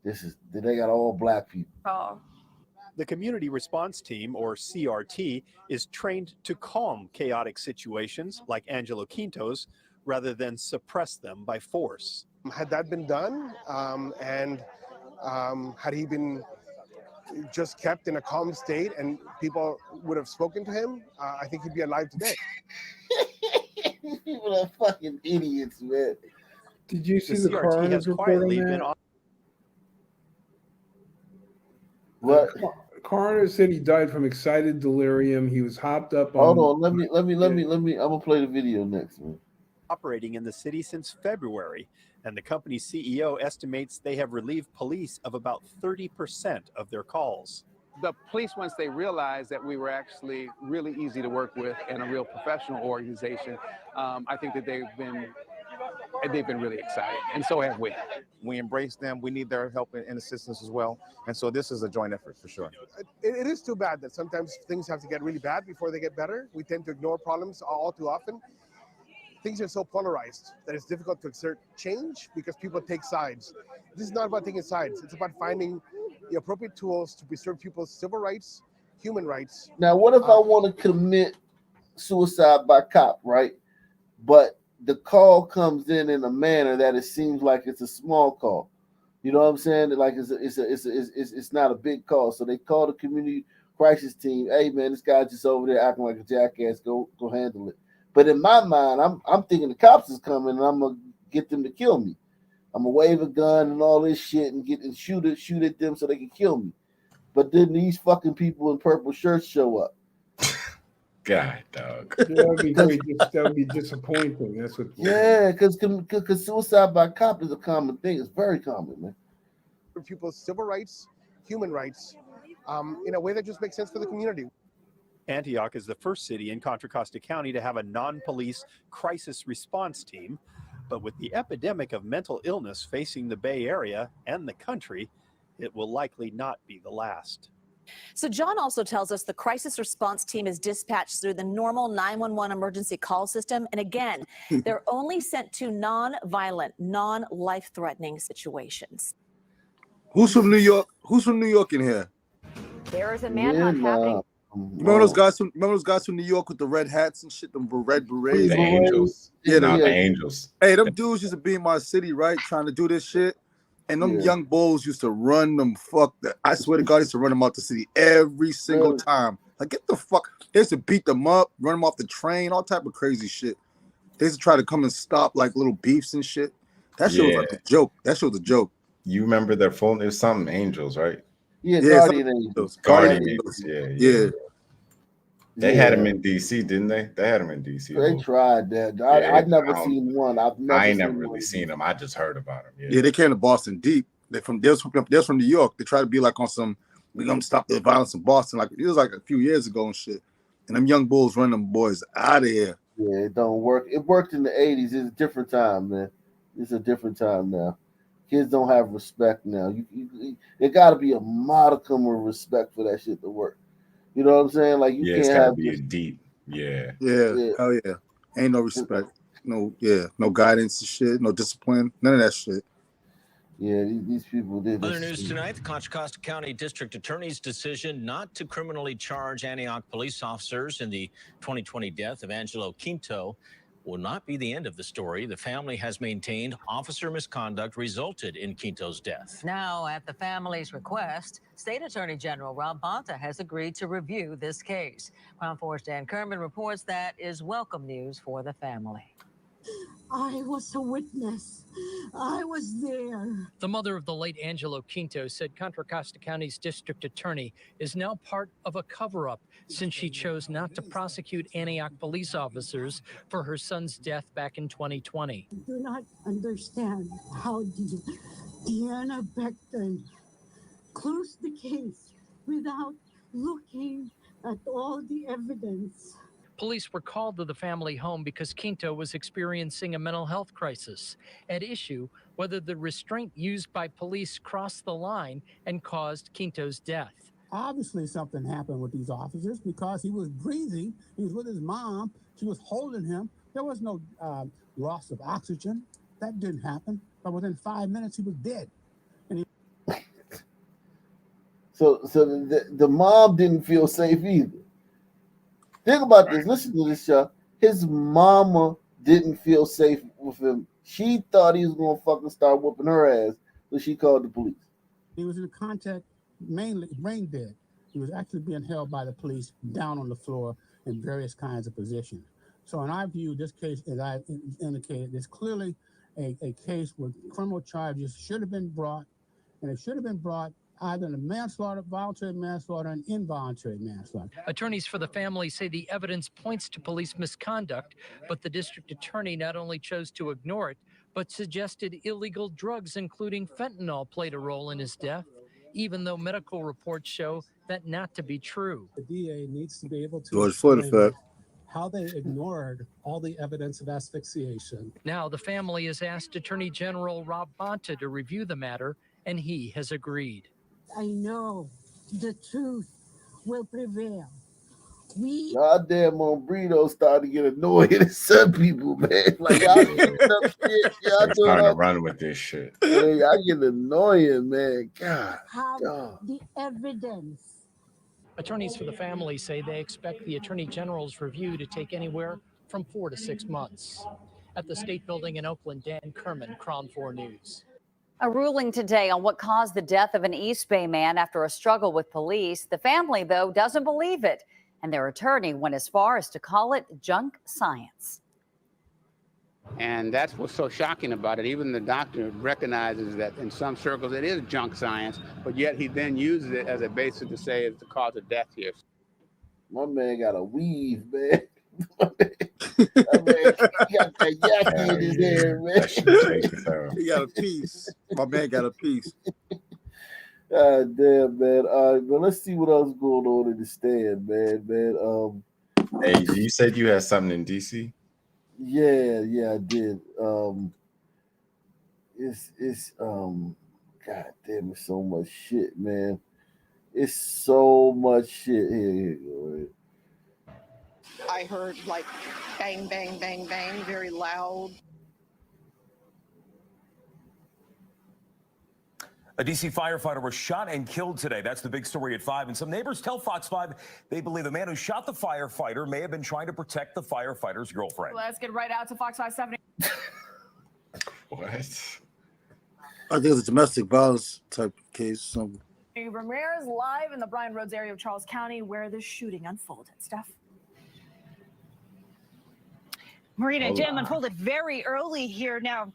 They got all black people. Oh. The Community Response Team, or CRT, is trained to calm chaotic situations like Angelo Quinto's rather than suppress them by force. Had that been done, and had he been just kept in a calm state and people would have spoken to him, I think he'd be alive today. People are fucking idiots, man. Did you see the coroner's report on that? What? Coroner said he died from excited delirium. He was hopped up on. Hold on, let me. I'm gonna play the video next, man. Operating in the city since February, and the company's CEO estimates they have relieved police of about 30% of their calls. The police, once they realized that we were actually really easy to work with and a real professional organization, I think that they've been really excited, and so have we. We embrace them. We need their help and assistance as well, and so this is a joint effort for sure. It is too bad that sometimes things have to get really bad before they get better. We tend to ignore problems all too often. Things are so polarized that it's difficult to exert change because people take sides. This is not about taking sides. It's about finding the appropriate tools to preserve people's civil rights, human rights. Now, what if I want to commit suicide by cop, right? But the call comes in a manner that it seems like it's a small call. You know what I'm saying? Like it's not a big call. So they call the community crisis team. Hey man, this guy's just over there acting like a jackass. Go handle it. But in my mind, I'm thinking the cops is coming and I'm gonna get them to kill me. I'm gonna wave a gun and all this shit and shoot at them so they can kill me. But then these fucking people in purple shirts show up. God, dog. That would be disappointing. That's what. Yeah, because suicide by cop is a common thing. It's very common, man. For people's civil rights, human rights, in a way that just makes sense for the community. Antioch is the first city in Contra Costa County to have a non-police crisis response team. But with the epidemic of mental illness facing the Bay Area and the country, it will likely not be the last. So John also tells us the crisis response team is dispatched through the normal 911 emergency call system. And again, they're only sent to non-violent, non-life-threatening situations. Who's from New York? Who's from New York in here? There is a manhunt happening. Remember those guys from New York with the red hats and shit, them red berets? The Angels. Yeah, Not the Angels. Hey, them dudes used to be in my city, right? Trying to do this shit. And them young bulls used to run them. I swear to God, used to run them out the city every single time. Like, get the fuck. They used to beat them up, run them off the train, all type of crazy shit. They used to try to come and stop like little beefs and shit. That shit was like a joke. That shit was a joke. You remember their phone? It was something Angels, right? Yeah, Guardian Angels. Guardian Angels. Yeah. They Yeah. had them in DC, didn't they? They had them in DC. They tried that. I've never seen one. I ain't never really seen them. I just heard about them. Yeah, they came to Boston deep. They're from New York. They try to be like on some, we're gonna stop the violence in Boston. Like it was like a few years ago and shit. And them young bulls run them boys out of here. Yeah, it don't work. It worked in the 80s. It's a different time, man. It's a different time now. Kids don't have respect now. There got to be a modicum of respect for that shit to work. You know what I'm saying? Like you it's can't gotta have be this, a deep. Yeah. Hell yeah. Ain't no respect. No guidance and shit. No discipline. None of that shit. Yeah, these people did this. Other news tonight, the Contra Costa County District Attorney's decision not to criminally charge Antioch police officers in the 2020 death of Angelo Quinto will not be the end of the story. The family has maintained officer misconduct resulted in Quinto's death. Now, at the family's request, State Attorney General Rob Bonta has agreed to review this case. Crown 4's Dan Kerman reports that is welcome news for the family. I was a witness. I was there. The mother of the late Angelo Quinto said Contra Costa County's district attorney is now part of a cover-up since she chose not to prosecute Antioch police officers for her son's death back in 2020. I do not understand how Deanna Beckton closed the case without looking at all the evidence. Police were called to the family home because Quinto was experiencing a mental health crisis. At issue, whether the restraint used by police crossed the line and caused Quinto's death. Obviously, something happened with these officers because he was breathing. He was with his mom. She was holding him. There was no loss of oxygen. That didn't happen. But within 5 minutes, he was dead. And So the mom didn't feel safe either. Think about this. Listen to this, y'all. His mama didn't feel safe with him. She thought he was gonna fucking start whooping her ass, so she called the police. he was in contact, mainly brain dead. He was actually being held by the police down on the floor in various kinds of positions. So in our view, this case, as I indicated, is clearly a case where criminal charges should have been brought, and it should have been brought either in a manslaughter, voluntary manslaughter, and involuntary manslaughter. Attorneys for the family say the evidence points to police misconduct, but the district attorney not only chose to ignore it, but suggested illegal drugs, including fentanyl, played a role in his death, even though medical reports show that not to be true. The DA needs to be able to George Floyd explain effect. how they ignored all the evidence of asphyxiation. Now the family has asked Attorney General Rob Bonta to review the matter, and he has agreed. I know the truth will prevail. Goddamn, Monbrito started to get annoyed at some people, man. Like y'all doing some shit, y'all I'm doing trying to all, run with this shit. hey, I get annoying, man. God, Have dog. the evidence. Attorneys for the family say they expect the Attorney General's review to take anywhere from 4 to 6 months. At the State Building in Oakland, Dan Kerman, Crown 4 News. A ruling today on what caused the death of an East Bay man after a struggle with police. The family, though, doesn't believe it, and their attorney went as far as to call it junk science. And that's what's so shocking about it. Even the doctor recognizes that in some circles it is junk science, but yet he then uses it as a basis to say it's the cause of death here. My man got a weave, man. My man got that yak in his hair, man. He got a piece. My man got a piece. God damn, man. All right, man. Let's see what else going on in the stand, man. Hey, you said you had something in DC? Yeah, I did. It's God damn, it's so much shit, man. It's so much shit here. Here you go. Right? I heard like bang, bang, bang, bang, very loud. A DC firefighter was shot and killed today. That's the big story at 5. And some neighbors tell Fox 5 they believe the man who shot the firefighter may have been trying to protect the firefighter's girlfriend. Let's get right out to Fox 570. What? I think it's a domestic violence type case. Something. Ramirez live in the Bryan Roads area of Charles County where the shooting unfolded. Steph? Marina, Jim unfolded very early here. Now,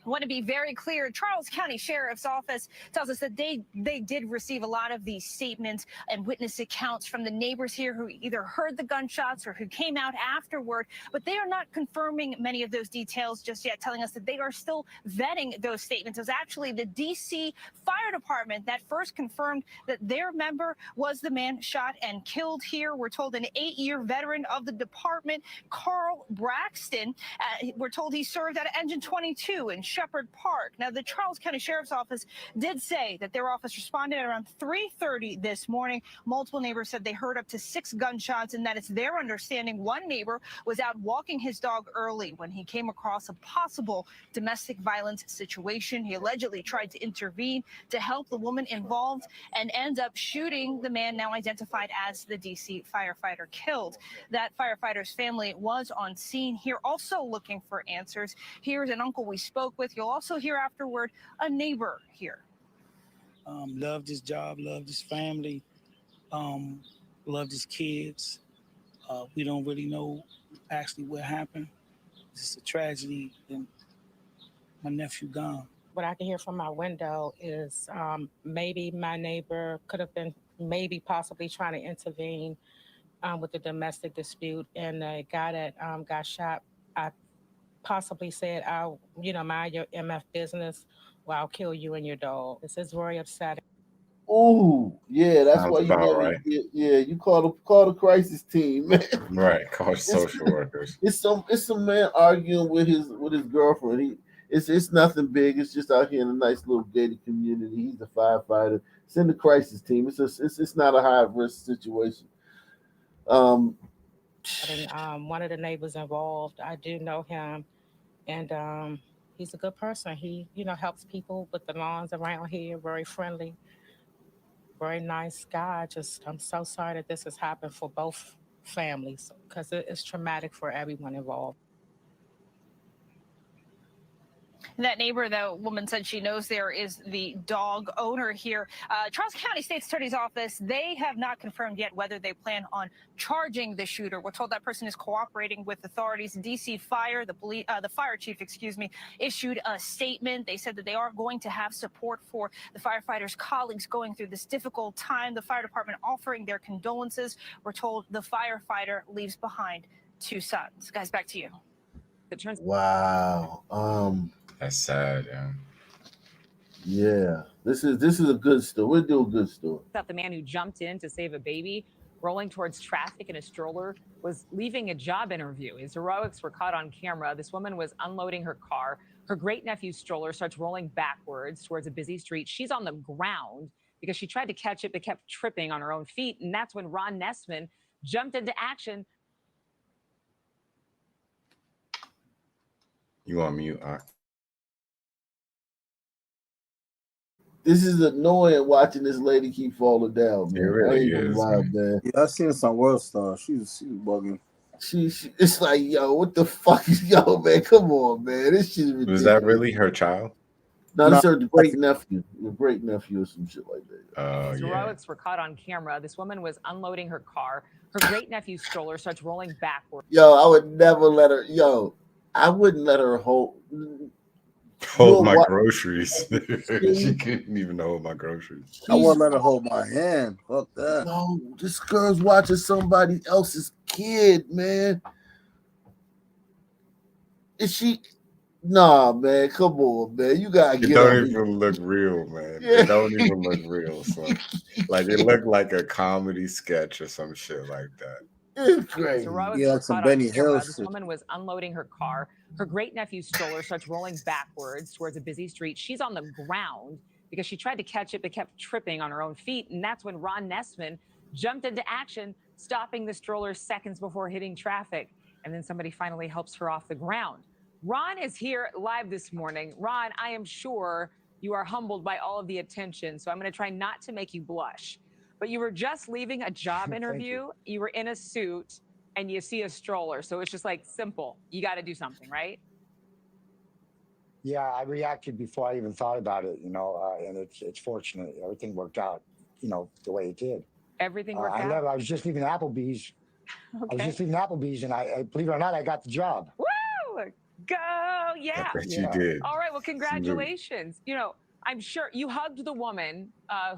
I want to be very clear. Charles County Sheriff's Office tells us that they did receive a lot of these statements and witness accounts from the neighbors here who either heard the gunshots or who came out afterward, but they are not confirming many of those details just yet, telling us that they are still vetting those statements. It was actually the D.C. Fire Department that first confirmed that their member was the man shot and killed here. We're told an 8-year veteran of the department, Carl Braxton, we're told he served at Engine 22 in Shepherd Park. Now, the Charles County Sheriff's Office did say that their office responded at around 3:30 this morning. Multiple neighbors said they heard up to 6 gunshots and that it's their understanding one neighbor was out walking his dog early when he came across a possible domestic violence situation. He allegedly tried to intervene to help the woman involved and end up shooting the man now identified as the DC firefighter killed. That firefighter's family was on scene here also looking for answers. Here's an uncle we spoke with. You'll also hear afterward a neighbor here. Loved his job, loved his family, loved his kids. We don't really know actually what happened. It's a tragedy, and my nephew gone. What I can hear from my window is maybe my neighbor could have been possibly trying to intervene with the domestic dispute, and the guy that got shot, I possibly said, "I'll, mind your MF business, or I'll kill you and your dog." This is very upsetting. Ooh, yeah, that's Sounds why you about never. right. Yeah, you call the crisis team, man. Right, call social workers. It's some man arguing with his girlfriend. It's nothing big. It's just out here in a nice little gated community. He's a firefighter. Send the crisis team. It's not a high risk situation. And, one of the neighbors involved, I do know him, and he's a good person. He, helps people with the lawns around here. Very friendly, very nice guy. I'm so sorry that this has happened for both families because it's traumatic for everyone involved. That neighbor, the woman said she knows there is the dog owner here. Charles County State's Attorney's Office, they have not confirmed yet whether they plan on charging the shooter. We're told that person is cooperating with authorities. DC Fire, the fire chief, issued a statement. They said that they are going to have support for the firefighters' colleagues going through this difficult time. The fire department offering their condolences. We're told the firefighter leaves behind 2 sons. Guys, back to you. Wow. That's sad, yeah. Yeah. This is a good story. We'll do a good story. About the man who jumped in to save a baby, rolling towards traffic in a stroller, was leaving a job interview. His heroics were caught on camera. This woman was unloading her car. Her great-nephew's stroller starts rolling backwards towards a busy street. She's on the ground because she tried to catch it but kept tripping on her own feet. And that's when Ron Nessman jumped into action. You on mute, This is annoying watching this lady keep falling down, man. It really I ain't gonna is, lie, man. Yeah, I seen some world stuff. She's bugging. She it's like, yo, what the fuck is yo, man? Come on, man. This shit is ridiculous. Was that really her child? No, this is her great nephew. Your great nephew or some shit like that. His heroics were caught on camera. This woman was unloading her car. Her great-nephew's stroller starts rolling backwards. Yo, I would never let her. Yo, I wouldn't let her hold my groceries. She couldn't even hold my groceries. I wouldn't let her hold my hand. Fuck that. No, this girl's watching somebody else's kid, man. Is she? Nah, man, come on, man. You gotta It get don't on it. even look real, man. Yeah. It don't even look real. So, like, it looked like a comedy sketch or some shit like that. It's crazy. Heroics Yeah, were like some caught on Benny camera. Hill This shit. woman was unloading her car. Her great nephew's stroller starts rolling backwards towards a busy street. She's on the ground because she tried to catch it but kept tripping on her own feet. And that's when Ron Nessman jumped into action, stopping the stroller seconds before hitting traffic. And then somebody finally helps her off the ground. Ron is here live this morning. Ron, I am sure you are humbled by all of the attention, so I'm going to try not to make you blush. But you were just leaving a job interview. You were in a suit and you see a stroller. So it's just like simple. You got to do something, right? Yeah, I reacted before I even thought about it, and it's fortunate everything worked out, the way it did. Everything worked out. I was just leaving Applebee's. Okay. I was just leaving Applebee's, and I believe it or not, I got the job. Woo! Go! Yeah. I bet you did. All right. Well, congratulations. I'm sure you hugged the woman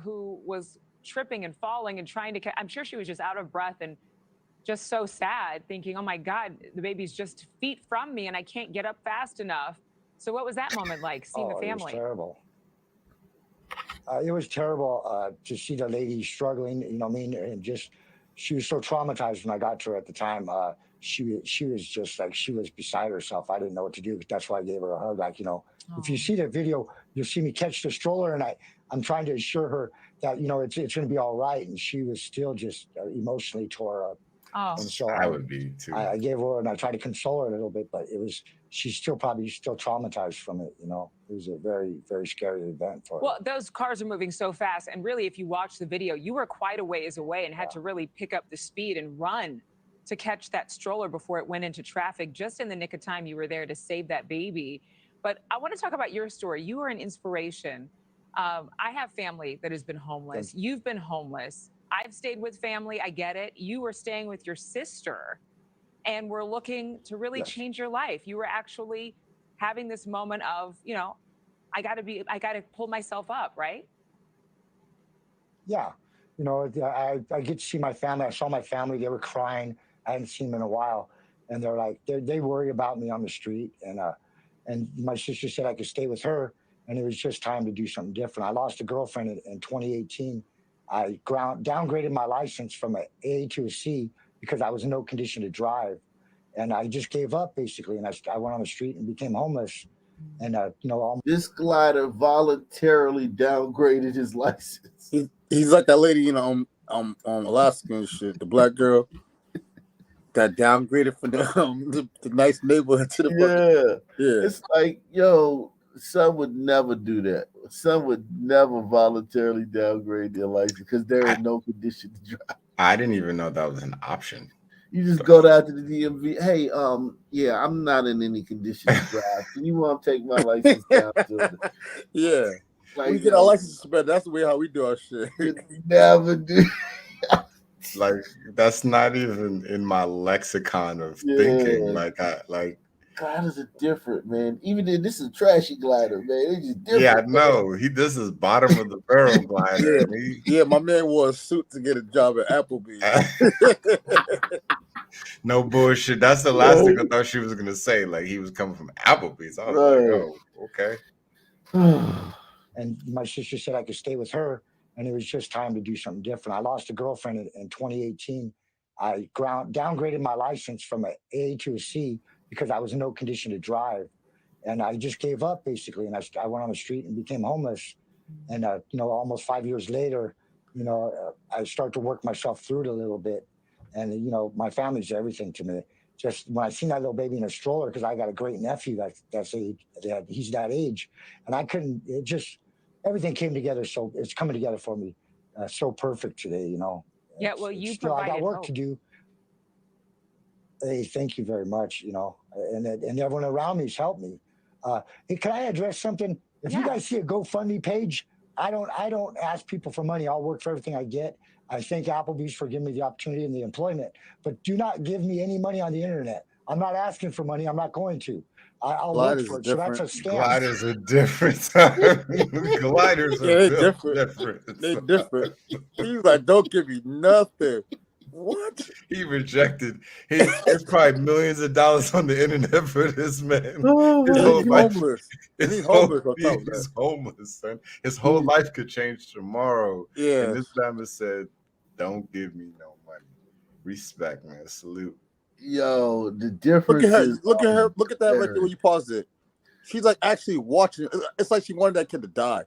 who was tripping and falling and trying to. I'm sure she was just out of breath and just so sad, thinking, "Oh my God, the baby's just feet from me, and I can't get up fast enough." So, what was that moment like? Seeing the family? It was terrible. It was terrible to see the lady struggling. And just she was so traumatized when I got to her at the time. She was just like she was beside herself. I didn't know what to do. That's why I gave her a hug. Like if you see the video, you'll see me catch the stroller, and I'm trying to assure her that it's going to be all right. And she was still just emotionally tore up. Oh, and so I would be too. I gave her, and I tried to console her a little bit, but she's still probably traumatized from it. It was a very, very scary event for her. Well, those cars are moving so fast. And really, if you watch the video, you were quite a ways away and had to really pick up the speed and run to catch that stroller before it went into traffic. Just in the nick of time, you were there to save that baby. But I want to talk about your story. You are an inspiration. I have family that has been homeless. You've been homeless. I've stayed with family. I get it. You were staying with your sister, and we're looking to really change your life. You were actually having this moment of, I got to pull myself up, right? Yeah. I get to see my family. I saw my family. They were crying. I hadn't seen them in a while. And they're like, they worry about me on the street. And my sister said I could stay with her. And it was just time to do something different. I lost a girlfriend in 2018. I downgraded my license from an A to a C because I was in no condition to drive. And I just gave up, basically. And I went on the street and became homeless. And, this glider voluntarily downgraded his license. He's like that lady, on Alaska and shit, the black girl that downgraded from the nice neighborhood to the yeah. It's like, son would never do that. Son would never voluntarily downgrade their license because they're in no condition to drive. I didn't even know that was an option. You just go down to the DMV. Hey, yeah, I'm not in any condition to drive. Can you want to take my license down to Yeah. Like, we get our license suspended. That's the way how we do our shit. Never do. Like that's not even in my lexicon of thinking. Gliders are different, man. Even if this is a trashy glider, man. It's just different. Yeah, I know. This is bottom of the barrel glider. Yeah, my man wore a suit to get a job at Applebee's. No bullshit. That's the last thing I thought she was gonna say. Like he was coming from Applebee's. I was like, oh, okay. And my sister said I could stay with her, and it was just time to do something different. I lost a girlfriend in 2018. I downgraded my license from an A to a C because I was in no condition to drive. And I just gave up, basically. And I went on the street and became homeless. And, almost 5 years later, I started to work myself through it a little bit. And, my family's everything to me. Just when I seen that little baby in a stroller, because I got a great nephew that's age, he's that age. And I couldn't, everything came together. So it's coming together for me so perfect today, Yeah, well, you still, I got provided work hope. to do. Hey, thank you very much. And everyone around me's helped me. Hey, can I address something? If you guys see a GoFundMe page, I don't ask people for money. I'll work for everything I get. I thank Applebee's for giving me the opportunity and the employment, but do not give me any money on the internet. I'm not asking for money. I'm not going to. I'll look for it. So that's a scam. Gliders are different. Gliders are they're different. They're different. He's like, don't give me nothing. What? He rejected. It's probably millions of dollars on the internet for this man. Oh, His and whole he's life. homeless. And he's homeless on top of that. He's homeless, son. His whole life could change tomorrow. Yeah. And this diamond said, "Don't give me no money." Respect, man. Salute. Yo, the Look at difference her. is Look at her. Look at that right there very- when you pause it. She's like actually watching. It's like she wanted that kid to die.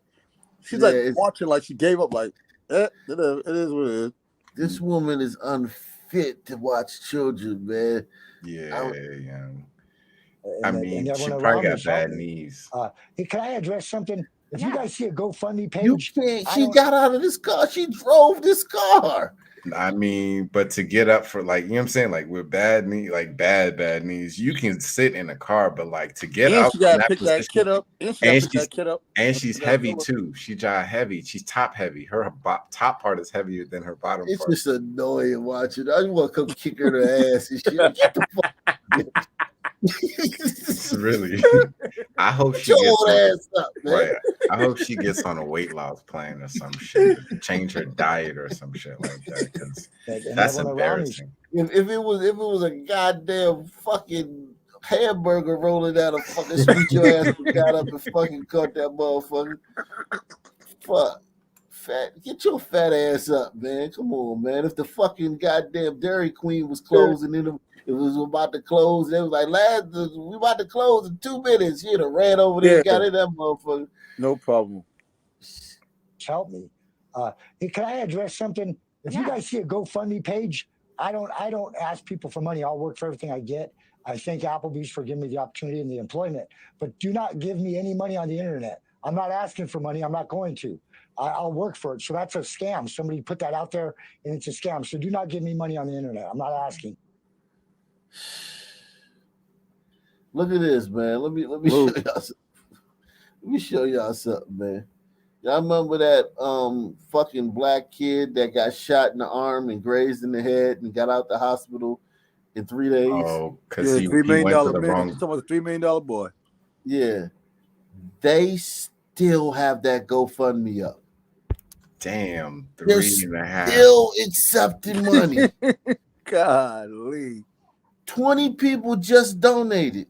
She's Yeah, like it's- watching, like she gave up. Like it is what it is. This woman is unfit to watch children, man. Yeah, yeah. And I then- mean, and she everyone probably around me got bad helped me. knees. Hey, can I address something? If you guys see a GoFundMe You page, can't. I She don't- got out of this car. She drove this car. I mean, but to get up for like, you know what I'm saying? Like with bad knee, like bad knees, you can sit in a car, but like to get And up she from got to that pick that position, kid up. And she got to pick that kid up. and she's that heavy fella. too. She jive heavy. She's top heavy. Her top part is heavier than her bottom It's part. just annoying watching. I just want to come kick her in the ass and shit. Get the fuck. It's really. I hope she Your gets old on, ass up, man. right. I hope she gets on a weight loss plan or some shit. Change her diet or some shit like that, because and that's everyone around me- embarrassing. If it was a goddamn fucking hamburger rolling down a fucking street, your ass would got up and fucking caught that motherfucker. Fuck. Get your fat ass up, man. Come on, man. If the fucking goddamn Dairy Queen was closing in it was about to close. They was like, we about to close in 2 minutes. She'd have ran over there and got in that motherfucker. No problem. help me. Hey, can I address something? If you guys see a GoFundMe page, I don't ask people for money. I'll work for everything I get. I thank Applebee's for giving me the opportunity and the employment, but do not give me any money on the internet. I'm not asking for money. I'm not going to. I'll work for it. So that's a scam. Somebody put that out there and it's a scam. So do not give me money on the internet. I'm not asking. Look at this, man. Let me show y'all something. Let me show y'all something, man. Y'all remember that fucking black kid that got shot in the arm and grazed in the head and got out the hospital in 3 days? Oh, because he $3 million went to the man. wrong. You're talking about the $3 million boy. Yeah. They still have that GoFundMe up. Damn, They're 3.5. still accepting money. Golly. 20 people just donated.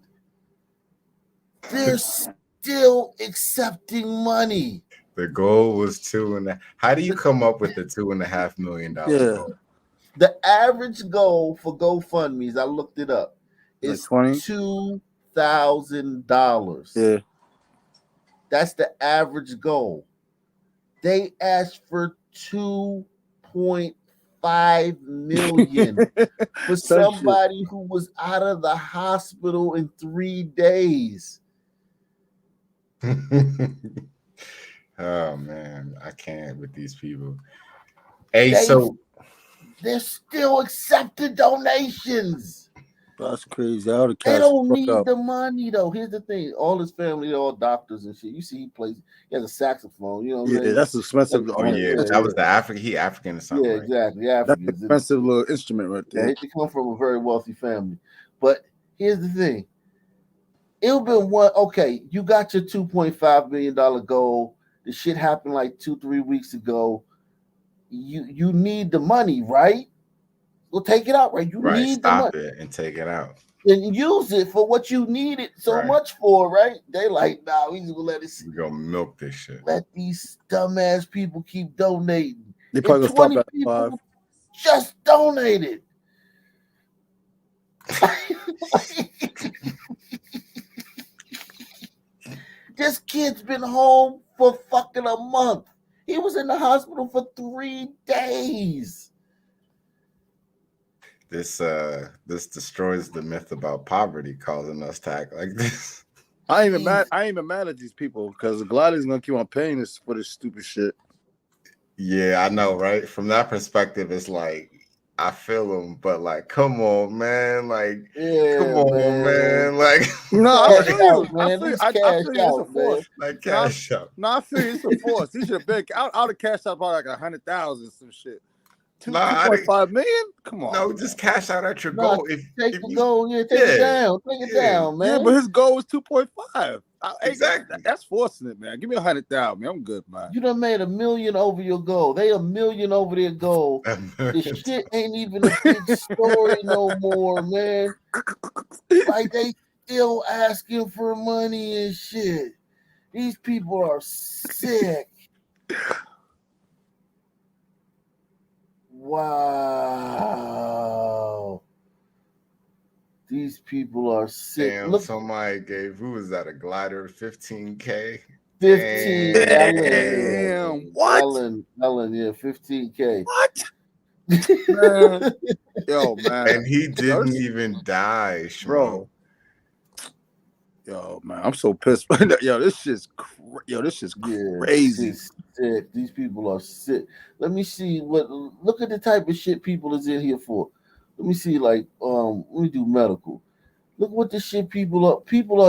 They're still accepting money. The goal was 2.5. How do you come up with the $2.5 million goal? The average goal for GoFundMe's, I looked it up, is $2,000. Yeah. That's the average goal. They asked for 2.5 million for somebody who was out of the hospital in 3 days. Oh man, I can't with these people. Hey, so they're still accepting donations. That's crazy. I would They have don't need the money though. Here's the thing: all his family, they're all doctors and shit. You see, he has a saxophone. You know what I'm saying? That's expensive. Oh yeah, that was the African. He African or something. Yeah, right? exactly. That's Africans. an expensive little instrument right there. They come from a very wealthy family. But here's the thing: it'll be one. Okay, you got your $2.5 million goal. The shit happened like 2-3 weeks ago. You need the money, right? Well, take it out, right? You need the money. Stop it and take it out. And use it for what you need it so much for, right? They like, nah, we just gonna let it. We gonna milk this shit. Let these dumbass people keep donating. They probably And gonna stop 20 at 5. people just donated. This kid's been home for fucking a month. He was in the hospital for 3 days. This destroys the myth about poverty, causing us to act like this. I ain't even mad at these people because Gladys gonna keep on paying this for this stupid shit. Yeah, I know, right? From that perspective, it's like I feel them, but like, come on, man, like, come on, man, like, no, I feel you, man. I feel you. It's a force, like cash out. No, I feel you. It's a force. He should have been. I would have cashed out probably like 100,000 some shit. 2.5 million? Come on. No, just cash out at your goal. If the goal, take it down. Take it down, man. Yeah, but his goal was 2.5. Exactly. That's forcing it, man. Give me 100,000, man. I'm good, man. You done made $1 million over your goal. They $1 million over their goal. The shit ain't even a big story no more, man. Like they still asking for money and shit. These people are sick. Wow. These people are sick. Damn, Look, somebody gave, who was that, a glider, 15K? 15 Damn. What? Ellen, yeah, 15K. What? Man. Yo, man. And he didn't even die, Bro. Yo, man, I'm so pissed. Yo, this shit's crazy. Shit's sick. These people are sick. Let me see look at the type of shit people is in here for. Let me see, like, let me do medical. Look what the shit people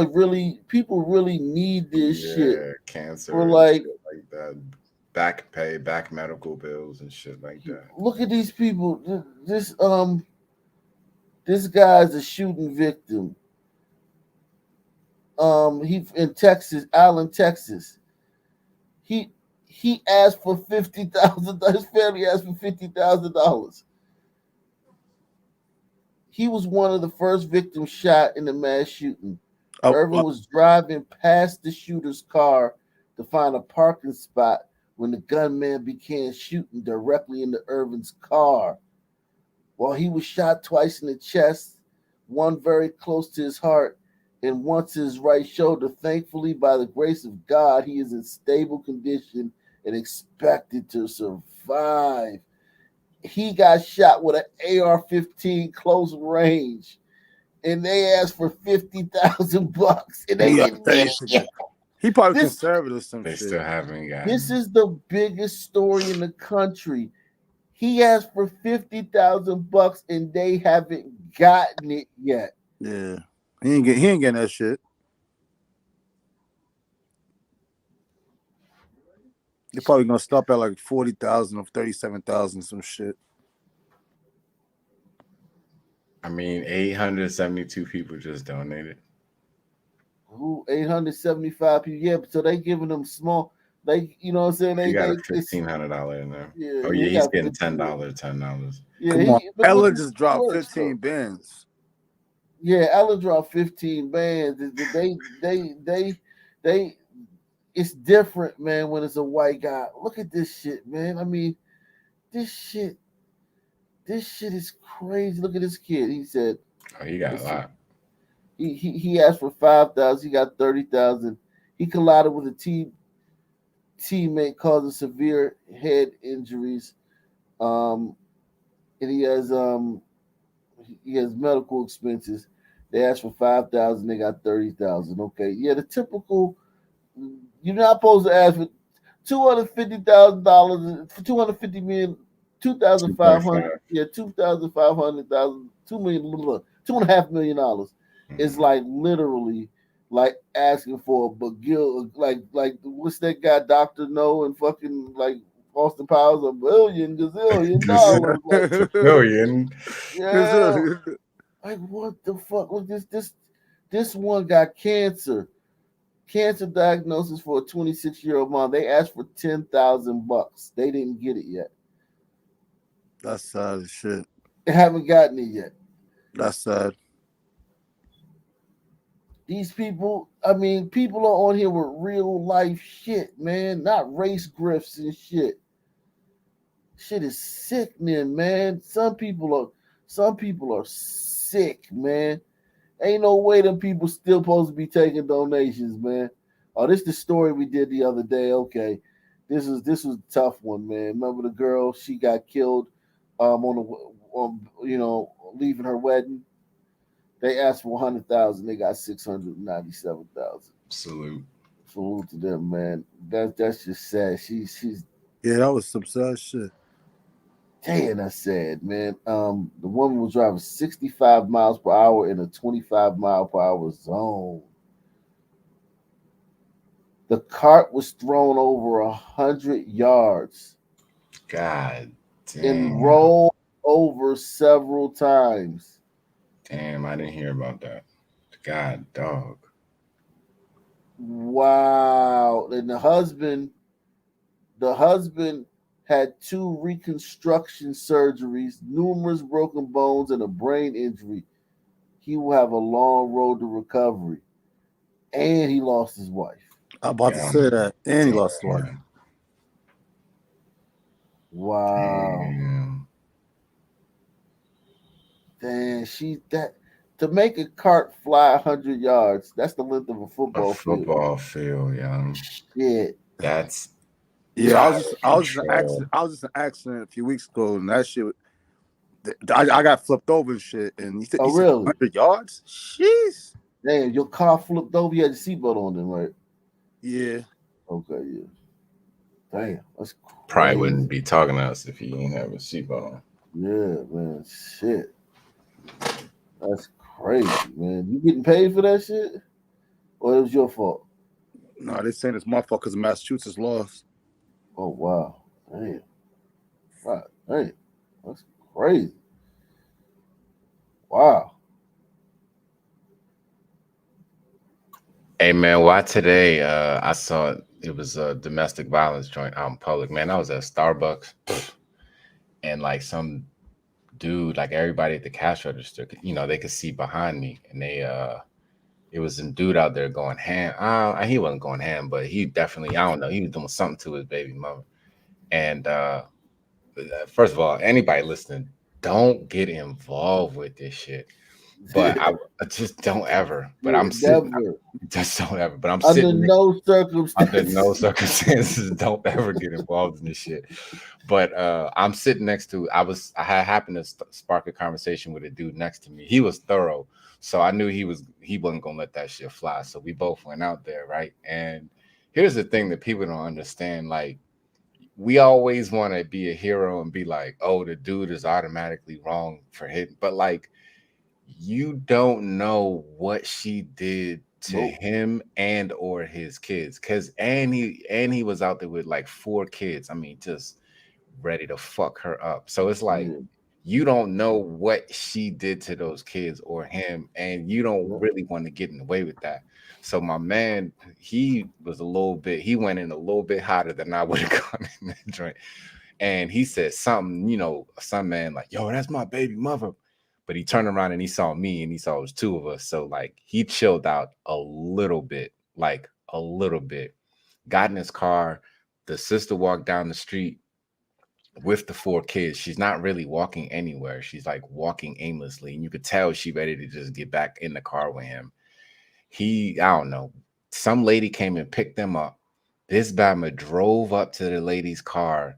really need this shit. Cancer For and like, shit like that. Back pay, back medical bills and shit like that. look at these people. This guy's a shooting victim. He in Texas, Allen, Texas. He asked for $50,000. His family asked for $50,000. He was one of the first victims shot in the mass shooting. Irvin was driving past the shooter's car to find a parking spot when the gunman began shooting directly into Irvin's car. While he was shot twice in the chest, one very close to his heart and once his right shoulder. Thankfully, by the grace of God, he is in stable condition and expected to survive. He got shot with an AR-15 close range, and they asked for $50,000, and they didn't get it. He probably conservative some they shit. Still haven't got This is the biggest story in the country. He asked for $50,000, and they haven't gotten it yet. Yeah, he ain't getting that shit. They're probably gonna stop at like 40,000 or 37,000, some shit. I mean, 872 people just donated. Who 875 people? Yeah, so they giving them small. They, you know what I'm saying? He got a $1,500 in there. Yeah, oh yeah, he's getting $10. Yeah, come on. Ella just dropped 15 bands. Yeah, Ella dropped 15 bands. They. It's different, man, when it's a white guy. Look at this shit, man. I mean, this shit is crazy. Look at this kid. He said, "Oh, he got a lot." He asked for 5,000. He got 30,000. He collided with a teammate, causing severe head injuries. And he has medical expenses. They asked for 5,000. They got 30,000. Okay, yeah, the typical. You're not supposed to ask for $250,000 for 250 million, 2,500. Yeah, 2,500,000, $2 million, $2.5 million. It's like literally like asking for a bagil, like what's that guy, Dr. No, and fucking like Austin Powers, $1 billion, gazillion dollars. Like, billion. Yeah. Like what the fuck? Look, this one got cancer. Cancer diagnosis for a 26-year-old mom. They asked for $10,000. They didn't get it yet. That's sad as shit. They haven't gotten it yet. That's sad. These people, I mean, people are on here with real life shit, man, not race grifts and shit. Shit is sickening, man. Some people are sick, man. Ain't no way them people still supposed to be taking donations, man. Oh, this is the story we did the other day. Okay, this was a tough one, man. Remember the girl? She got killed, leaving her wedding. They asked for 100,000. They got 697,000. Salute to them, man. That's just sad. She's. Yeah, that was some sad shit. Damn, that's sad, man. The woman was driving 65 miles per hour in a 25 mile per hour zone. The cart was thrown over 100 yards. God damn. And rolled over several times. Damn, I didn't hear about that. God, dog. Wow. And the husband had 2 reconstruction surgeries, numerous broken bones, and a brain injury. He will have a long road to recovery. And he lost his wife. I'm about to say that. And he lost his wife. Wow. Damn, to make a cart fly 100 yards, that's the length of a football field. Football field, yeah. Shit. That's I was just an accident a few weeks ago, and that shit. I got flipped over and shit, and he said, really? 100 yards. Jeez. Damn, your car flipped over. You had your seatbelt on, then, right? Yeah. Okay, yeah. Damn, that's crazy. Probably wouldn't be talking to us if he didn't have a seatbelt on. Yeah, man. Shit. That's crazy, man. You getting paid for that shit? Or it was your fault? No, they're saying it's my fault because Massachusetts lost. Oh, wow. Damn. God, damn. That's crazy. Wow. Hey man, why today? I saw it was a domestic violence joint out in public. Man, I was at Starbucks, and like some dude, like everybody at the cash register, they could see behind me, and it was a dude out there going ham. He wasn't going ham, but he definitely, I don't know, he was doing something to his baby mother. And first of all, anybody listening, don't get involved with this shit. But I just don't ever. But I'm sitting. Just don't ever. But I'm sitting. Under no circumstances. Under no circumstances, don't ever get involved in this shit. But I'm sitting next to. I had happened to spark a conversation with a dude next to me. He was thorough, so I knew he wasn't gonna let that shit fly. So we both went out there, right? And here's the thing that people don't understand, like. We always want to be a hero and be like, oh, the dude is automatically wrong for hitting. But like, you don't know what she did to him and or his kids. And he was out there with like 4 kids. I mean, just ready to fuck her up. So it's like, you don't know what she did to those kids or him, and you don't really want to get in the way with that. So my man, he went in a little bit hotter than I would have gone in that joint. And he said something, some man like, yo, that's my baby mother. But he turned around and he saw me and he saw it was 2 of us. So like he chilled out a little bit, got in his car. The sister walked down the street with the 4 kids. She's not really walking anywhere. She's like walking aimlessly. And you could tell she ready to just get back in the car with him. I don't know. Some lady came and picked them up. This Bama drove up to the lady's car,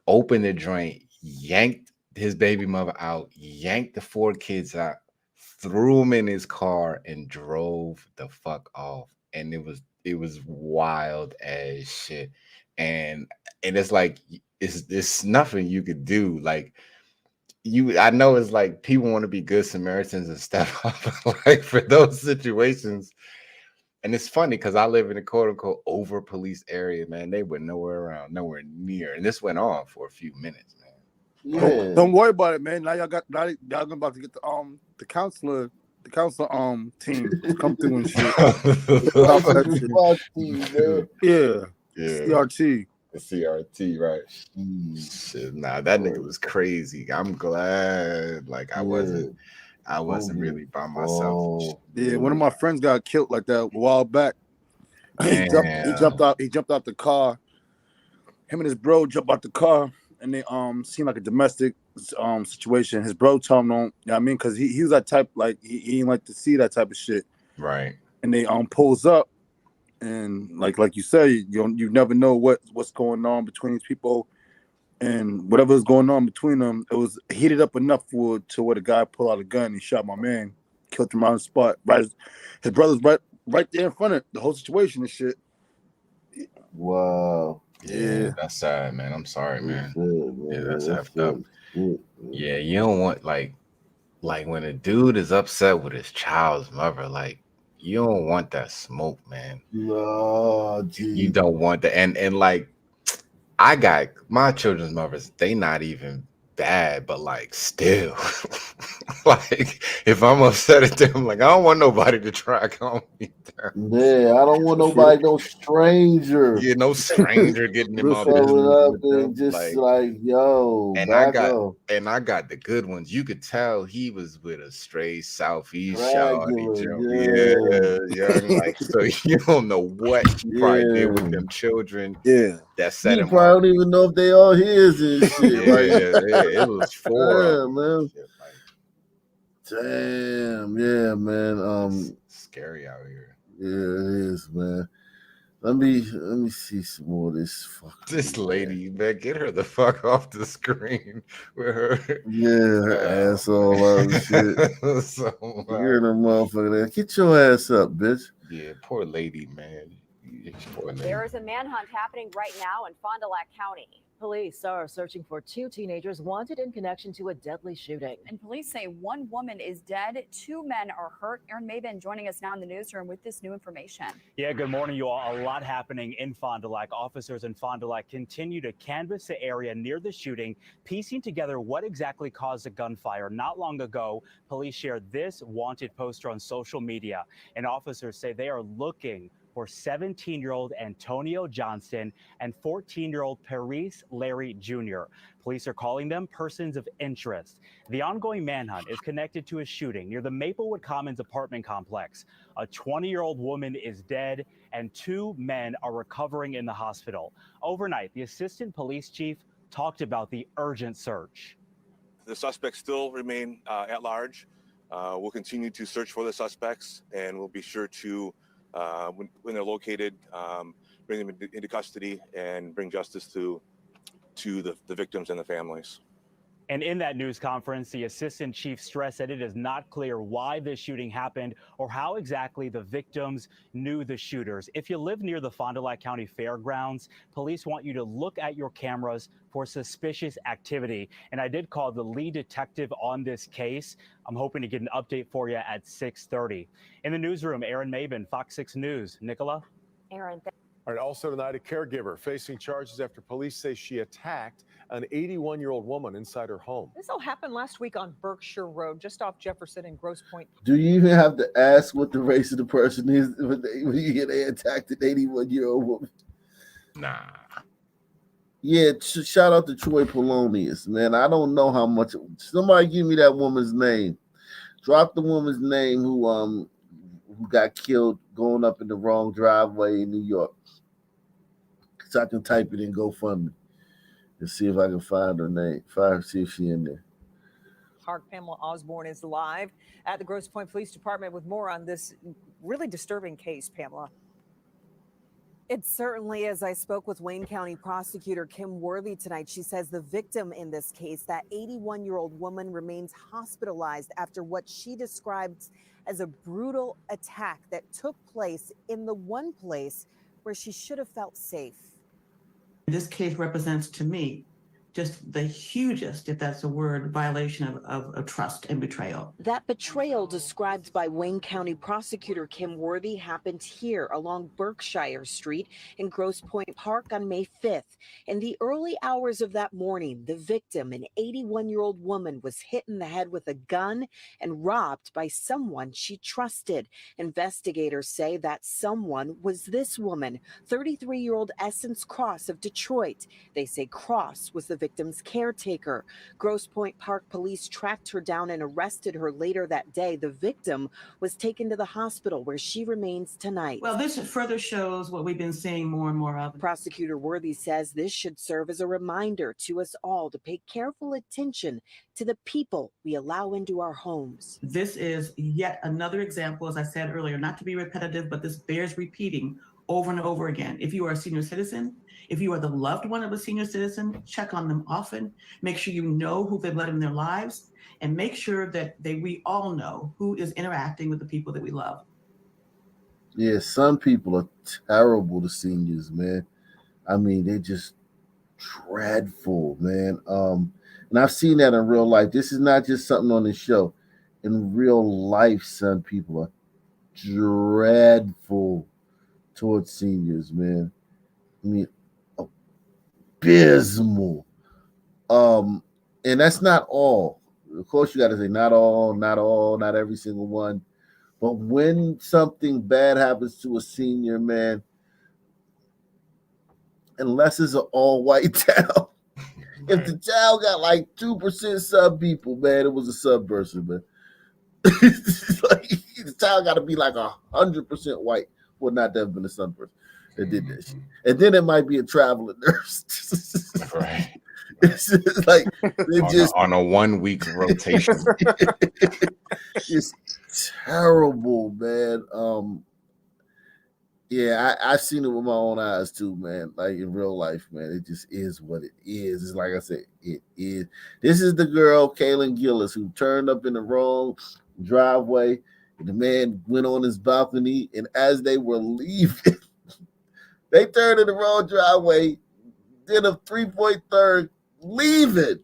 opened the joint, yanked his baby mother out, yanked the 4 kids out, threw them in his car, and drove the fuck off. And it was wild as shit. And it's like it's nothing you could do. Like I know it's like people want to be good Samaritans and stuff, but like for those situations. And it's funny because I live in a quote unquote over policed area, man. They were nowhere around, nowhere near. And this went on for a few minutes, man. Yeah. Don't worry about it, man. Now y'all about to get the counselor team to come through and shit. Yeah. CRT. The CRT, right? Shit, nah, that nigga was crazy. I'm glad, like I wasn't really by myself. Yeah, one of my friends got killed like that a while back. He jumped out the car. Him and his bro jumped out the car, and they seemed like a domestic situation. His bro told him, you know what I mean, because he was that type, like he didn't like to see that type of shit. Right. And they pulls up, and like you say, you never know what's going on between these people, and whatever's going on between them, it was heated up enough to where the guy pulled out a gun and shot my man, killed him on the spot. Right, his brother's right there in front of the whole situation and shit. Wow. Yeah, that's sad, man. I'm sorry, man. Yeah, that's effed up. Yeah, you don't want like when a dude is upset with his child's mother, like you don't want that smoke, man. No, you don't want that. And like I got my children's mothers, they not even bad, but like still, like if I'm upset at them, like I don't want nobody to try to calm me down. Yeah, I don't want nobody, no stranger. Yeah, no stranger getting in my Coming business up with and them. just like, yo, And back up. I got the good ones. You could tell he was with a straight Southeast shawty, Dracula, young. Like, so you don't know what he probably did with yeah. them children. Yeah, that set He him probably off. don't even know if they all his and shit. Like, It was 4 of them. man. Shit, like, Damn, yeah, man. it's scary out here. Yeah, it is, man. Let me see some more of this fucking. This lady, man, get her the fuck off the screen with her. Yeah, asshole out of shit. So, You're the motherfucker there. Get your ass up, bitch. Yeah, poor lady, man. Poor lady. There is a manhunt happening right now in Fond du Lac County. Police are searching for 2 teenagers wanted in connection to a deadly shooting. And police say 1 woman is dead, 2 men are hurt. Aaron Maben joining us now in the newsroom with this new information. Yeah, good morning, you all. A lot happening in Fond du Lac. Officers in Fond du Lac continue to canvass the area near the shooting, piecing together what exactly caused the gunfire. Not long ago, police shared this wanted poster on social media, and officers say they are looking for 17-year-old Antonio Johnston and 14-year-old Paris Larry Jr. Police are calling them persons of interest. The ongoing manhunt is connected to a shooting near the Maplewood Commons apartment complex. A 20-year-old woman is dead and 2 men are recovering in the hospital. Overnight, the assistant police chief talked about the urgent search. The suspects still remain at large. We'll continue to search for the suspects, and we'll be sure to when they're located, bring them into custody and bring justice to the victims and the families. And in that news conference, the assistant chief stressed that it is not clear why this shooting happened or how exactly the victims knew the shooters. If you live near the Fond du Lac County Fairgrounds, police want you to look at your cameras for suspicious activity. And I did call the lead detective on this case. I'm hoping to get an update for you at 6:30. In the newsroom, Aaron Maben, Fox 6 News. Nicola? Aaron, all right, also tonight, a caregiver facing charges after police say she attacked an 81-year-old woman inside her home. This all happened last week on Berkshire Road, just off Jefferson and Grosse Pointe. Do you even have to ask what the race of the person is when you get attacked an 81-year-old woman? Nah. Yeah, shout out to Troy Polonius, man. I don't know how much. Somebody give me that woman's name. Drop the woman's name who got killed going up in the wrong driveway in New York. So I can type it in GoFundMe and see if I can find her name. See if she's in there. Park Pamela Osborne is live at the Grosse Pointe Police Department with more on this really disturbing case, Pamela. It certainly is. I spoke with Wayne County Prosecutor Kim Worthy tonight. She says the victim in this case, that 81-year-old woman, remains hospitalized after what she described as a brutal attack that took place in the one place where she should have felt safe. This case represents to me just the hugest, if that's a word, violation of trust and betrayal. That betrayal described by Wayne County Prosecutor Kim Worthy happened here along Berkshire Street in Grosse Pointe Park on May 5th. In the early hours of that morning, the victim, an 81-year-old woman, was hit in the head with a gun and robbed by someone she trusted. Investigators say that someone was this woman, 33-year-old Essence Cross of Detroit. They say Cross was the victim's caretaker. Grosse Pointe Park police tracked her down and arrested her later that day. The victim was taken to the hospital where she remains tonight. Well, this further shows what we've been seeing more and more of. Prosecutor Worthy says this should serve as a reminder to us all to pay careful attention to the people we allow into our homes. This is yet another example, as I said earlier, not to be repetitive, but this bears repeating over and over again. If you are a senior citizen, if you are the loved one of a senior citizen, check on them often. Make sure you know who they've led in their lives, and make sure that we all know who is interacting with the people that we love. Yeah, some people are terrible to seniors, man. I mean, they're just dreadful, man. And I've seen that in real life. This is not just something on the show. In real life, some people are dreadful towards seniors, man. I mean, abysmal. And that's not all. Of course, you got to say not all, not every single one. But when something bad happens to a senior, man, unless it's an all-white town, if the town got like 2% sub people, man, it was a sub person, man. Like, the town got to be like 100% white. Well, not that have been a sub person that did that shit. And then it might be a traveling nurse. Right. It's just like they on a 1 week rotation. It's terrible, man. Yeah, I've seen it with my own eyes too, man. Like in real life, man. It just is what it is. It's like I said, it is. This is the girl, Kaylin Gillis, who turned up in the wrong driveway. The man went on his balcony, and as they were leaving, they turned in the wrong driveway, did a 3-point third, leaving.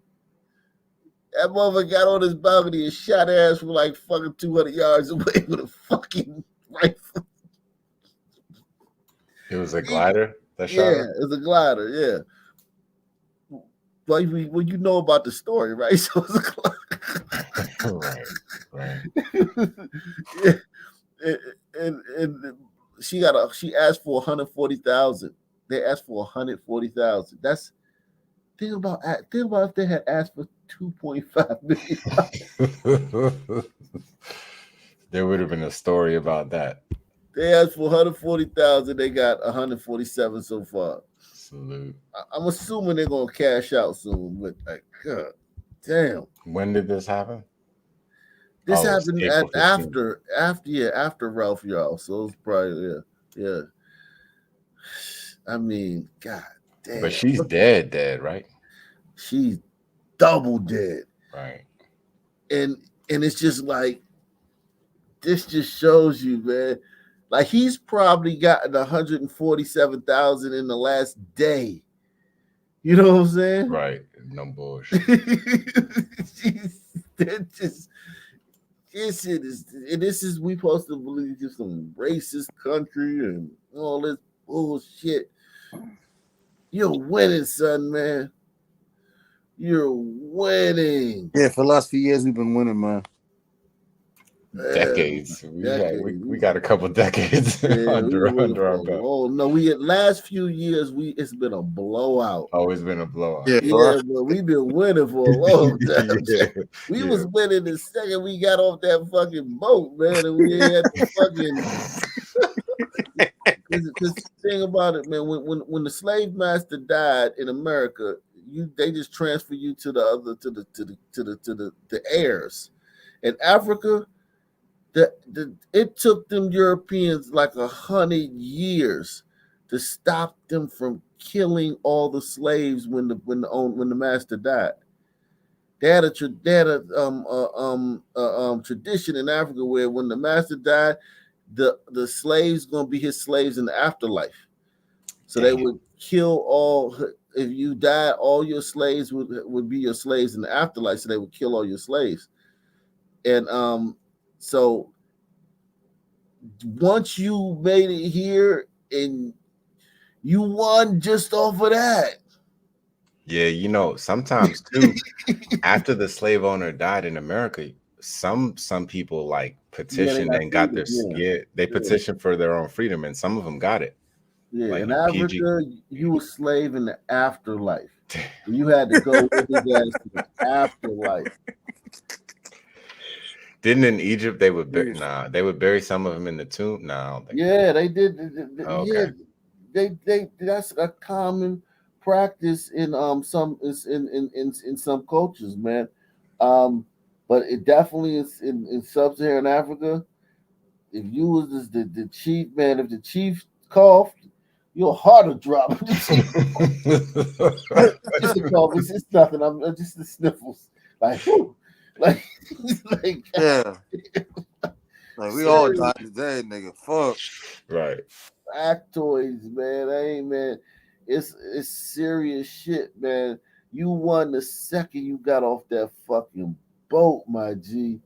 That motherfucker got on his balcony and shot her ass from like fucking 200 yards away with a fucking rifle. It was a glider that shot Yeah, her? it was a glider, yeah. Well, you know about the story, right? So it's a glider. Right. Yeah. And she asked for 140,000. They asked for 140,000. That's think about if they had asked for 2.5 million. There would have been a story about that. They asked for 140,000. They got 147 so far. Salute. I'm assuming they're gonna cash out soon. But like, God damn. When did this happen? This Oh, it's happened April 15th. after Ralph, y'all. So it's probably yeah. I mean, God damn. But she's dead, right? She's double dead. Right. And it's just like this just shows you, man. Like he's probably gotten 147,000 in the last day. You know what I'm saying? Right. No bullshit. This is we supposed to believe just some racist country and all this bullshit. You're winning, son, man. You're winning. Yeah, for the last few years we've been winning, man. Decades. We got a couple decades under our belt. Oh no, last few years it's been a blowout. Always been a blowout. Yeah, but we've been winning for a long time. We was yeah. winning the second we got off that fucking boat, man, and we had the fucking. Because the thing about it, man, when the slave master died in America, they just transfer you to the heirs. In Africa, it took them Europeans like 100 years to stop them from killing all the slaves when the master died. They had a tradition in Africa where when the master died, the slaves gonna be his slaves in the afterlife. So they would kill all. If you died, all your slaves would be your slaves in the afterlife. So they would kill all your slaves. And so once you made it here and you won just off of that. Yeah, sometimes too, after the slave owner died in America, some people like petitioned and got their they petitioned for their own freedom, and some of them got it. Yeah, like in Africa, you were slave in the afterlife. You had to go with his ass to the afterlife. Didn't in Egypt they would bury some of them in the tomb? No, I don't think they did. Okay. Yeah, they that's a common practice in some cultures, man. But it definitely is in sub-Saharan Africa. If you was the chief, man, if the chief coughed, your heart will drop. Just a cough, it's nothing. I'm just the sniffles, like, whew. like Yeah. Like we all died today, nigga. Fuck. Right. Factoids, man. Man. It's serious shit, man. You won the second you got off that fucking boat, my G.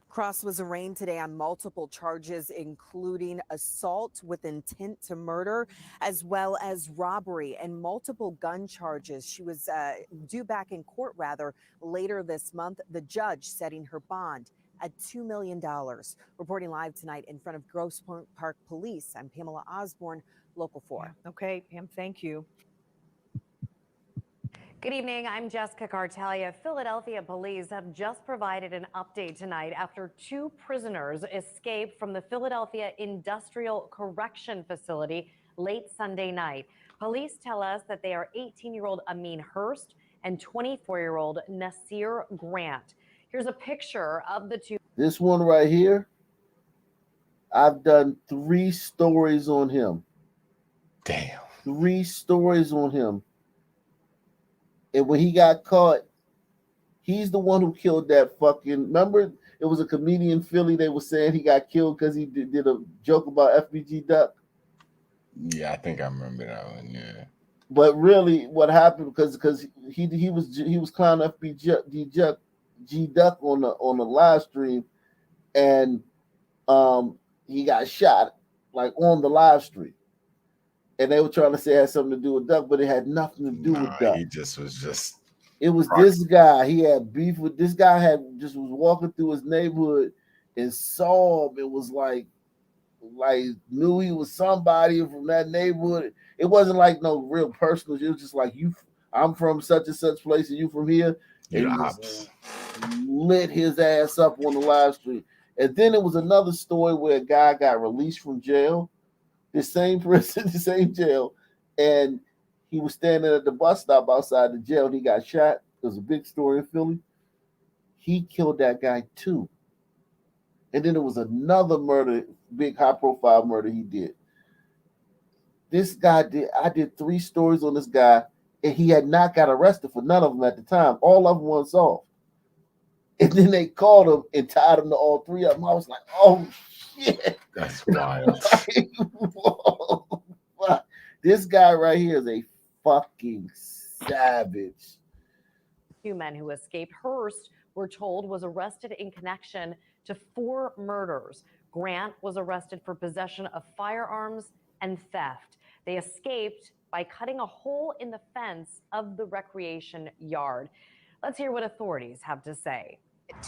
Cross was arraigned today on multiple charges, including assault with intent to murder, as well as robbery and multiple gun charges. She was due back in court, later this month. The judge setting her bond at $2 million. Reporting live tonight in front of Grosse Pointe Park Police, I'm Pamela Osborne, Local 4. Okay, Pam, thank you. Good evening. I'm Jessica Cartalia. Philadelphia police have just provided an update tonight after 2 prisoners escaped from the Philadelphia Industrial Correction Facility late Sunday night. Police tell us that they are 18-year-old Ameen Hurst and 24-year-old Nasir Grant. Here's a picture of the 2. This one right here, I've done 3 stories on him. Damn. 3 stories on him. And when he got caught, he's the one who killed that fucking. Remember, it was a comedian in Philly. They were saying he got killed because he did a joke about FBG Duck. Yeah, I think I remember that one. Yeah. But really, what happened because he was clowning FBG Duck on the live stream, and he got shot like on the live stream. And they were trying to say it had something to do with Duck, but it had nothing to do with Duck. He was just. It was this guy. He had beef with this guy. Was walking through his neighborhood and saw him. It was like knew he was somebody from that neighborhood. It wasn't like no real personal. It was just like I'm from such and such place, and you from here. And he just lit his ass up on the live stream. And then it was another story where a guy got released from jail. The same prison, the same jail, and he was standing at the bus stop outside the jail and he got shot. It was a big story in Philly. He killed that guy too. And then there was another murder, big high-profile murder he did. This guy I did 3 stories on this guy, and he had not got arrested for none of them at the time. All of them once off. And then they called him and tied him to all 3 of them. I was like, oh shit. That's wild. This guy right here is a fucking savage. 2 men who escaped. Hurst, we're told, was arrested in connection to 4 murders. Grant was arrested for possession of firearms and theft. They escaped by cutting a hole in the fence of the recreation yard. Let's hear what authorities have to say.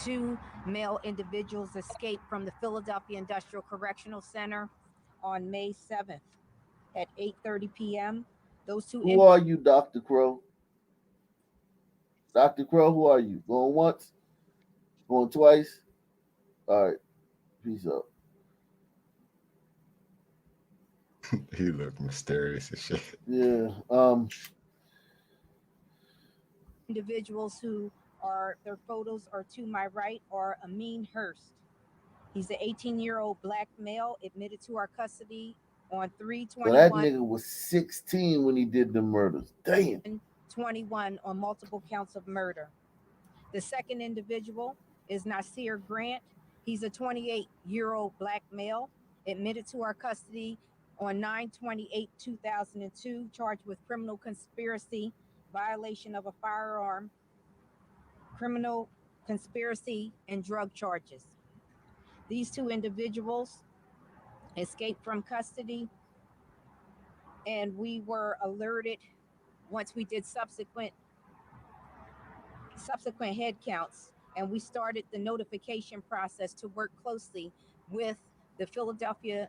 2 male individuals escaped from the Philadelphia Industrial Correctional Center on May 7th at 8:30 p.m. Those 2 Who are you, Dr. Crow? Dr. Crow, who are you? Going once? Going twice? All right. Peace out. He looked mysterious as shit. Yeah. Individuals who their photos are to my right are Ameen Hurst. He's an 18-year-old black male admitted to our custody on 3/21. So that nigga was 16 when he did the murders. Damn. 21 on multiple counts of murder. The second individual is Nasir Grant. He's a 28-year-old black male admitted to our custody on 9/28/2002, charged with criminal conspiracy, violation of a firearm, criminal conspiracy, and drug charges. These 2 individuals escaped from custody, and we were alerted once we did subsequent head counts, and we started the notification process to work closely with the Philadelphia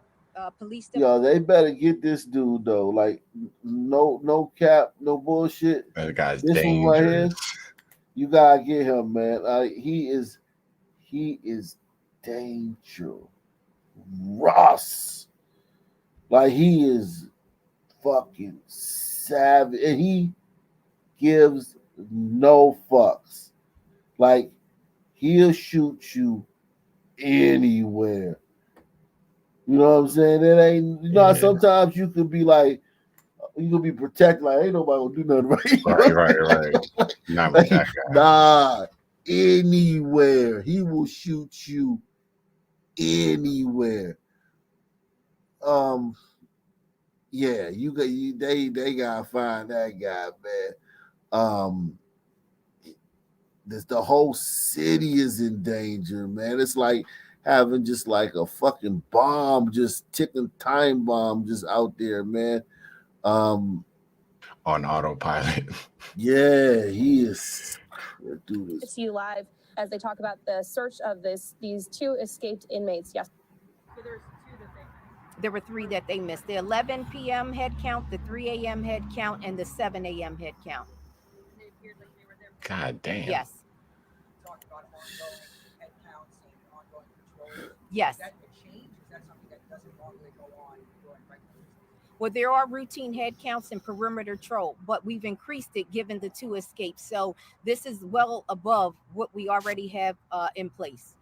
Police Department. Yo, they better get this dude though. Like, no cap, no bullshit. That guy's this dangerous. One right here, you gotta get him, man. He is dangerous. Like, he is fucking savage, and he gives no fucks. Like, he'll shoot you anywhere. You know what I'm saying? It ain't, sometimes you could be like, you could be protected, like, ain't nobody gonna do nothing Right. Not with that guy. Nah, anywhere. He will shoot you anywhere. Yeah, they gotta find that guy, man. the whole city is in danger, man. It's like having just like a fucking bomb, just ticking time bomb, just out there, man. Um, On autopilot. yeah, he is. Dude is. To you live as they talk about the search of these two escaped inmates. Yes. There were 3 that they missed: the 11 p.m. head count, the 3 a.m. head count, and the 7 a.m. head count. God damn. Yes. Yes. Well, there are routine head counts and perimeter patrol, but we've increased it given the 2 escapes. So this is well above what we already have in place.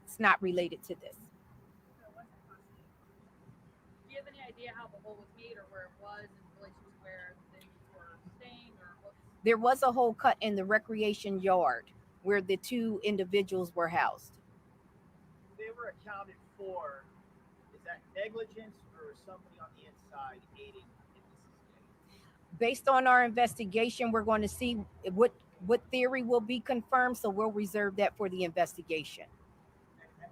It's not related to this. Do you have any idea how the hole was made or where it was in relation to where they were staying or what? There was a hole cut in the recreation yard where the 2 individuals were housed. They were accounted for. Is that negligence or somebody on the inside aiding in this escape? Based on our investigation, we're going to see what theory will be confirmed, so we'll reserve that for the investigation.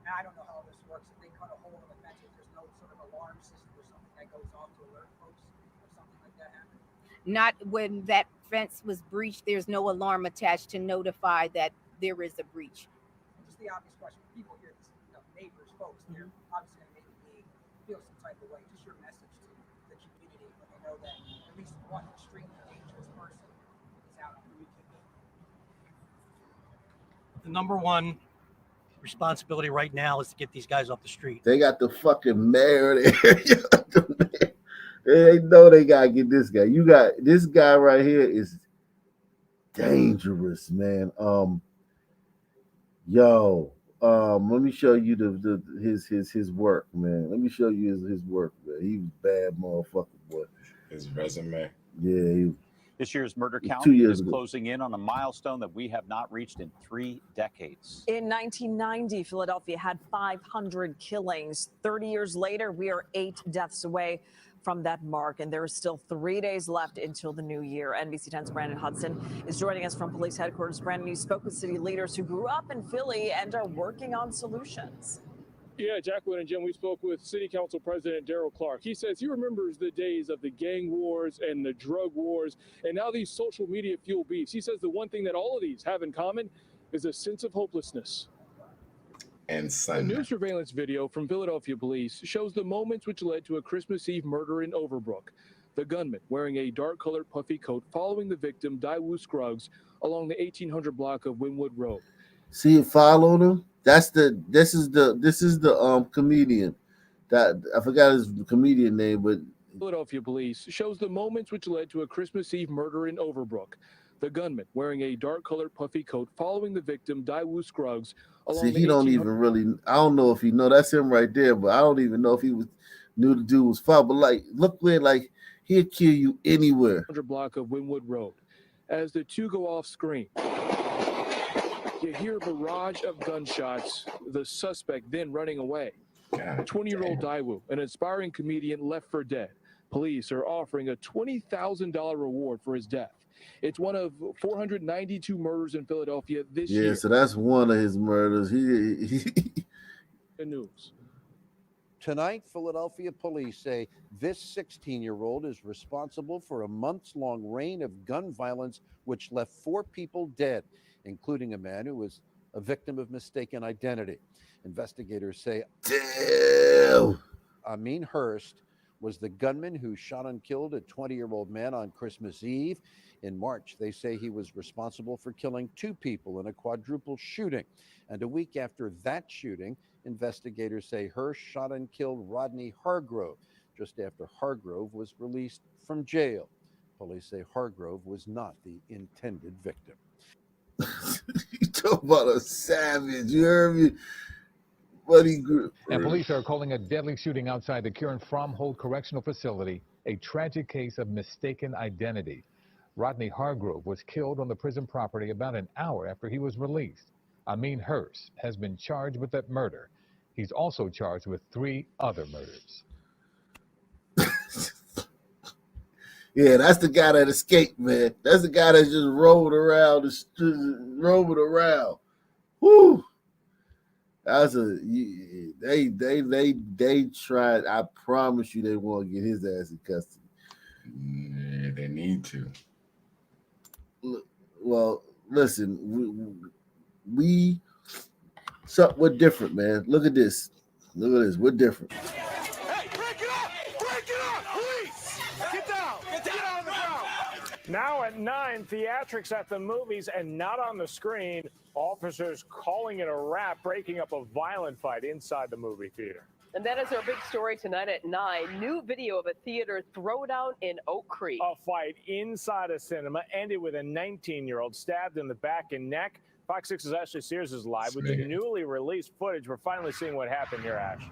And I don't know how this works. If they cut a hole in the fence, if there's no sort of alarm system or something that goes off to alert folks if something like that happens? Not when that fence was breached, there's no alarm attached to notify that there is a breach. Just the obvious question. People hear this, neighbors, folks, they're obviously going to maybe feel some type of way. Just your message to the community when they know that at least one extremely dangerous person is out on the weekend. The number one responsibility right now is to get these guys off the street. They got the fucking mayor there. They know they gotta get this guy. You got this guy right here is dangerous, man. Let me show you his work, man. Let me show you his work, man. He was bad motherfucker, boy. His resume. Yeah. This year's murder count 2 years is ago. closing in on a milestone that we have not reached in 3 decades. In 1990, Philadelphia had 500 killings. 30 years later, we are 8 deaths away from that mark, and there are still 3 days left until the new year. NBC 10's Brandon Hudson is joining us from police headquarters. Brandon, you spoke with city leaders who grew up in Philly and are working on solutions. Yeah, Jacqueline and Jim, we spoke with City Council President Darrell Clark. He says he remembers the days of the gang wars and the drug wars, and now these social media fuel beefs. He says the one thing that all of these have in common is a sense of hopelessness. And A new surveillance video from Philadelphia police shows the moments which led to a Christmas Eve murder in Overbrook. The gunman wearing a dark-colored puffy coat following the victim, Daewoo Scruggs, along the 1800 block of Wynwood Road. See it followed him. This is the comedian. That I forgot his comedian name, but Philadelphia police shows the moments which led to a Christmas Eve murder in Overbrook. The gunman wearing a dark-colored puffy coat following the victim, Daewoo Scruggs, along see, the he don't 1800 even really. I don't know if he know that's him right there, but I don't even know if he knew the dude was foul. But like, look where like he'll kill you anywhere. block of Wynwood Road. As the two go off screen, you hear a barrage of gunshots, the suspect then running away. 20-year-old Daewoo, an aspiring comedian, left for dead. Police are offering a $20,000 reward for his death. It's one of 492 murders in Philadelphia this Yeah, year. so that's one of his murders. The news. Tonight, Philadelphia police say this 16-year-old is responsible for a months-long reign of gun violence, which left 4 people dead, including a man who was a victim of mistaken identity. Investigators say Ameen Hurst was the gunman who shot and killed a 20-year-old man on Christmas Eve. In March, they say he was responsible for killing 2 people in a quadruple shooting. And a week after that shooting, investigators say Hurst shot and killed Rodney Hargrove just after Hargrove was released from jail. Police say Hargrove was not the intended victim. You talk about a savage. You heard me? Buddy group. And police are calling a deadly shooting outside the Kieran Fromhold Correctional Facility a tragic case of mistaken identity. Rodney Hargrove was killed on the prison property about an hour after he was released. Ameen Hurst has been charged with that murder. He's also charged with 3 other murders. Yeah, that's the guy that escaped, man. That's the guy that just rolled around, roaming around. Whoo! That's they tried. I promise you, they want to get his ass in custody. Yeah, they need to. Well, listen, we're different, man. Look at this. Look at this. We're different. Hey, break it up! Break it up! Police! Get down! Get down on the ground! Now at 9, theatrics at the movies and not on the screen. Officers calling it a wrap, breaking up a violent fight inside the movie theater. And that is our big story tonight at 9. New video of a theater throwdown in Oak Creek. A fight inside a cinema ended with a 19-year-old stabbed in the back and neck. Fox 6's Ashley Sears is live with the newly released footage. We're finally seeing what happened here, Ash.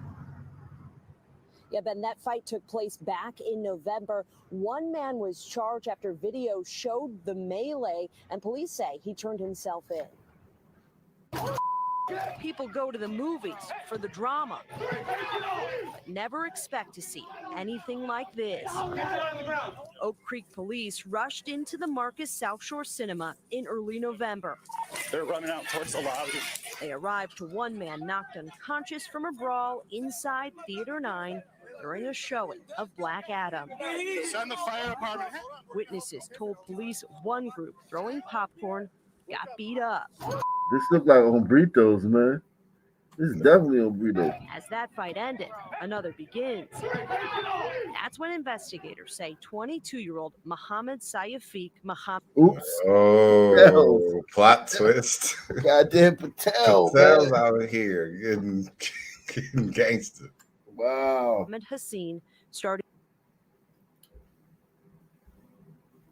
Yeah, Ben, that fight took place back in November. One man was charged after video showed the melee, and police say he turned himself in. People go to the movies for the drama, but never expect to see anything like this. Oak Creek police rushed into the Marcus South Shore Cinema in early November. They're running out towards the lobby. They arrived to one man knocked unconscious from a brawl inside Theater 9 during a showing of Black Adam. Send the fire department. Witnesses told police one group throwing popcorn got beat up. This look like Hombritos, man. This is definitely Hombritos. As that fight ended, another begins. That's when investigators say 22-year-old Mohammed Saifiq Mohammed. Oops. Oh, plot twist. Goddamn Patel. Patel's Man. out here getting gangster. Wow. Mohammed Hassin started.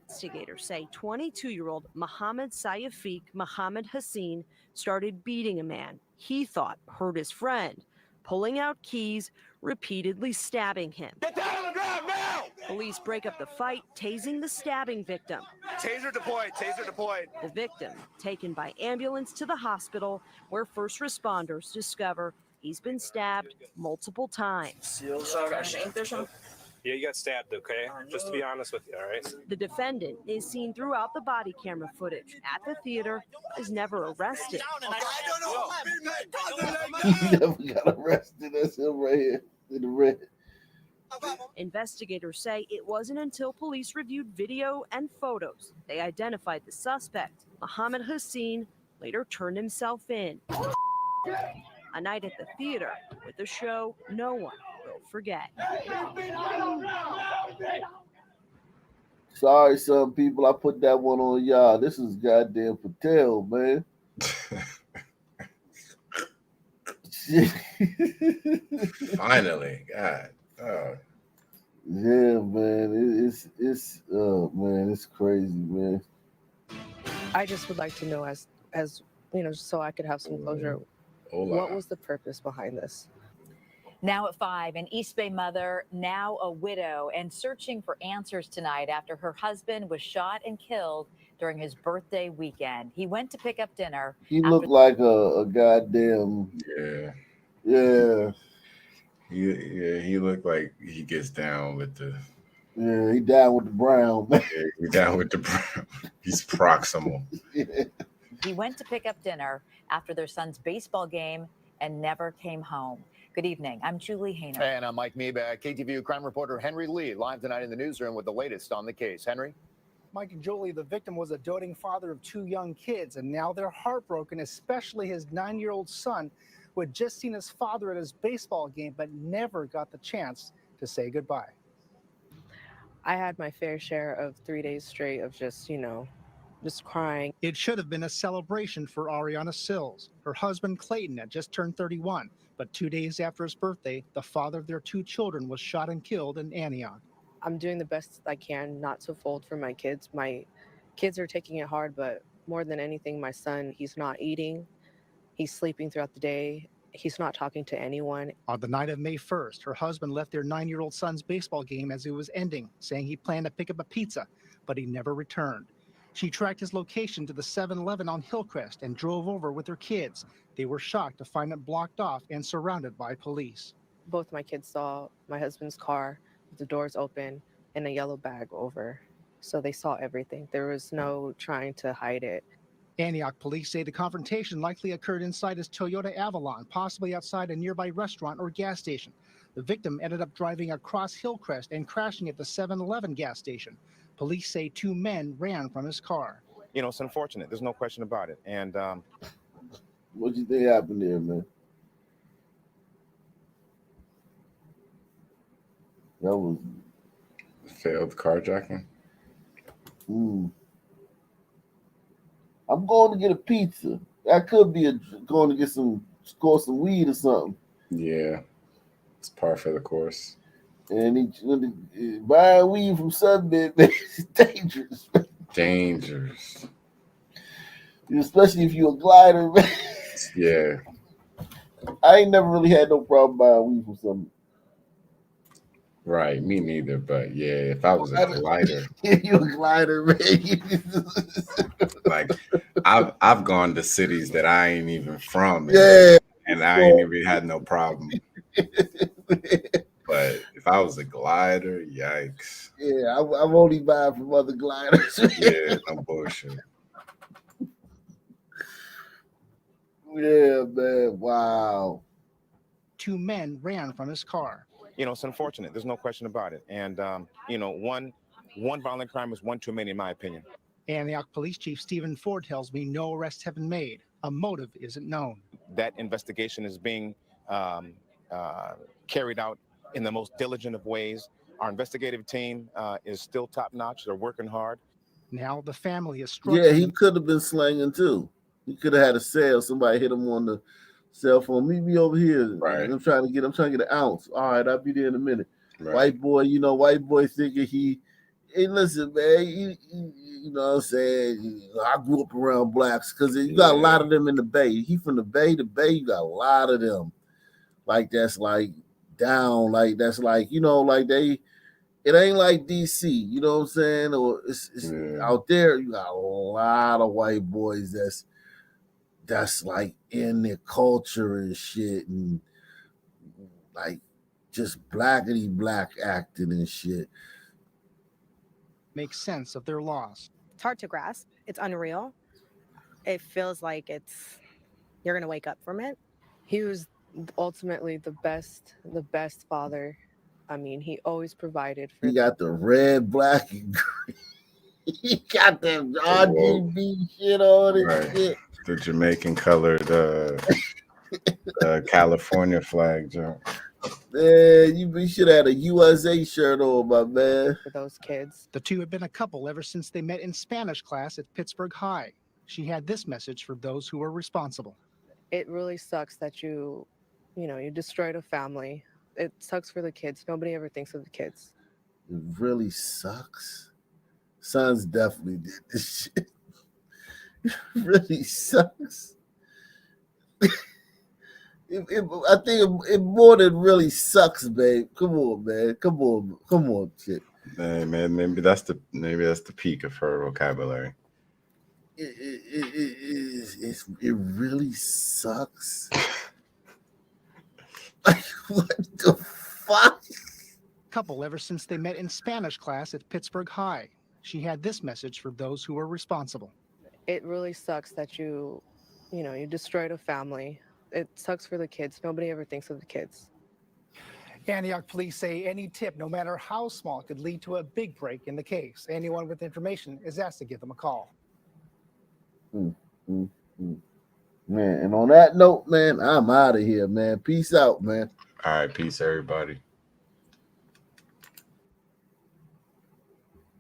Investigators say 22-year-old Mohammed Saifiq Mohammed Hassin started beating a man he thought hurt his friend, pulling out keys, repeatedly stabbing him. Get down on the ground now! Police break up the fight, tasing the stabbing victim. Taser deployed. Taser deployed. The victim taken by ambulance to the hospital, where first responders discover he's been stabbed multiple times. Yeah, you got stabbed, okay? Just to be honest with you, all right? The defendant is seen throughout the body camera footage at the theater, is never arrested. He never got arrested. That's him right here in the red. Investigators say it wasn't until police reviewed video and photos they identified the suspect. Mohammed Hassin later turned himself in. A night at the theater with a show no one will forget. Sorry, some people. I put that one on y'all. This is goddamn Patel, man. Finally, God. Oh. Yeah, man. It's crazy, man. I just would like to know, as you know, so I could have some closure. Hola. What was the purpose behind this? Now at 5, an East Bay mother, now a widow, and searching for answers tonight after her husband was shot and killed during his birthday weekend. He went to pick up dinner. He looked like a goddamn. Yeah. He looked like he gets down with the. Yeah, he down with the brown. Yeah, he down with the brown. He's proximal. Yeah. He went to pick up dinner after their son's baseball game and never came home. Good evening. I'm Julie Hayner. And I'm Mike Meeba. KTVU crime reporter Henry Lee live tonight in the newsroom with the latest on the case. Henry? Mike and Julie, the victim was a doting father of 2 young kids, and now they're heartbroken, especially his 9-year-old son, who had just seen his father at his baseball game, but never got the chance to say goodbye. I had my fair share of 3 days straight of just crying. It should have been a celebration for Ariana Sills. Her husband, Clayton, had just turned 31, but 2 days after his birthday, the father of their 2 children was shot and killed in Antioch. I'm doing the best I can not to fold for my kids. My kids are taking it hard, but more than anything, my son, he's not eating. He's sleeping throughout the day. He's not talking to anyone. On the night of May 1st, her husband left their 9-year-old son's baseball game as it was ending, saying he planned to pick up a pizza, but he never returned. She tracked his location to the 7-Eleven on Hillcrest and drove over with her kids. They were shocked to find it blocked off and surrounded by police. Both my kids saw my husband's car with the doors open, in a yellow bag over. So they saw everything. There was no trying to hide it. Antioch police say the confrontation likely occurred inside his Toyota Avalon, possibly outside a nearby restaurant or gas station. The victim ended up driving across Hillcrest and crashing at the 7-Eleven gas station. Police say 2 men ran from his car. You know, it's unfortunate. There's no question about it. And what do you think happened there, man? That was failed carjacking. I'm going to get a pizza. That could be going to get score some weed or something. Yeah, it's par for the course. And buying weed from Sunbed, man, is dangerous. Man. Dangerous. Especially if you're a glider, man. Yeah. I ain't never really had no problem buying weed from Sunbed. Right, me neither. But yeah, if I was a glider, you a glider, man. like I've gone to cities that I ain't even from, and I ain't even had no problem. But if I was a glider, yikes. Yeah, I'm only buying from other gliders. Yeah, no bullshit. Yeah, man. Wow. 2 men ran from his car. you know, it's unfortunate. There's no question about it. And you know, one violent crime is one too many, in my opinion. Antioch Police Chief Stephen Ford tells me no arrests have been made. A motive isn't known. That investigation is being carried out in the most diligent of ways. Our investigative team is still top notch. They're working hard. Now the family is struggling. Yeah, he could have been slanging too. He could have had a sale. Somebody hit him on the cell phone. Meet me over here. Right. I'm trying to get an ounce. All right, I'll be there in a minute. Right. White boy thinking hey, listen, man, you know what I'm saying? I grew up around blacks because you got a lot of them in the Bay. He from the Bay. The Bay, you got a lot of them. Like that's like down, like that's like, you know, like it ain't like DC, you know what I'm saying? Or it's out there, you got a lot of white boys that's like in their culture and shit, and like just blackity black acting and shit. Make sense of their loss. It's hard to grasp. It's unreal. It feels like you're gonna wake up from it. He was ultimately the best father. I mean, he always provided for. He got the red, black, and green. He got that RGB shit on and shit. The Jamaican colored California flag, Joe. Man, you should have had a USA shirt on, my man. For those kids. The two have been a couple ever since they met in Spanish class at Pittsburgh High. She had this message for those who are responsible. It really sucks that you destroyed a family. It sucks for the kids. Nobody ever thinks of the kids. It really sucks. Sons definitely did this shit. It really sucks. I think it more than really sucks, babe. Come on, man. Come on, shit. Hey, man, maybe that's the peak of her vocabulary. It really sucks. Like, what the fuck? Couple ever since they met in Spanish class at Pittsburgh High. She had this message for those who are responsible. It really sucks that you destroyed a family. It sucks for the kids. Nobody ever thinks of the kids. Antioch police say any tip, no matter how small, could lead to a big break in the case. Anyone with information is asked to give them a call. Man, and on that note, man, I'm out of here, man. Peace out, man. All right, peace, everybody.